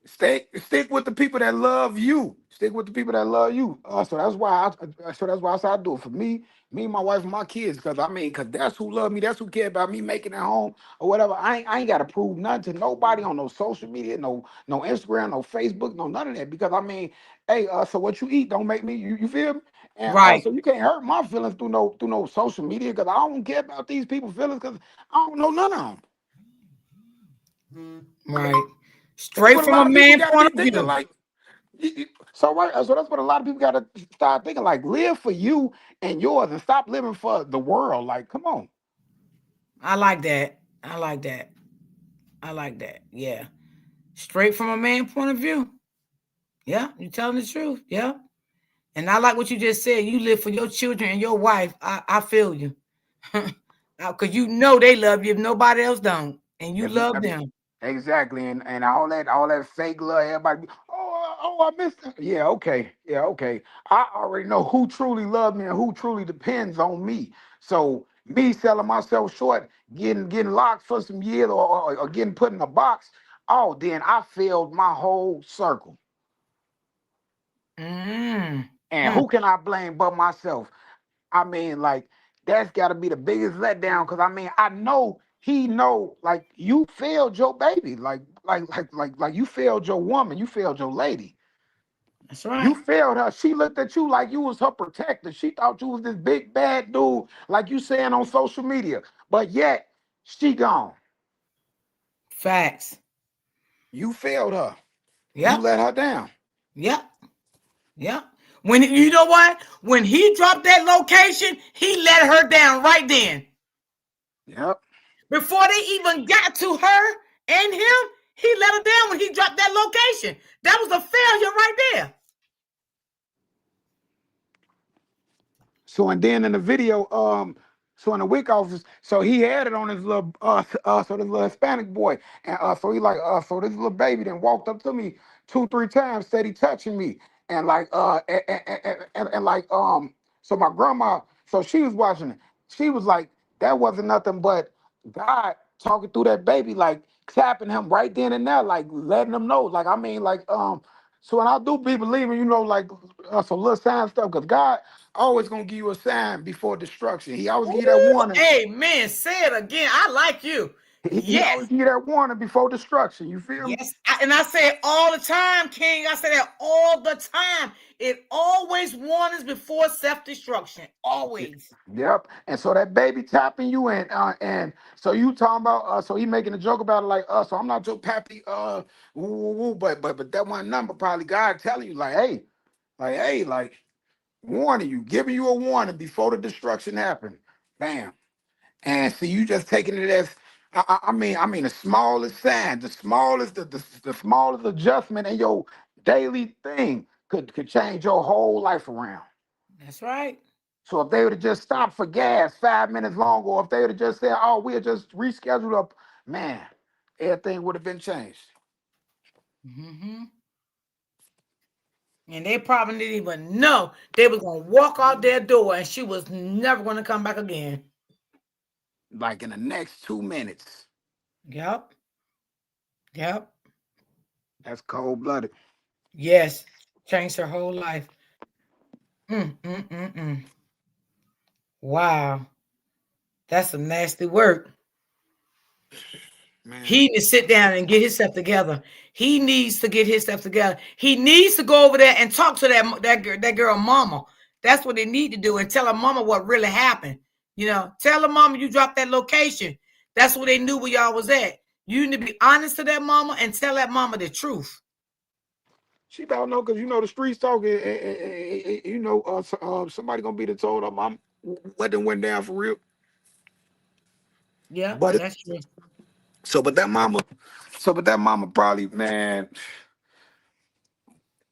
stick with the people that love you. Stick with the people that love you. So that's why I said I do it for me, my wife, and my kids. Because I mean, because that's who love me. That's who care about me making it home or whatever. I ain't got to prove nothing to nobody on no social media, no Instagram, no Facebook, no none of that. Because I mean, hey, so what you eat don't make me. You feel me? And Right, so you can't hurt my feelings through no social media. Because I don't care about these people's feelings. Because I don't know none of them. right. That's Straight what a from a lot of people man got to point be of thinking. view. Like. So right, so that's what a lot of people got to start thinking. Like, live for you and yours, and stop living for the world. Like, come on. I like that. I like that. I like that. Yeah. Straight from a man point of view. Yeah, you're telling the truth. Yeah. And I like what you just said. You live for your children and your wife. I feel you. Because you know they love you if nobody else don't. And you love them. Exactly, and all that fake love. Everybody, I missed it. Yeah, okay. I already know who truly loves me and who truly depends on me. So me selling myself short, getting locked for some years, or getting put in a box. Oh, then I failed my whole circle. Mm. And who can I blame but myself? I mean, like that's got to be the biggest letdown. Cause I mean, I know he know like you failed your baby, like you failed your woman, you failed your lady, That's right. you failed her. She looked at you like you was her protector. She thought you was this big bad dude, like you saying on social media. But yet she gone. Facts. You failed her. You Yep. let her down. Yep. Yep. When you know what? When he dropped that location, he let her down right then. Yep. Before they even got to her and him, he let her down when he dropped that location. That was a failure right there. So and then in the video, so in the WIC office, so he had it on his little so this little Hispanic boy, and so he like so this little baby then walked up to me 2-3 times, steady touching me, and like and like so my grandma, so she was watching it, she was like that wasn't nothing but God talking through that baby, like tapping him right then and there, like letting him know, like I mean like so when I do be believing, like some little sign stuff, because God always gonna give you a sign before destruction. He always give you that Ooh, warning. amen. Say it again. I like you. He Yes. always need that warning before destruction. You feel me? Yes. And I say it all the time, King. I say that all the time. It always warns before self-destruction. Always. Yep. And so that baby tapping you in, and so you talking about, so he making a joke about it like, so I'm not your pappy, woo, woo, woo, but that one number probably God telling you like, warning you, giving you a warning before the destruction happened. Bam. And see, you just taking it as, I mean, the smallest sign, the smallest adjustment in your daily thing could change your whole life around. That's right. So if they would have just stopped for gas 5 minutes longer, or if they would have just said, "Oh, we'll just reschedule up," man, everything would have been changed. Mm-hmm. And they probably didn't even know they were gonna walk out their door, and she was never gonna come back again. Like in the next 2 minutes. Yep. Yep. That's cold blooded. Yes. Changed her whole life. Mm. Wow. That's some nasty work. Man. He needs to sit down and get himself together. He needs to get himself together. He needs to go over there and talk to that girl mama. That's what they need to do, and tell her mama what really happened. You know, tell her mama you dropped that location. That's where they knew where y'all was at. You need to be honest to that mama and tell that mama the truth. She don't know, because you know the streets talking. You know, somebody gonna be the told her mom what done went down for real. Yeah, But that's true. but that mama probably, man,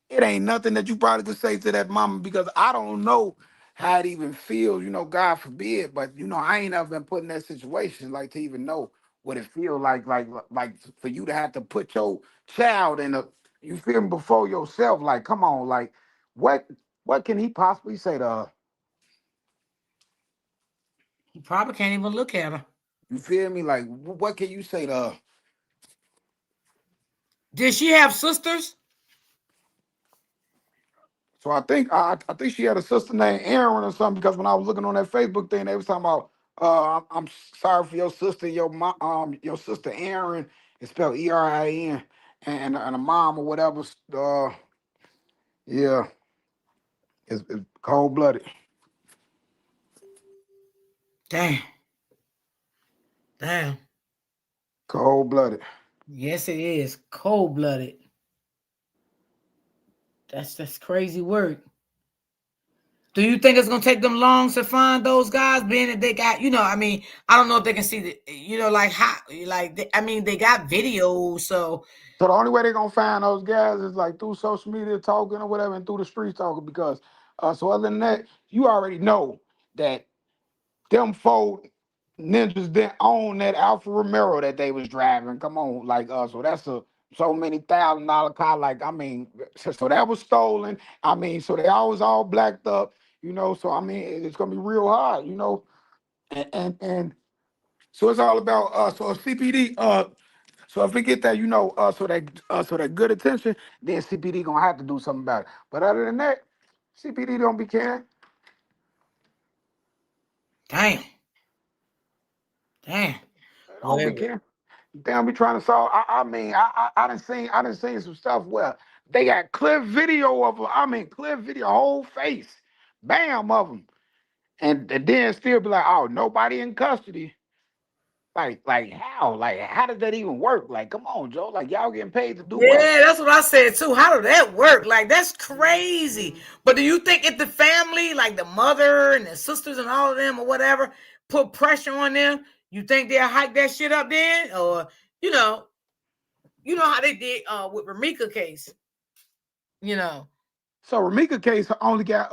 it ain't nothing that you probably could say to that mama, because I don't know how it even feels, you know, God forbid, but you know, I ain't ever been put in that situation, like, to even know what it feels like for you to have to put your child in a, you feel me, before yourself. Like, come on, like, what can he possibly say to her? He probably can't even look at her. You feel me? Like, what can you say to her? Did she have sisters? So I think she had a sister named Aaron or something, because when I was looking on that Facebook thing, they was talking about, I'm sorry for your sister, your sister Aaron. It's spelled Erin, and a mom or whatever. Yeah, it's cold blooded. Damn. Damn. Cold blooded. Yes, it is. Cold blooded. That's crazy work. Do you think it's gonna take them long to find those guys? Being that they got, I mean, I don't know if they can see the, like how, like I mean, they got videos, so. So the only way they're gonna find those guys is like through social media talking or whatever, and through the streets talking, because so other than that, you already know that them four ninjas didn't own that Alfa Romero that they was driving. Come on, like, so that's a so many $1,000 car. Like, I mean, so that was stolen. I mean, so they always all blacked up, you know. So I mean, it's gonna be real hard, you know. And so it's all about so CPD. So if we get that, you know, so that good attention, then CPD gonna have to do something about it. But other than that, CPD don't be caring. Damn. Damn. Don't be Well, caring. They don't be trying to solve. I mean, I done seen some stuff where they got clear video of, I mean, clear video, whole face, bam, of them, and then still be like, oh, nobody in custody. Like how? Like, how does that even work? Like, come on, Joe. Like, y'all getting paid to do what? yeah, that's what I said too. How did that work? Like, that's crazy. But do you think if the family, like the mother and the sisters and all of them or whatever, put pressure on them, you think they'll hike that shit up then? Or, you know how they did with ROMECA case, you know. So ROMECA case only got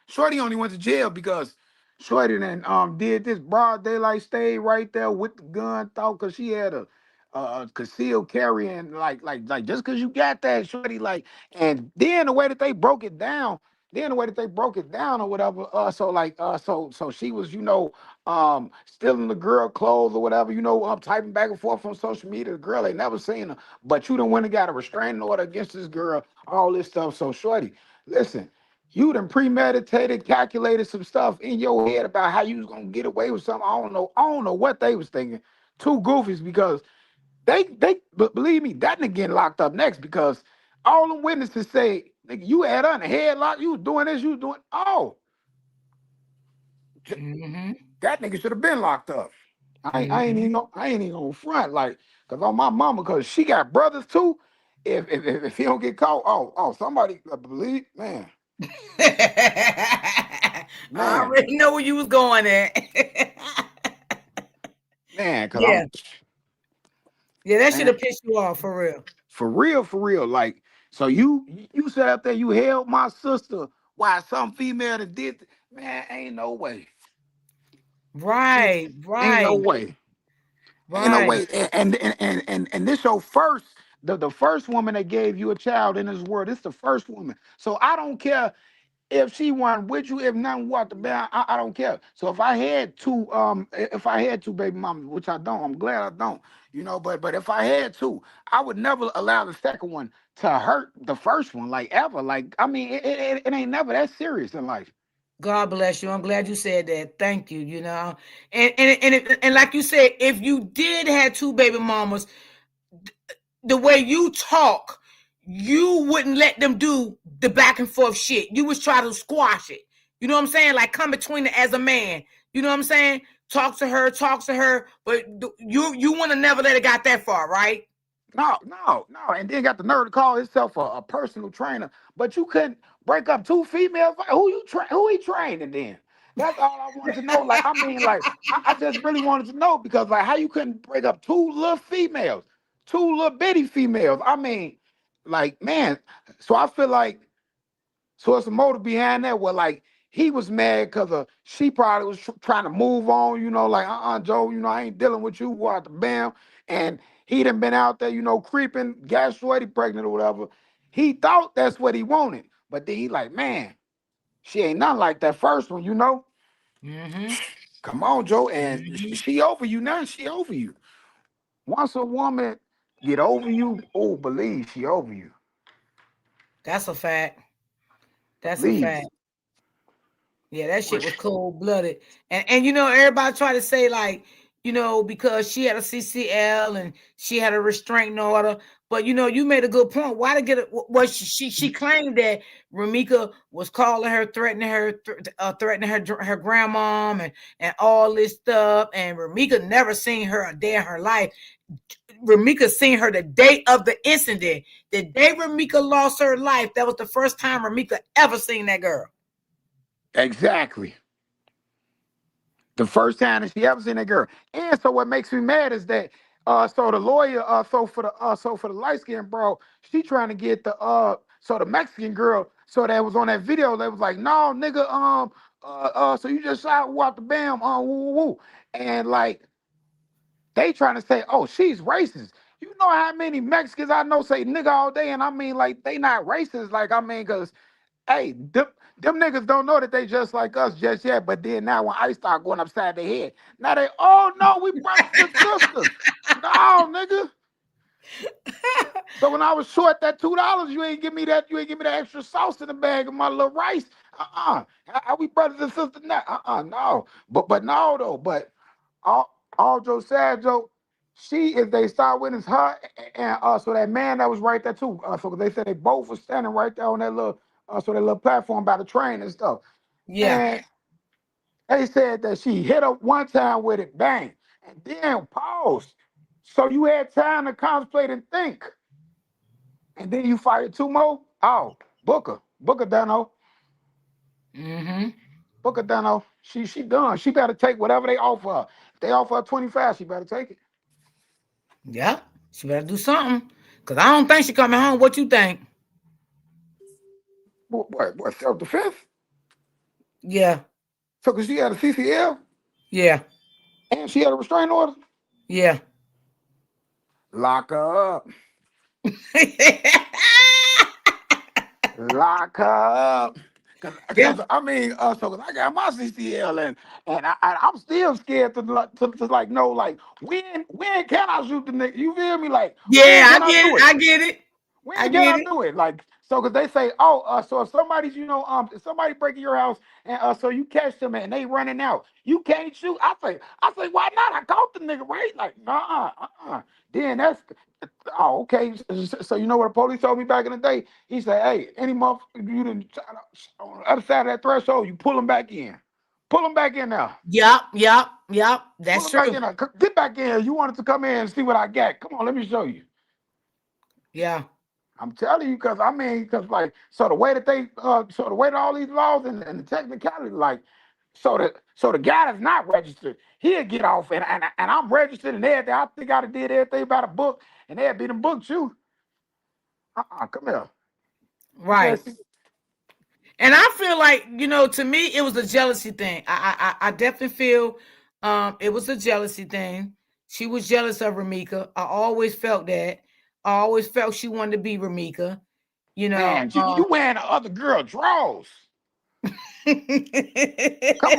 Shorty only went to jail because Shorty then did this broad daylight, stayed right there with the gun, thought, because she had a concealed carry, and like just because you got that, Shorty, like, and then the way that they broke it down. Or whatever, so she was, stealing the girl clothes or whatever, typing back and forth on social media. The girl ain't never seen her, but you done went and got a restraining order against this girl, all this stuff. So Shorty, listen, You done premeditated, calculated some stuff in your head about how you was gonna get away with something. I don't know. I don't know what they was thinking. Two goofies because but believe me, that nigga getting locked up next because all the witnesses say, nigga, you had her in a headlock, you was doing this, you was doing that nigga should have been locked up. I ain't even gonna front like cause on my mama, cause she got brothers too. If he don't get caught, somebody believe man. I already know where you was going at. Man, cause yeah. That should man, have pissed you off for real. For real. Like, so you sat up there, you held my sister while some female that did man, ain't no way. Right. Ain't no way. Ain't no way. And this your first, the first woman that gave you a child in this world. This the first woman. So I don't care if she wasn't with you, if nothing walked about, I don't care. So if I had two baby mamas, which I don't, I'm glad I don't, but if I had two, I would never allow the second one to hurt the first one, like ever. Like, I mean, it ain't never that serious in life. God bless you. I'm glad you said that. Thank you. And like you said, if you did have two baby mamas, the way you talk, you wouldn't let them do the back and forth shit. You was try to squash it. You know what I'm saying? Like come between it as a man. You know what I'm saying? Talk to her, but you want to never let it got that far, right? No. And then got the nerve to call himself a personal trainer. But you couldn't break up two females. Who he training then? That's all I wanted to know. Like, I mean, like, I just really wanted to know because, like, how you couldn't break up two little females, two little bitty females. I mean, like, man. So I feel like, so it's a motive behind that. Where like he was mad because she probably was trying to move on. Like, Joe, I ain't dealing with you. What the bam? And he done been out there, creeping, got shorty pregnant or whatever. He thought that's what he wanted, but then he like, man, she ain't nothing like that first one, Come on, Joe, and she over you now. She over you. Once a woman get over you, believe she over you. That's a fact. That's a Believe. fact. Yeah, that shit was cold blooded. And everybody try to say like, because she had a CCL and she had a restraining order. But you made a good point. Why to get it? Well, she claimed that Ramika was calling her, threatening her, threatening her grandmom and all this stuff. And Ramika never seen her a day in her life. Ramika seen her the day of the incident. The day Ramika lost her life, that was the first time Ramika ever seen that girl. Exactly. The first time that she ever seen that girl. And so what makes me mad is that so the lawyer so for the light skinned bro, she trying to get the Mexican girl so that was on that video, they was like, no, nigga, so you just shot out the bam, woo, woo, woo. And like they trying to say, oh, she's racist. You know how many Mexicans I know say nigga all day, and I mean like they not racist, like I mean, cause hey, them niggas don't know that they just like us just yet. But then now when I start going upside their head, now they, oh no, we brothers and sisters. No, nigga. So when I was short that $2, you ain't give me that extra sauce in the bag of my little rice. How we brothers and sisters now? No. But no though. But all Joe said, Joe, she, if they start witness her and so that man that was right there too. So they said they both were standing right there on that little that little platform by the train and stuff. Yeah. And they said that she hit up one time with it, bang, and then paused. So you had time to contemplate and think. And then you fired two more? Oh, Booker Dano. Booker Dano. She done. She better take whatever they offer her. If they offer her 25, she better take it. Yeah, she better do something. Cause I don't think she coming home. What you think? What, self-defense? Yeah. So cause she had a CCL? Yeah. And she had a restraining order? Yeah. Lock her up. Lock her up. Cause I mean, so I got my CCL and I'm still scared to like know like when can I shoot the nigga? You feel me? Like yeah, when can I get do it. I get it. We I ain't get get out it. do it. Like, so because they say, oh, so if somebody's, if somebody breaking your house and so you catch them and they running out, you can't shoot. I say, why not? I caught the nigga, right? Like, nah, Then that's oh, okay. So you know what the police told me back in the day? He said, hey, any motherfucker you didn't on the other side of that threshold, you pull them back in. Pull them back in now. Yep. Pull That's them back true. in now. Get back in here. You wanted to come in and see what I got. Come on, let me show you. Yeah. I'm telling you, because like, so the way that all these laws and the technicality, like, so the guy that's not registered, he'll get off, and I'm registered and everything. I think I done did everything by the book, and they'll be the book too. Come here. Right. And I feel like, to me, it was a jealousy thing. I definitely feel it was a jealousy thing. She was jealous of Ramika. I always felt that. I always felt she wanted to be Ramika. Man, you wearing the other girl drawers. Come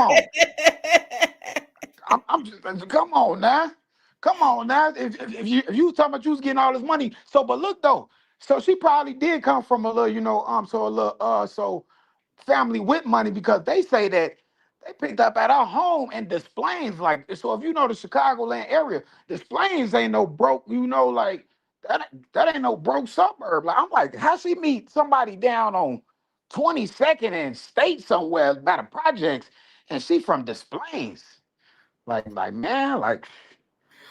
on. I'm just come on now. Come on now. If you was talking about you was getting all this money. So but look though. So she probably did come from a little, so family with money because they say that they picked up at our home and Des Plaines, like so if you know the Chicagoland area, Des Plaines ain't no broke, like that ain't no broke suburb. Like I'm like, how she meet somebody down on 22nd and State somewhere by the projects, and she from Des Plaines? Like man, like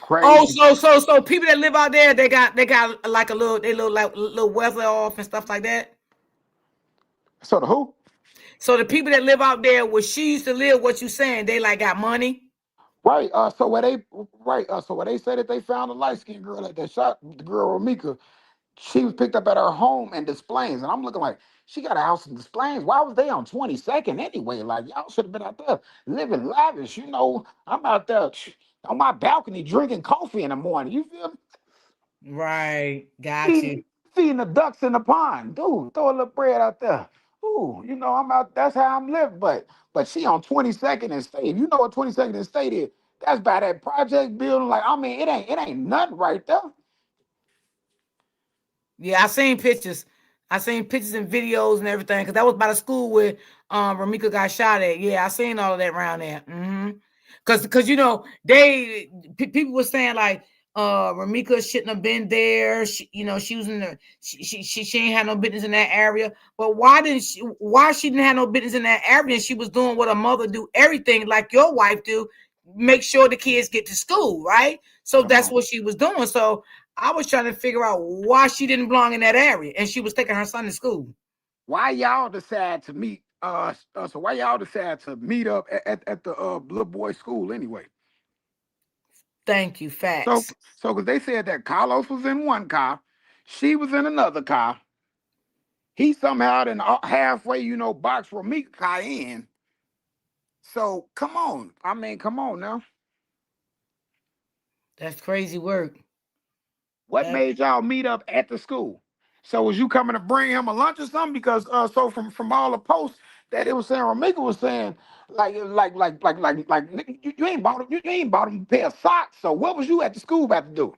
Oh, crazy. so people that live out there, they got like they look like little weather off and stuff like that. So the who? So the people that live out there where she used to live, what you saying? They like got money. Right. So where they said that they found a light skinned girl that shot the girl Romika, she was picked up at her home in Des Plaines. And I'm looking like, she got a house in Des Plaines. Why was they on 22nd anyway? Like, y'all should have been out there living lavish. I'm out there on my balcony drinking coffee in the morning. You feel me? Right. Got you. Feeding the ducks in the pond. Dude, throw a little bread out there. Ooh, I'm out. That's how I'm living. But she on 22nd and State. If you know what 22nd and State is, that's by that project building. Like, it ain't nothing right there. Yeah, I seen pictures. I seen pictures and videos and everything because that was by the school where Ramika got shot at. Yeah, I seen all of that around there. Because people were saying like Ramika shouldn't have been there. She was in the she ain't had no business in that area. But why she didn't have no business in that area? And she was doing what a mother do, everything like your wife do, make sure the kids get to school, right? So that's what she was doing. So I was trying to figure out why she didn't belong in that area, and she was taking her son to school. Why y'all decide to meet? So why y'all decide to meet up at the little boy school anyway? Thank you. So Facts. so because they said that Carlos was in one car, she was in another car. He somehow then halfway, box Ramika car in. So come on. Come on now. That's crazy work. What made y'all meet up at the school? So was you coming to bring him a lunch or something? Because so from all the posts that it was saying, Ramika was saying nigga, you ain't bought him a pair of socks. So what was you at the school about to do?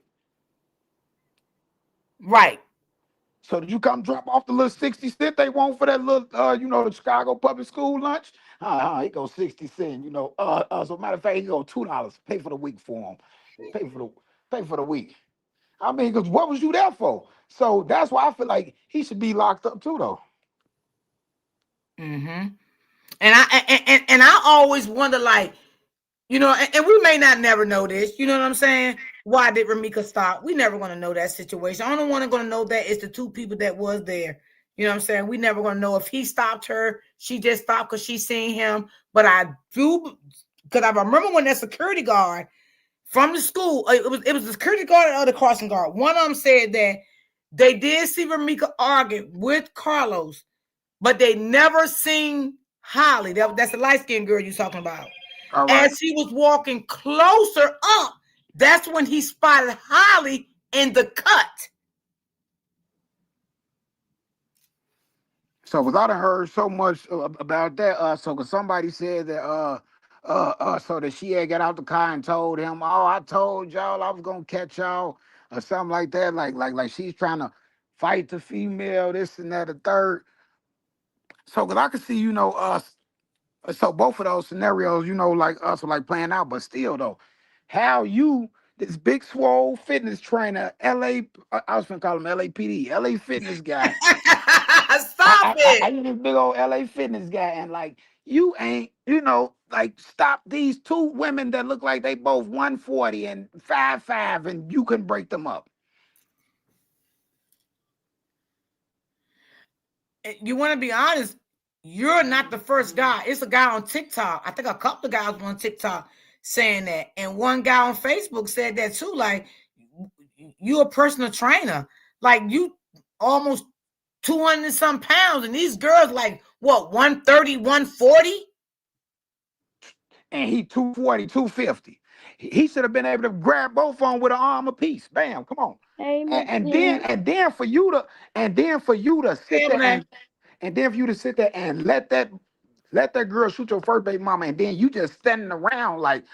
Right. So did you come drop off the little 60 cent they want for that little the Chicago public school lunch? He goes 60 cent. So matter of fact, he go $2. Pay for the week for him. Pay for the week. Because what was you there for? So that's why I feel like he should be locked up too, though. And I always wonder, like, and we may not never know this. You know what I'm saying? Why did Ramika stop? We never going to know that situation. The only one going to know that is the two people that was there. You know what I'm saying? We never going to know if he stopped her. She just stopped because she seen him. But I do, because I remember when that security guard from the school, it was the security guard or the crossing guard. One of them said that they did see Ramika argue with Carlos, but they never seen Holly. That's the light-skinned girl you're talking about. All right. As he was walking closer up, that's when he spotted Holly in the cut. So because I done heard so much about that, so because somebody said that so that she had got out the car and told him, "Oh, I told y'all I was gonna catch y'all," or something like that. Like she's trying to fight the female, this and that, the third. So, cause I could see, us. So both of those scenarios, like us are like playing out, but still though, how you this big swole fitness trainer, I was gonna call him LAPD, LA fitness guy. Stop I it. this big old LA fitness guy, and like you ain't, like stop these two women that look like they both 140 and 5'5", and you can break them up. You want to be honest, you're not the first guy. It's a guy on TikTok. I think a couple of guys on TikTok saying that. And one guy on Facebook said that too. Like, you're a personal trainer. Like, you almost 200 some pounds. And these girls, like, what, 130, 140? And he 240, 250. He should have been able to grab both of them with an arm apiece. Bam, come on. Hey, Miss And D. then for you to sit there and then for you to sit there and let that girl shoot your first baby mama, and then you just standing around like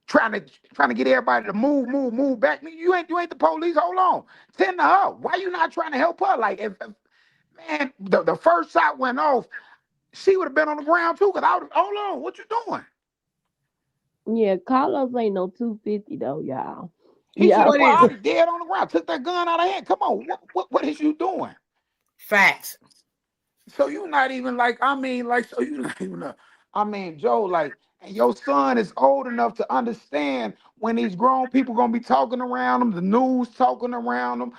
trying to get everybody to move back. You ain't the police. Hold on. Tend to her. Why you not trying to help her? Like if man, the first shot went off, she would have been on the ground too. Cause I would hold on, what you doing? Yeah, Carlos ain't no 250 though, y'all. He should have What is probably it? dead on the ground. Took that gun out of hand. Come on, what is you doing? Facts. So you not even like, so you not even Joe, like, and your son is old enough to understand when these grown people gonna be talking around him, the news talking around him,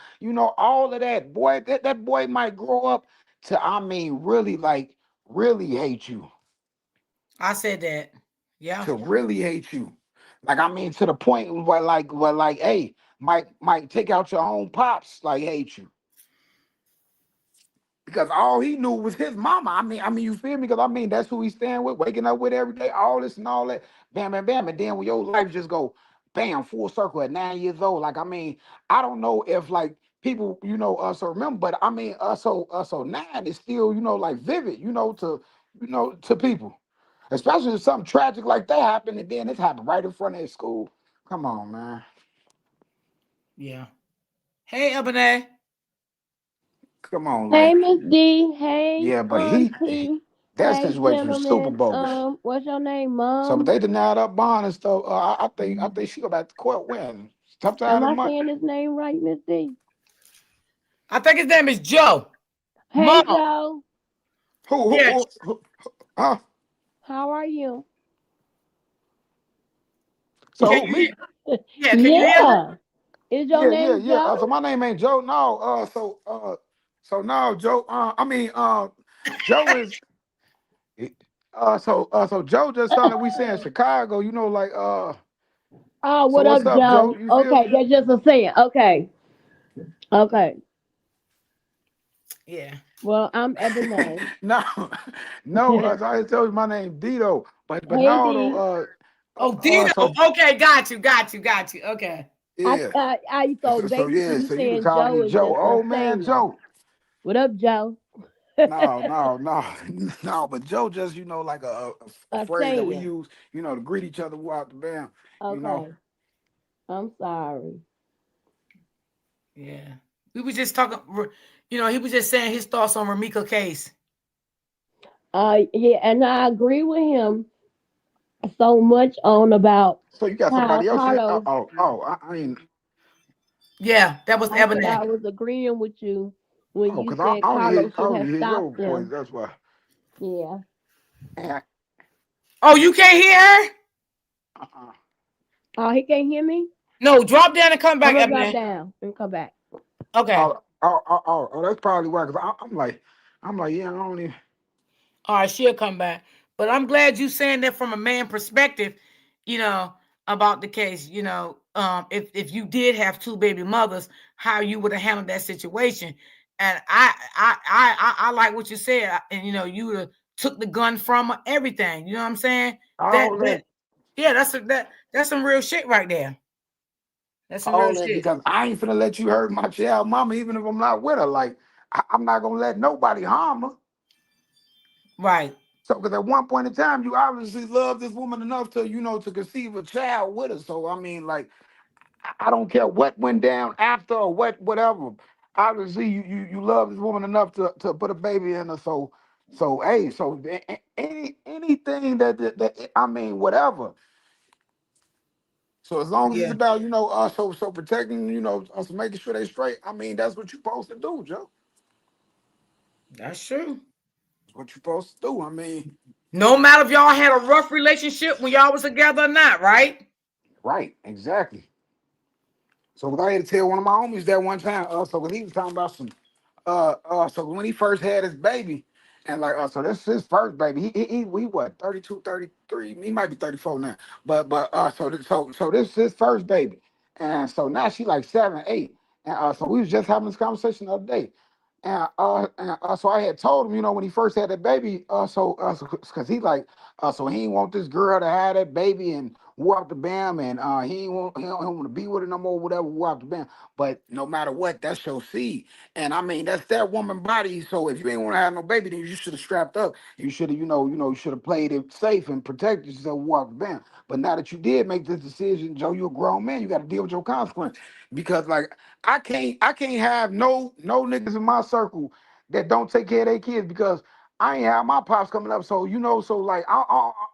all of that. Boy, that boy might grow up to, really really hate you. I said that. Yeah. To really hate you. Like, to the point where hey, might take out your own pops, like hate you. Because all he knew was his mama. You feel me? Because that's who he's staying with, waking up with every day, all this and all that. Bam, bam, bam. And then when your life just go bam, full circle at 9 years old. Like, I don't know if like people, so remember, but so 9 is still, like vivid, to people. Especially if something tragic like that happened, and then it happened right in front of their school. Come on, man. Yeah. Hey, Ebony. Come on, Hey, like, Miss D. Hey, yeah, but T. that Hey, situation was super gentlemen. bogus. What's your name, So, but Mom? they denied up bond and stuff. I think she go back to court when sometime Am in I month. saying his name right, Miss D? I think his name is Joe. Hey, Mom. Joe. Yeah. Huh? How are you? So Can who, you me? hear? Yeah, can you hear me? Yeah. Is your name Yeah. So Joe? my name ain't Joe. No. So now Joe. Joe is. So Joe just something we say in Chicago. Oh, So what what's up, up, Joe? Joe? You feel Okay, me? that's just a saying. Okay. Okay. Yeah. Well, I'm Ebony. No, no. I just told you my name Dito, but Hey, no, D. though. Oh, Dino. So Okay, got you. Okay. yeah. So So basically, yeah. you So you can saying call Joe me is Joe, just a old man saying. Joe. What up, Joe? No. No. But Joe just like a A phrase that we saying. use to greet each other out the band. Okay. I'm sorry. Yeah. We were just talking, he was just saying his thoughts on ROMECA case. Yeah, and I agree with him so much on about So you got how somebody else in? Carlos. I mean, Yeah, that was I said Ebony. I was agreeing with you when you because said I Carlos should only have hear your stopped voice. them. That's why. Yeah. Yeah. Oh, you can't hear her? Oh, he can't hear me? No, drop down and come I'm back, gonna drop Ebony. down and come back. Okay. That's probably why. Because I'm like, yeah, I don't even. All right, she'll come back. But I'm glad you saying that from a man perspective, you know, about the case. If you did have two baby mothers, how you would have handled that situation. And I like what you said. And you would have took the gun from her, everything. You know what I'm saying? All that. Yeah, that's some real shit right there. That's some real All that shit. because I ain't finna let you hurt my child mama, even if I'm not with her. Like, I'm not gonna let nobody harm her. Right. So, because at one point in time, you obviously love this woman enough to, to conceive a child with her. So, like, I don't care what went down after or whatever. obviously you love this woman enough to put a baby in her. So hey, so anything that I mean, whatever. So as long as it's Yeah, about, so protecting, us making sure they straight. I mean, that's what you're supposed to do, Joe. that's true. That's what you're supposed to do. I mean, No matter if y'all had a rough relationship when y'all was together or not, right? right, exactly. So what I had to tell one of my homies that one time, so when he was talking about so when he first had his baby, and like, so this is his first baby. He what, 32, 33? He might be 34 now. So this is his first baby, and so now she like 7, 8, and so we was just having this conversation the other day. So I had told him, when he first had that baby, because he like, so he ain't want this girl to have that baby and whoop the bam, and he don't want to be with her no more, whatever, whoop the bam. But no matter what, that's your seed, and I mean that's that woman body. So if you ain't want to have no baby, then you should have strapped up. You should have, you should have played it safe and protected yourself, whoop the bam. But now that you did make this decision, Joe, you're a grown man. You got to deal with your consequences because like. I can't have no niggas in my circle that don't take care of their kids because I ain't have my pops coming up. So so like I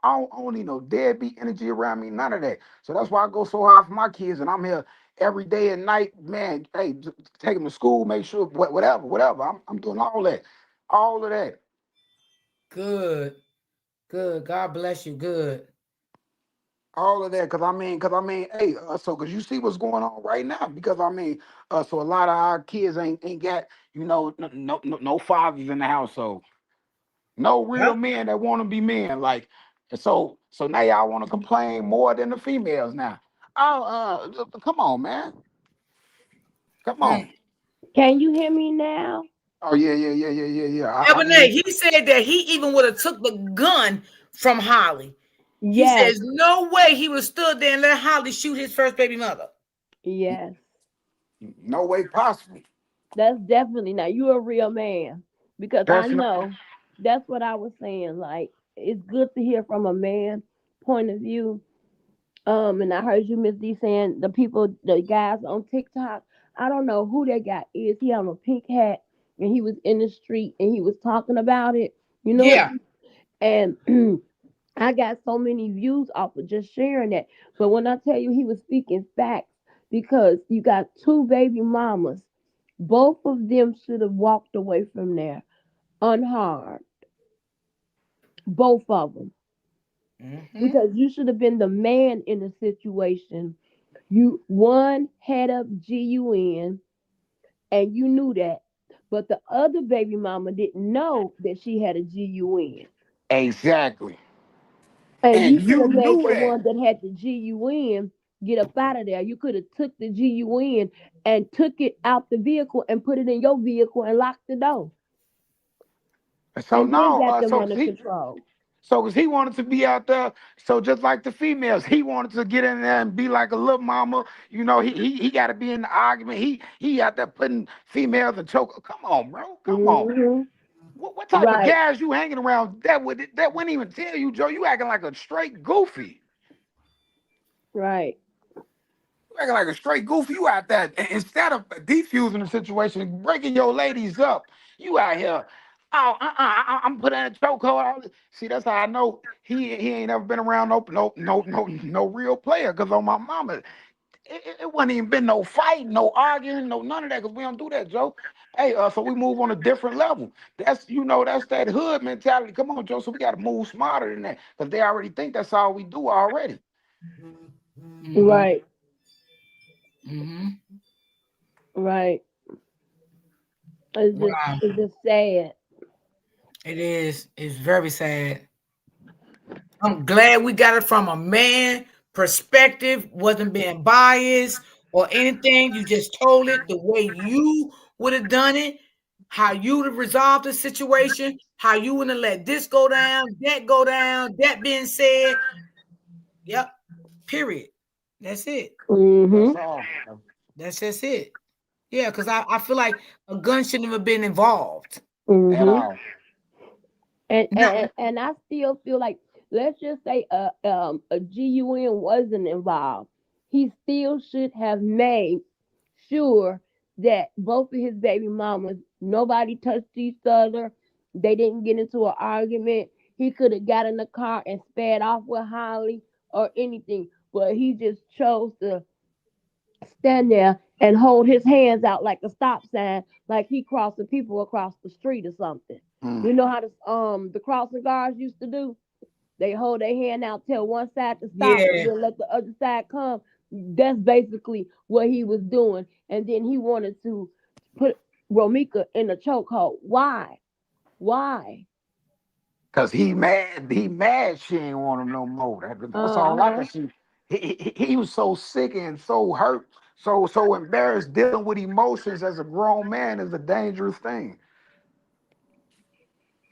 don't need no deadbeat energy around me, none of that. So that's why I go so hard for my kids, and I'm here every day and night, man. Hey, take them to school, make sure whatever. I'm doing all of that. Good, good. God bless you. Good. All of that, cause I mean, hey, so cause you see what's going on right now, because I mean, so a lot of our kids ain't got, no fathers in the household, no real Yep. men that want to be men, like, so now y'all want to complain more than the females now. Oh, come on, man, come on. Mm. Can you hear me now? Oh yeah. I Ebony, mean, he said that he even would have took the gun from Holly. He Yes, says no way he would have stood there and let Holly shoot his first baby mother. yes. no way possible. That's definitely not. You're a real man. Because I That's not. know that's what I was saying. Like, it's good to hear from a man point of view. And I heard you, Miss D, saying the guys on TikTok. I don't know who that guy is. He on a pink hat and he was in the street and he was talking about it. You know what? Yeah. And I got so many views off of just sharing that. But when I tell you he was speaking facts, because you got two baby mamas, both of them should have walked away from there unharmed. Both of them. Mm-hmm. Because you should have been the man in the situation. You one had up GUN and you knew that. But the other baby mama didn't know that she had a GUN. Exactly, And and you should you have made knew the that. one that had the GUN get up out of there. You could have took the GUN and took it out the vehicle and put it in your vehicle and locked the door. So And then no, got them so under he control. So, cause he wanted to be out there, so just like the females, he wanted to get in there and be like a little mama. He got to be in the argument. He out there putting females in choke. Come on, bro. Come on. Hmm. What type of Right, guys you hanging around that wouldn't even tell you, Joe? You acting like a straight goofy. right. You acting like a straight goofy. You out there instead of defusing the situation, breaking your ladies up. You out here. Oh, I'm putting in a chokehold. See, that's how I know he ain't ever been around no real player. Cause on my mama, it wasn't even been no fighting, no arguing, no none of that. Cause we don't do that, Joe. Hey, so we move on a different level. That's that hood mentality. Come on, Joe. So we got to move smarter than that. Cause they already think that's all we do already. Mm-hmm. Right, Mm-hmm. right. It's just Wow. it's just sad. It is. It's very sad. I'm glad we got it from a man perspective, wasn't being biased or anything. You just told it the way you would have done it, how you would have resolved the situation, how you wouldn't have let this go down, that go down. That being said, yep, period. That's it. Hmm. That's all. That's just it. Yeah, because I feel like a gun shouldn't have been involved. At Hmm. all. And, No. and and I still feel like, let's just say a GUN wasn't involved. He still should have made sure that both of his baby mamas, nobody touched each other. They didn't get into an argument. He could have got in the car and sped off with Holly or anything, but he just chose to stand there and hold his hands out like a stop sign, like he crossing people across the street or something. You know how the crossing guards used to do? They hold their hand out, tell one side to stop, and Yeah. then let the other side come. That's basically what he was doing. And then he wanted to put Romeka in a chokehold. Why? Why? Cause he mad. He mad. She ain't want him no more. That's all I Uh-huh. can see. He was so sick and so hurt, so embarrassed. Dealing with emotions as a grown man is a dangerous thing.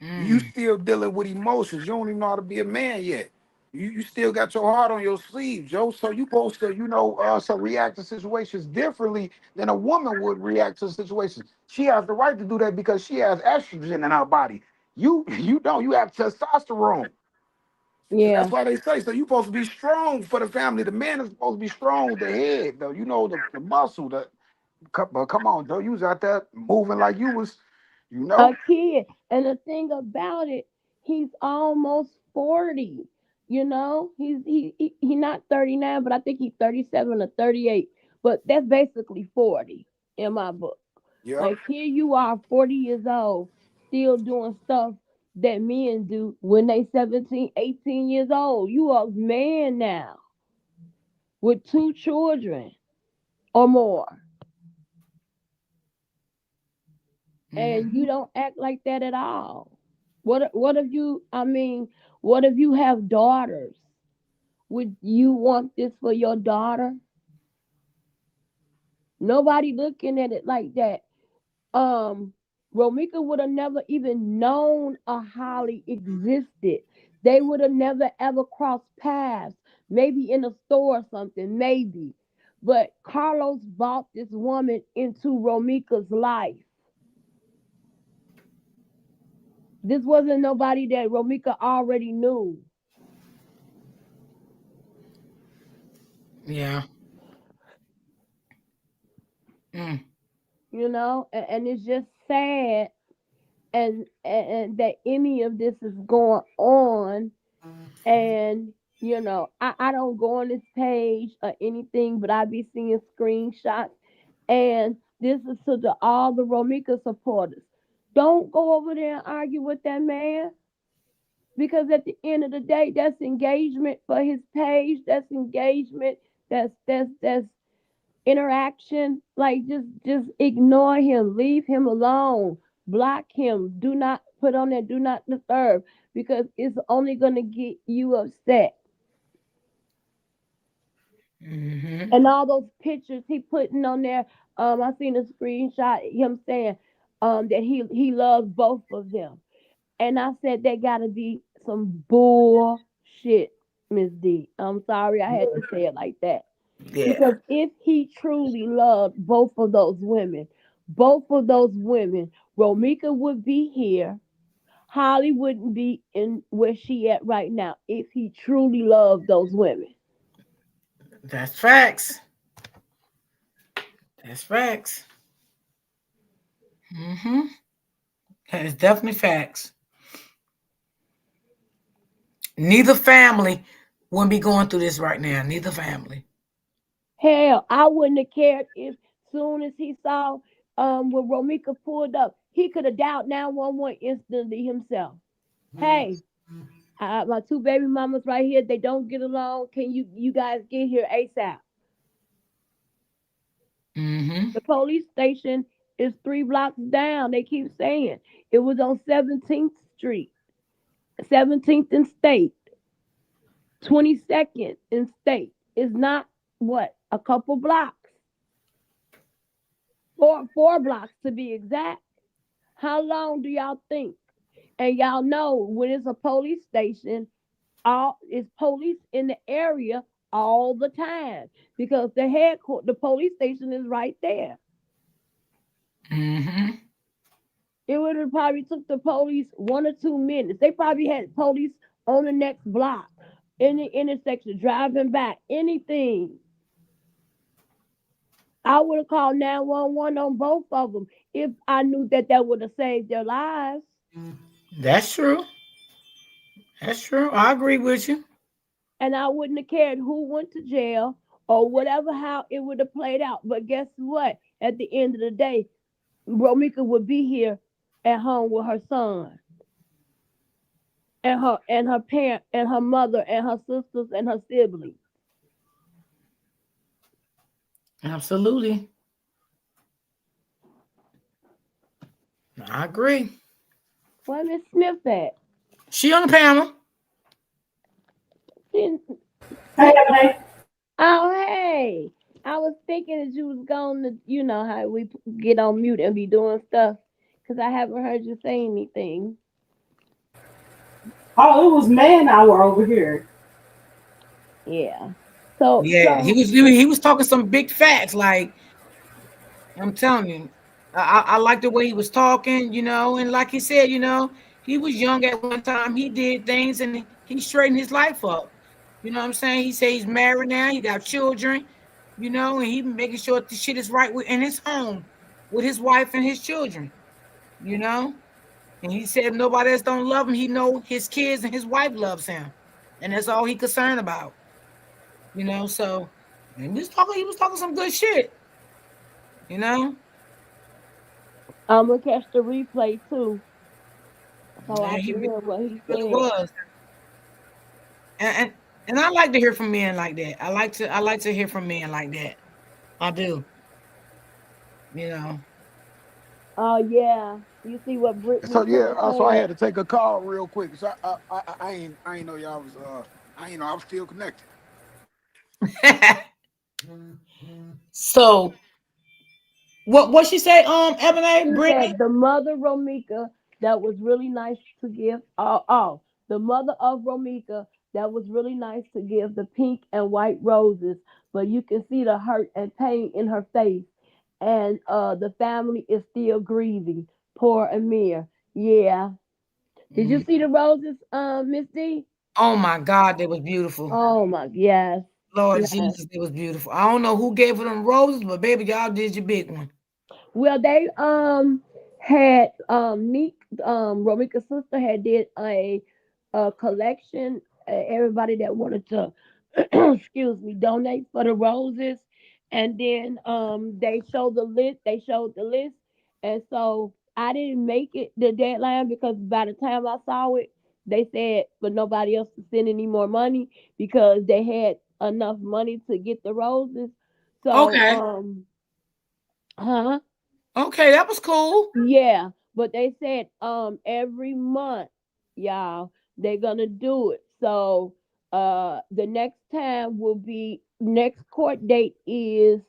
You still dealing with emotions. You don't even know how to be a man yet. You still got your heart on your sleeve, Joe. So you supposed to, so react to situations differently than a woman would react to situations. She has the right to do that because she has estrogen in her body. You don't. You have testosterone. So that's Yeah. why they say. So you supposed to be strong for the family. The man is supposed to be strong with the head, though. The muscle. But come on, Joe. You was out there moving like you was, you A know. kid. And the thing about it, he's almost 40. He not 39, but I think he's 37 or 38. But that's basically 40 in my book. Yeah. Like here you are, 40 years old, still doing stuff that men do when they 17, 18 years old. You are a man now with 2 children or more. And you don't act like that at all. What if you I mean, what if you have daughters? Would you want this for your daughter? Nobody looking at it like that. um Romeka would have never even known a Holly existed. They would have never ever crossed paths. Maybe in a store or something, maybe. But Carlos brought this woman into Romeka's life. This wasn't nobody that Romeka already knew. Yeah. Mm. And it's just sad and that any of this is going on. And I don't go on this page or anything, but I be seeing screenshots. And this is to all the Romeka supporters. Don't go over there and argue with that man, because at the end of the day, that's engagement for his page. That's engagement. That's interaction. Like just ignore him, leave him alone, block him, do not put on that do not disturb, because it's only gonna get you upset. And all those pictures he putting on there, I seen a screenshot him saying that he loves both of them. And I said that gotta be some bullshit, Miss D. I'm sorry I had to say it like that. Yeah. Because if he truly loved both of those women, Romeka would be here. Holly wouldn't be in where she at right now if he truly loved those women. That's facts. That's facts. That is definitely facts. Neither family wouldn't be going through this right now. Neither family. Hell, I wouldn't have cared if soon as he saw when Romeka pulled up, he could have dialed 911 instantly himself. Hey, my 2 baby mamas right here, they don't get along. Can you guys get here ASAP? The police station is 3 blocks down. They keep saying it was on 17th Street, 17th and State, 22nd and State. It's not what, a couple blocks, four blocks to be exact. How long do y'all think? And y'all know when it's a police station, all it's police in the area all the time, because the police station is right there. It would have probably took the police 1 or 2 minutes. They probably had police on the next block, in the intersection, driving back, anything. I would have called 911 on both of them if I knew that that would have saved their lives. That's true. That's true. I agree with you. And I wouldn't have cared who went to jail or whatever, how it would have played out. But guess what? At the end of the day, Romika would be here at home with her son and her parent and her mother and her sisters and her siblings. Absolutely. I agree. Where Miss Smith at? She on the panel. She, Hey, hey. oh hey. I was thinking that you was going to, you know how we get on mute and be doing stuff, because I haven't heard you say anything. Oh, it was man hour over here. Yeah. So Yeah, he so was he was talking some big facts. Like I'm telling you, I like the way he was talking. And like he said, he was young at one time. He did things and he straightened his life up. You know what I'm saying? He said he's married now. He got children. And he making sure the shit is right in his home with his wife and his children. You know. And he said if nobody else don't love him, he know his kids and his wife loves him, and that's all he concerned about. So and he was talking some good shit. You know, I'm gonna catch the replay too, so yeah, I he can really hear what he said. was. And I like to hear from men like that. I like to hear from men like that. I do. You know. Oh yeah, you see what So Brittany yeah, just so I said. had to take a call real quick. So I ain't know y'all was I ain't know I was still connected. So what she say? Ebony, She Brittany. said the mother Romika that was really nice to give. The mother of Romika that was really nice to give the pink and white roses, but you can see the hurt and pain in her face, and the family is still grieving. Poor Amir. Yeah. Did you Mm. see the roses, Miss D? Oh my God, they was beautiful. Oh my, yes, Lord yes. Jesus, it was beautiful. I don't know who gave her them roses, but baby, y'all did your big one. Well, they had Neek Romika's sister had did a collection. Everybody that wanted to excuse me donate for the roses, and then they showed the list. They showed the list, and so I didn't make it the deadline because by the time I saw it, they said for nobody else to send any more money because they had enough money to get the roses. So Okay. huh? Okay, that was cool. Yeah, but they said every month, y'all, they're gonna do it. So the next time will be next court date is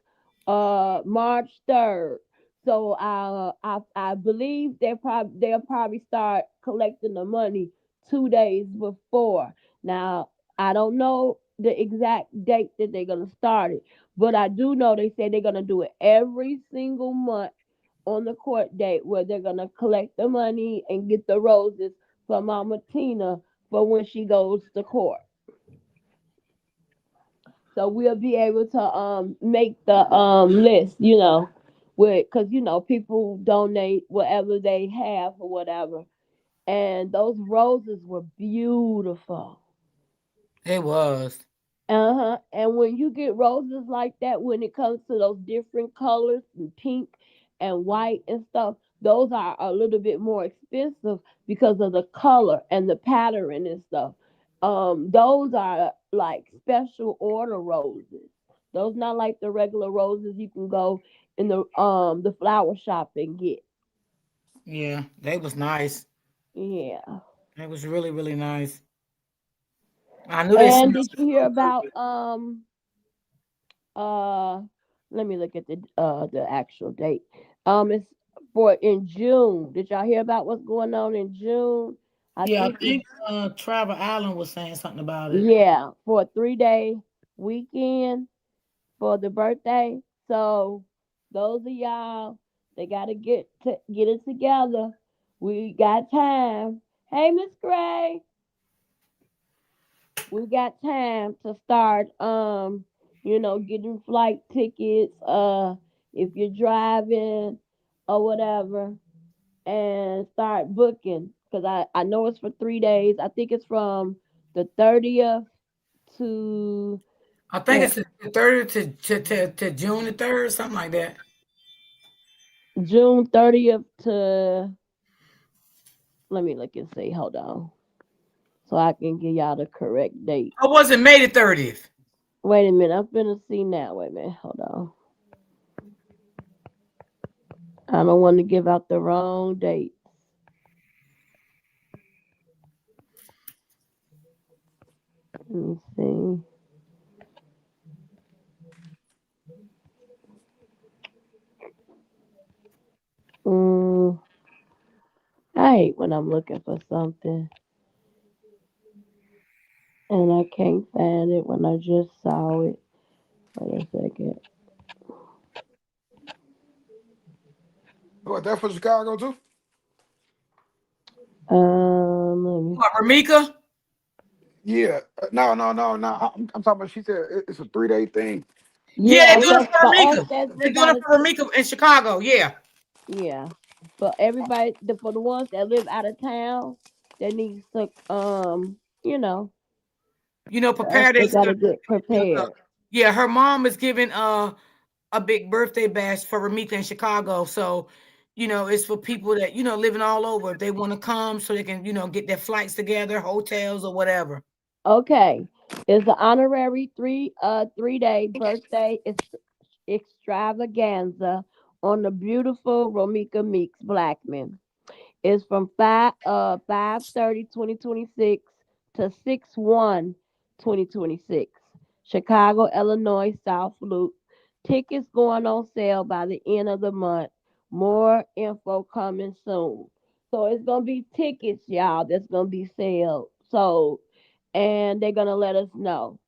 March 3rd. So I believe they'll probably start collecting the money 2 days before. Now I don't know the exact date that they're gonna start it, but I do know they said they're gonna do it every single month on the court date where they're gonna collect the money and get the roses for Mama Tina for when she goes to court. So we'll be able to make the list, with because people donate whatever they have or whatever. And those roses were beautiful. It was. Uh-huh. And when you get roses like that, when it comes to those different colors and pink and white and stuff, those are a little bit more expensive because of the color and the pattern and stuff. Those are like special order roses. Those not like the regular roses you can go in the flower shop and get. Yeah, they was nice. Yeah. It was really, really nice. I knew they And smelled did you hear about Uh, let me look at the actual date. It's for in June. Did y'all hear about what's going on in June? I Yeah, I think think it's Trevor Allen was saying something about it. yeah, for a 3 day weekend for the birthday. So those of y'all they gotta get it together. We got time. Hey, Miss Gray, we got time to start getting flight tickets, if you're driving or whatever, and start booking because I know it's for 3 days. I think it's from the 30th to I think it's the 30th to June the 3rd, something like that. June 30th to, let me look and see. Hold on. So I can give y'all the correct date. Or was it May the 30th? Wait a minute. I'm finna see now. Wait a minute. Hold on. I don't want to give out the wrong date. Let me see. Mm, I hate when I'm looking for something and I can't find it when I just saw it. Wait a second. What, that for Chicago too? Let me. What, ROMECA? Yeah. No. I'm talking about. She said it's a 3-day thing. Yeah, Yeah, they're doing it but for for us ROMECA. that They're live doing out it of, for ROMECA in Chicago. Yeah. yeah, for everybody, for the ones that live out of town, that needs to you know, for us Prepare they themselves. gotta get prepared. Yeah, her mom is giving a big birthday bash for ROMECA in Chicago. So, it's for people that, living all over. If they want to come so they can, get their flights together, hotels or whatever. Okay, it's an honorary 3-day birthday extravaganza on the beautiful Romika Meeks Blackman. It's from 5/30/2026 to 6/1/2026. Chicago, Illinois, South Loop. Tickets going on sale by the end of the month. More info coming soon. So it's gonna be tickets, y'all, that's gonna be sold. And they're gonna let us know.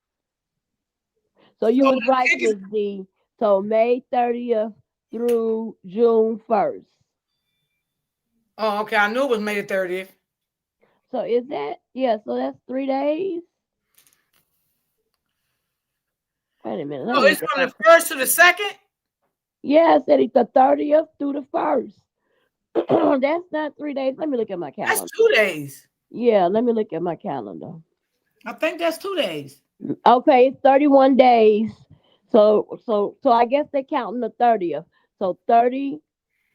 So you So was the right, tickets. Miss D. So May 30th through June 1st. Oh, okay. I knew it was May the 30th. So is that, yeah, so that's 3 days? Wait a minute, let So me it's look at from my, the 1st to the 2nd? yeah, I said it's the 30th through the 1st. That's not 3 days. Let me look at my That's calendar. 2 days. Yeah, let me look at my calendar. I think that's 2 days. Okay, it's 31 days. So I guess they're counting the 30th. So 30,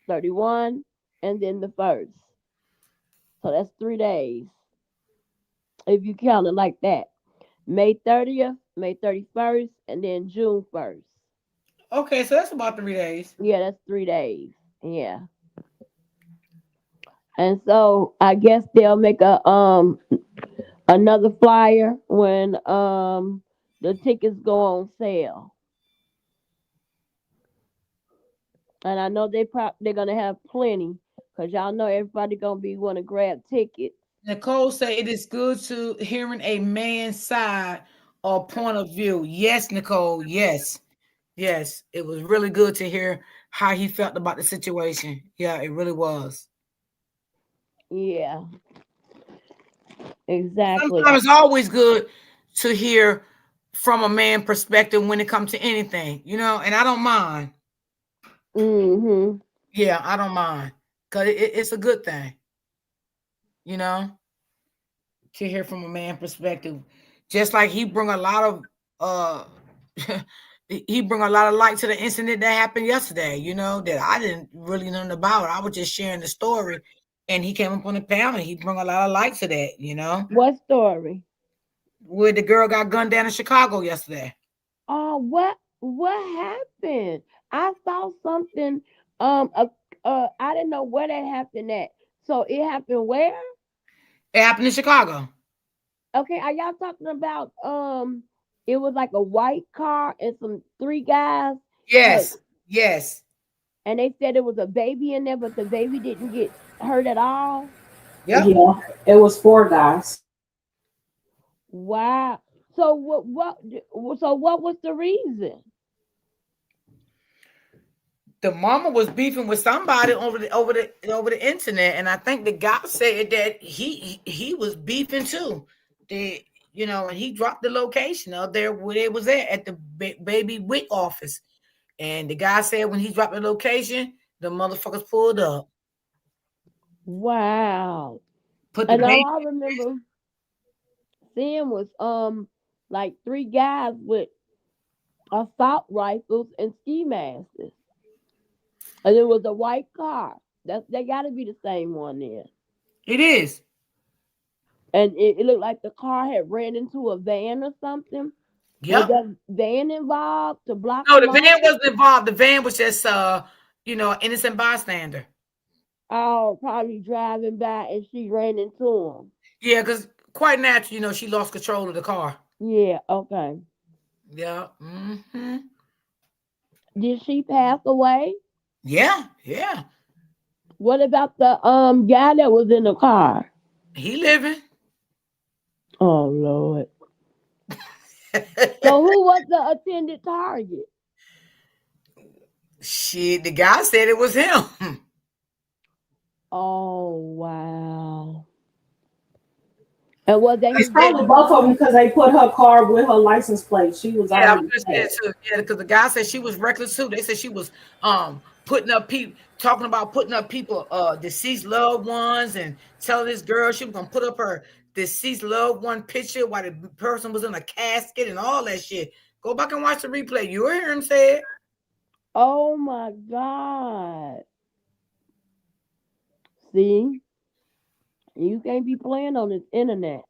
31, and then the 1st. So that's 3 days. If you count it like that. May 30th, May 31st, and then June 1st. Okay, so that's about 3 days. Yeah, that's 3 days. Yeah. And so I guess they'll make a another flyer when the tickets go on sale. And I know they're gonna have plenty because y'all know everybody gonna be want to grab tickets. Nicole said it is good to hearing a man's side or point of view. Yes, Nicole. Yes. Yes. It was really good to hear how he felt about the situation. Yeah, it really was. Yeah, exactly. Sometimes it's always good to hear from a man perspective when it comes to anything, and I don't mind. Mm-hmm. Yeah, I don't mind because it's a good thing, you know, to hear from a man perspective. Just like he bring a lot of uh he bring a lot of light to the incident that happened yesterday, that I didn't really know about. I was just sharing the story and he came up on the panel and he bring a lot of light to that. What story? Where the girl got gunned down in Chicago yesterday. Oh, what happened? I saw something. I didn't know where that happened at. So it happened where? It happened in Chicago. Okay, are y'all talking about it was like a white car and some three guys had, Yes. Yes. and they said it was a baby in there, but the baby didn't get hurt at all. Yep. Yeah, it was 4 guys. Wow. So what was the reason? The mama was beefing with somebody over the internet, and I think the guy said that he was beefing too. And he dropped the location of there where it was at the baby WIC office, And the guy said when he dropped the location, the motherfuckers pulled up. Wow. Put the And all baby. I remember seeing was like 3 guys with assault rifles and ski masks. And it was a white car. They gotta be the same one then. It is. And it looked like the car had ran into a van or something. Was Yep. that van involved to block No, the them van off? wasn't involved. The van was just innocent bystander. Oh, probably driving by and she ran into him. Yeah, because quite natural, she lost control of the car. Yeah, okay. Yeah. Mm-hmm. Did she pass away? Yeah, yeah. What about the guy that was in the car? He living. Oh Lord. So who was the attended target? Shit, the guy said it was him. Oh wow. And was that It's his baby probably both of them mama? because they put her car with her license plate. She was Yeah, I already was saying too. Yeah, because the guy said she was reckless too. They said she was putting up people, talking about putting up people, deceased loved ones, and telling this girl she was gonna put up her deceased loved one picture while the person was in a casket and all that shit. Go back and watch the replay. You hear him say it. Oh my God. See? You can't be playing on this internet.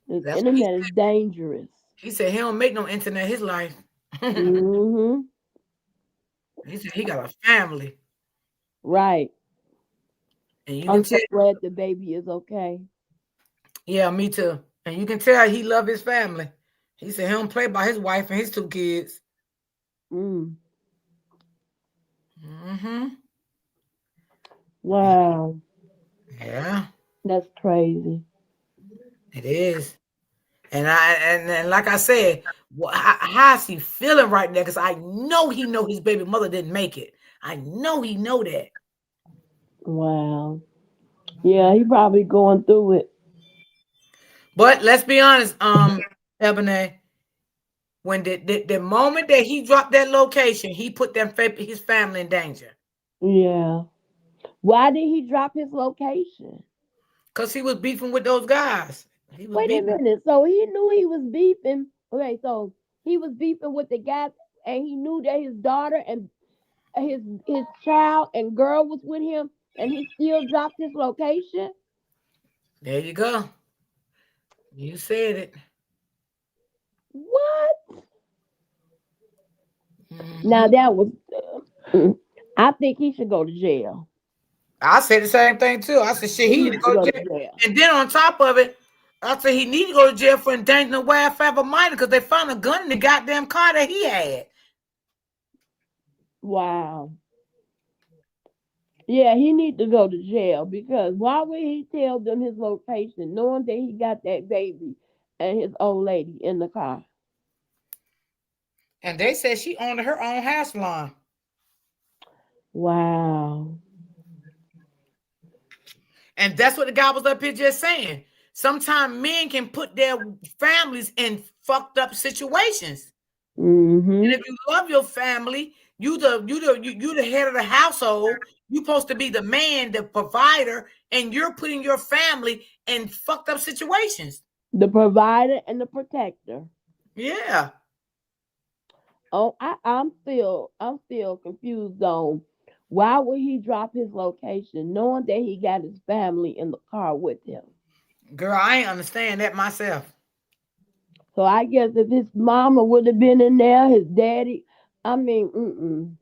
This That's what he internet is said. dangerous. He said he don't make no internet his life. Mm-hmm. He said he got a family. Right. And you can I'm so tell. glad the baby is okay. Yeah, me too. And you can tell he love his family. He said he don't play by his wife and his 2 kids. Mm. Mm-hmm. Wow. Yeah, That's crazy. it is. And like I said, how is he feeling right now? Because I know he know his baby mother didn't make it. I know he know that. Wow. Yeah, he probably going through it. But let's be honest, Ebony, when the moment that he dropped that location, he put his family in danger. Yeah. Why did he drop his location? Because he was beefing with those guys. He was Wait a beefing. minute. So he knew he was beefing. Okay, so he was beefing with the guy, and he knew that his daughter and his child and girl was with him, and he still dropped his location. There you go. You said it. What? Mm-hmm. Now that was. I think he should go to jail. I said the same thing too. I said shit, he need to go to jail. And then on top of it, I said he need to go to jail for endangering the welfare of a minor because they found a gun in the goddamn car that he had. Wow. Yeah, he need to go to jail because why would he tell them his location knowing that he got that baby and his old lady in the car? And they said she owned her own hair salon. Wow. And that's what the guy was up here just saying. Sometimes men can put their families in fucked up situations. Mm-hmm. And if you love your family, you the head of the household. You're supposed to be the man, the provider, and you're putting your family in fucked up situations. The provider and the protector. Yeah. Oh, I'm still confused on why would he drop his location knowing that he got his family in the car with him? Girl, I ain't understand that myself. So I guess if his mama would have been in there, his daddy, I mean,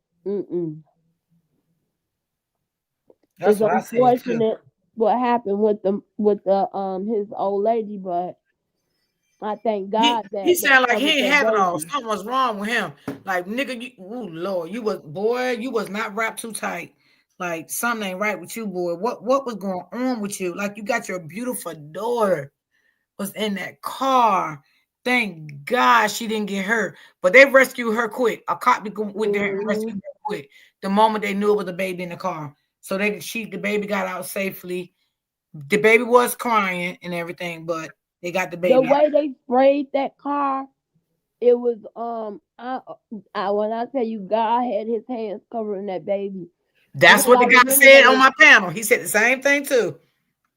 That's It's what I said too. unfortunate what happened with the his old lady, but I thank God He that sound like that was he ain't their having all. baby. Something was wrong with him. Like nigga, ooh Lord, you was not wrapped too tight. Like something ain't right with you, boy. What was going on with you? Like you got your beautiful daughter was in that car. Thank God she didn't get hurt. But they rescued her quick. A cop went there and rescued her quick. The moment they knew it was a baby in the car. So the baby got out safely. The baby was crying and everything, but they got the The baby out. way they sprayed that car, It was when I tell you God had his hands covering that baby. That's Because what I the guy remember said on my panel. He said the same thing too.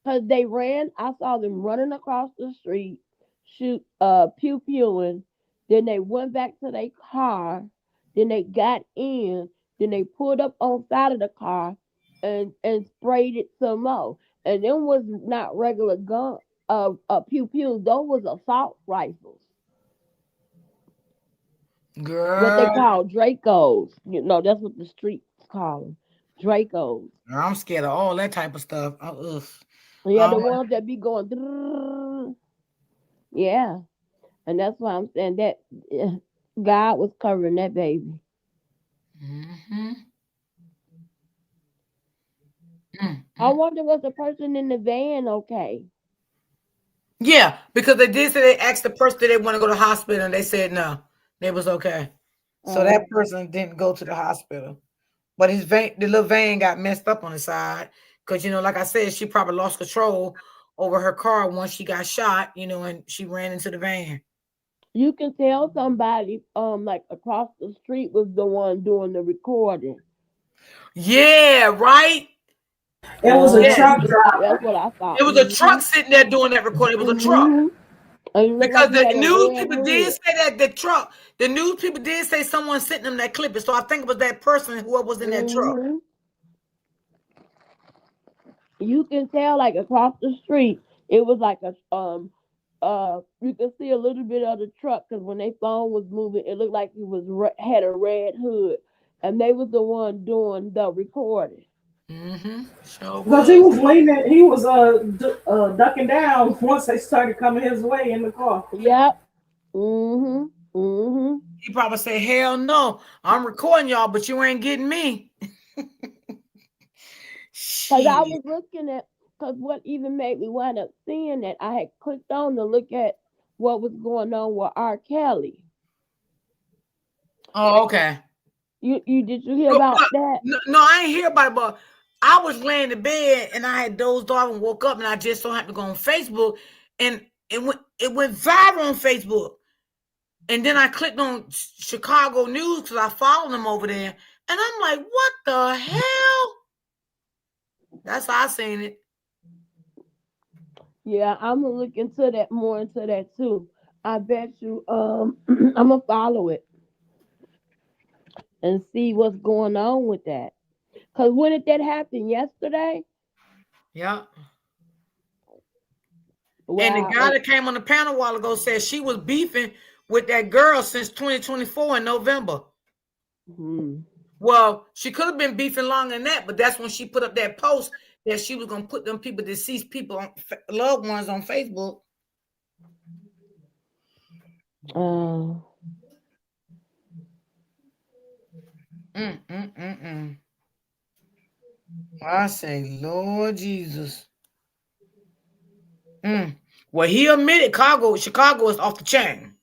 because they ran. I saw them running across the street, pew pewing. Then they went back to their car. Then they got in. Then they pulled up on side of the car, and sprayed it some more. And them was not regular gun. Pew pews. Those was assault rifles. What they Girl, call Dracos. That's what the streets call them. Dracos. I'm scared of all that type of stuff. Ugh. Yeah, the Um, ones that be going. Drrrr. Yeah. And that's why I'm saying that God was covering that baby. mhm. I wonder was the person in the van okay? Yeah, because they did say they asked the person did they want to go to the hospital, and they said no, they was okay. So that person didn't go to the hospital, but the little van got messed up on the side because like I said, she probably lost control over her car once she got shot, and she ran into the van. You can tell somebody like across the street was the one doing the recording. Yeah, right. It was a Yes, truck That's driver. what I thought. it was a truck sitting there doing that recording. It was a truck. And it looked Because like he the had a news red people did hood. say that the news people did say someone sent them that clip. So I think it was that person who was in that truck. You can tell like across the street. It was like you could see a little bit of the truck because when their phone was moving, it looked like it was had a red hood, and they was the one doing the recording. So Because he was leaning, he was ducking down once they started coming his way in the car. Yep. He probably said, "Hell no, I'm recording y'all, but you ain't getting me." Because I was looking at, because what even made me wind up seeing that, I had clicked on to look at what was going on with R. Kelly. Oh, okay. Did you hear about that? No, I ain't hear about it, but I was laying in bed and I had dozed off and woke up, and I just so happened to go on Facebook, and it went viral on Facebook. And then I clicked on Chicago News because I followed them over there. And I'm like, what the hell? That's how I seen it. Yeah, I'm gonna look into that more into that too. I bet you I'm gonna follow it and see what's going on with that. Cause when did that happen? Yesterday? Yeah. And the Wow. guy that came on the panel a while ago said she was beefing with that girl since 2024 in November. Well, she could have been beefing longer than that, but that's when she put up that post that she was gonna put them people, deceased people, loved ones, on Facebook. I say, Lord Jesus. Well, he admitted Chicago is off the chain.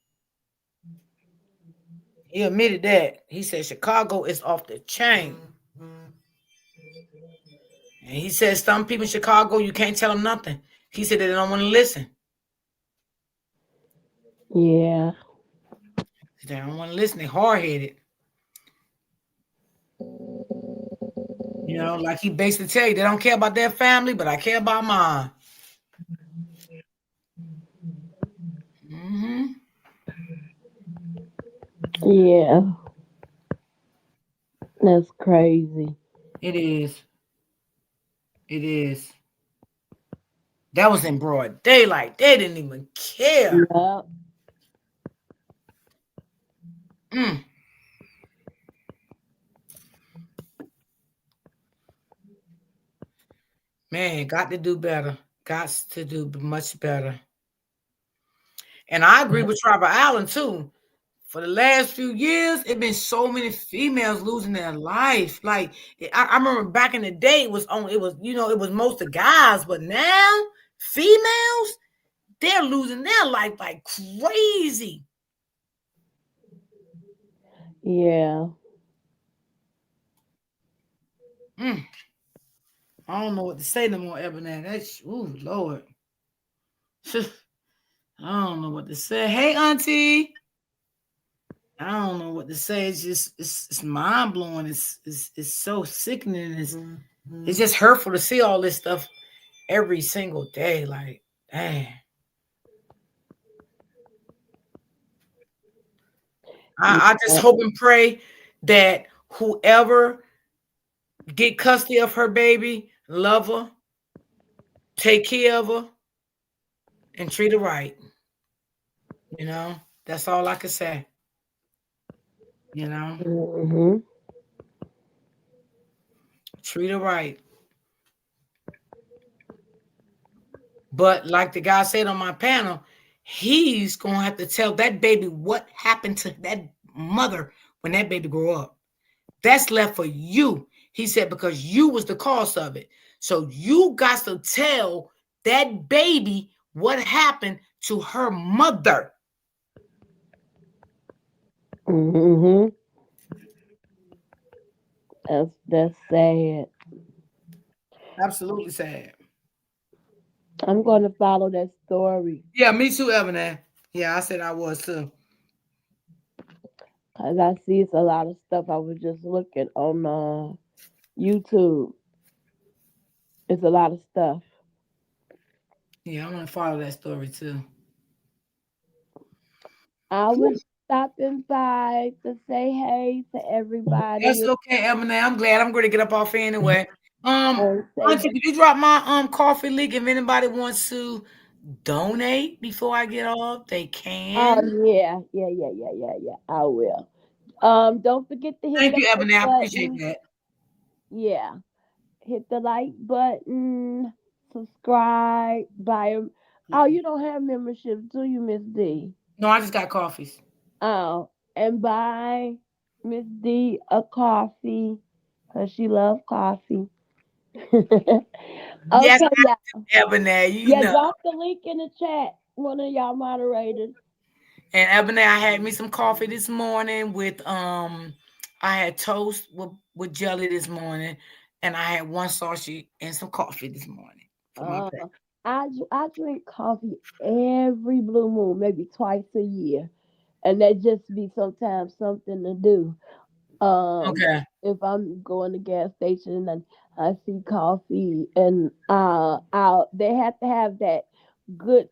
He admitted that. He said Chicago is off the chain. And he said some people in Chicago, you can't tell them nothing. He said they don't want to listen. Yeah. They don't want to listen. They're hard-headed. Like he basically tell you, they don't care about their family, but I care about mine. Yeah. That's crazy. It is. It is. That was in broad daylight. They didn't even care. Man, got to do better. Got to do much better. And I agree with Trevor Allen too. For the last few years, it's been so many females losing their life. Like I remember back in the day, it was most of guys, but now females, they're losing their life like crazy. Yeah. I don't know what to say no more, Ebony. That's Lord. I don't know what to say. Hey, Auntie. I don't know what to say. It's just it's mind blowing. It's so sickening. It's just hurtful to see all this stuff every single day. Like, dang. I just hope and pray that whoever get custody of her baby, love her, take care of her, and treat her right. You know, that's all I can say. You know, treat her right. But like the guy said on my panel, he's gonna have to tell that baby what happened to that mother when that baby grew up. That's left for you. He said, because you was the cause of it. So you got to tell that baby what happened to her mother. That's sad. Absolutely sad. I'm going to follow that story. Yeah, me too, Evan. Yeah, I said I was too. Cause I see it's a lot of stuff. I was just looking on YouTube. It's a lot of stuff. Yeah, I'm gonna follow that story too. I was stopping by to say hey to everybody. That's okay, Evan. I'm glad. I'm going to get up off anyway. Auntie, did you drop my coffee link? If anybody wants to donate before I get off, they can. Oh yeah. I will. Don't forget to hit Thank that you, Evan. I appreciate button. that. Yeah, hit the like button. Subscribe. Buy. Oh, you don't have membership, do you, Miss D? No, I just got coffees. Oh, and buy Miss D a coffee because she loves coffee. Yes, Okay, I y'all. do, Evan. You Yeah, know. drop the link in the chat. One of y'all moderators. And Evan, I had me some coffee this morning with I had toast with jelly this morning, and I had one sausage and some coffee this morning for my breakfast. I drink coffee every blue moon, maybe twice a year, and that just be sometimes something to do. Okay. If I'm going to gas station and I see coffee, and they have to have that good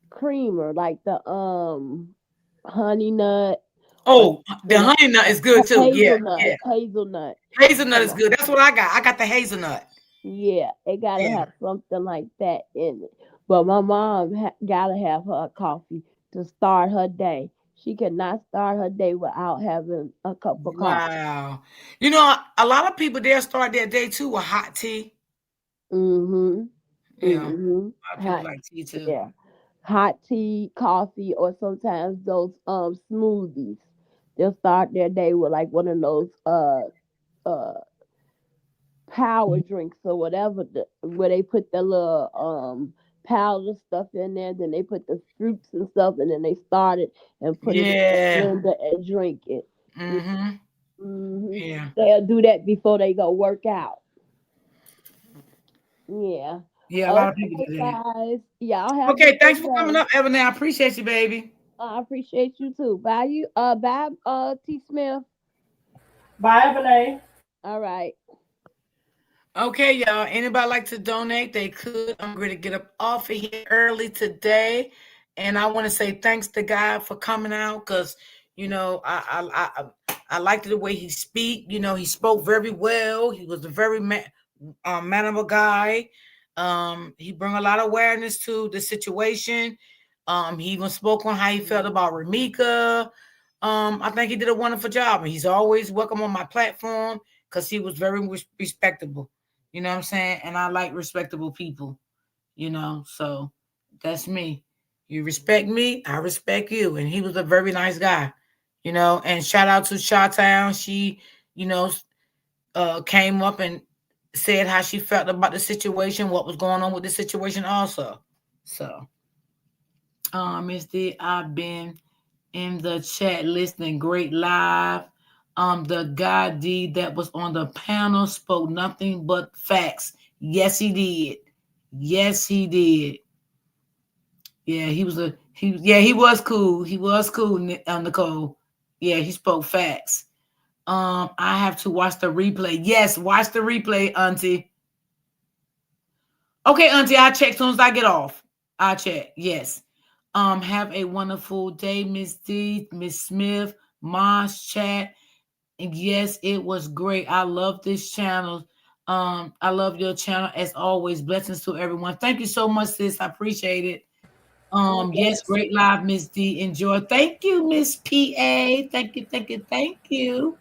creamer, like the honey nut. Oh, the honey nut is good too. Yeah, yeah. Hazelnut. Hazelnut is good. That's what I got. I got the hazelnut. Yeah, it gotta Yeah. have something like that in it. But my mom gotta have her coffee to start her day. She cannot start her day without having a cup of coffee. Wow. You know, a lot of people there start their day too with hot tea. Mhm. Yeah. A lot of people Hot, like tea too. yeah. Hot tea, coffee, or sometimes those smoothies. They'll start their day with like one of those uh power drinks or whatever, where they put the little powder stuff in there, then they put the fruits and stuff, and then they start it and put it in the Yeah. blender and drink it. Mm-hmm. hmm Yeah. They'll do that before they go work out. Yeah. Yeah, a lot of people Okay, do that. guys. Y'all have a Okay, thanks good for coming day. up, Evan. I appreciate you, baby. I appreciate you too. Bye, T. Smith. Bye, Evan. All right. Okay, y'all. Anybody like to donate? They could. I'm going to get up off of here early today, and I want to say thanks to God for coming out because you know I liked the way he speak. You know, he spoke very well. He was a very manable guy. He brought a lot of awareness to the situation. He even spoke on how he felt about ROMECA. I think he did a wonderful job, and he's always welcome on my platform because he was very respectable. You know what I'm saying? And I like respectable people, you know, so that's me. You respect me, I respect you. And he was a very nice guy, you know, and shout out to Shawtown. She, you know, came up and said how she felt about the situation, what was going on with the situation also. So, Miss D, I've been in the chat listening. Great live. The guy D that was on the panel spoke nothing but facts. Yes, he did. Yes, he did. Yeah, he was He was cool. He was cool, Nicole. Yeah, he spoke facts. I have to watch the replay. Yes, watch the replay, Auntie. Okay, Auntie, I'll check as soon as I get off. I'll check. Yes. Have a wonderful day, Miss D, Miss Smith, Moss chat. And yes, it was great. I love this channel. I love your channel as always. Blessings to everyone. Thank you so much, sis. I appreciate it. Yes, great live, Miss D. Enjoy. Thank you, Miss PA. Thank you, thank you, thank you.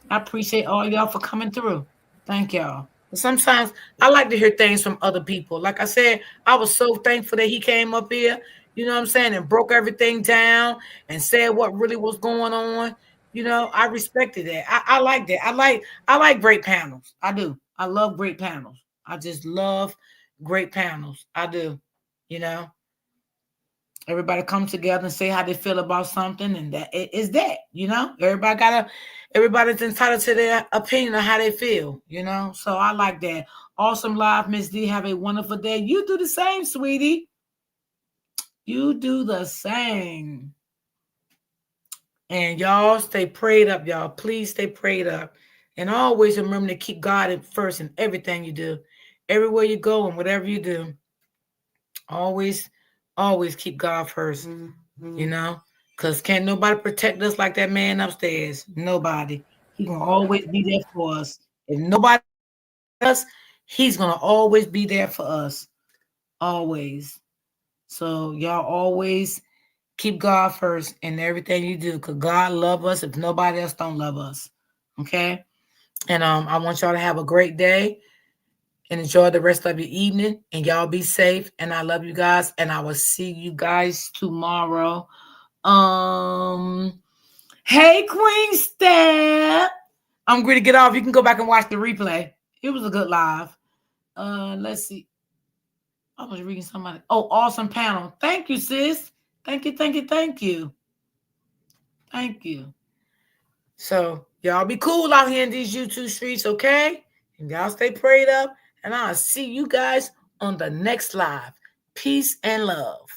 I appreciate all y'all for coming through. Thank y'all. Sometimes I like to hear things from other people. Like I said, I was so thankful that he came up here, you know what I'm saying, and broke everything down and said what really was going on. You know, I respected that. I like that. I like great panels. I do. I love great panels. I just love great panels. I do. You know, everybody come together and say how they feel about something, and that it is that, you know, everybody's entitled to their opinion of how they feel, you know. So I like that. Awesome live, Miss D. Have a wonderful day. You do the same, sweetie. You do the same. And y'all stay prayed up, y'all. Please stay prayed up. And always remember to keep God first in everything you do. Everywhere you go and whatever you do. Always keep God first, you know, because can't nobody protect us like that man upstairs. Nobody. He gonna always be there for us. If nobody else, he's gonna always be there for us. Always. So y'all always keep God first in everything you do, because God love us if nobody else don't love us. Okay. And I want y'all to have a great day and enjoy the rest of your evening, and y'all be safe, and I love you guys, and I will see you guys tomorrow. Hey, Queen Step, I'm going to get off. You can go back and watch the replay. It was a good live. Let's see. I was reading somebody. Oh, awesome panel. Thank you, sis. Thank you. Thank you. So y'all be cool out here in these YouTube streets, okay? And y'all stay prayed up. And I'll see you guys on the next live. Peace and love.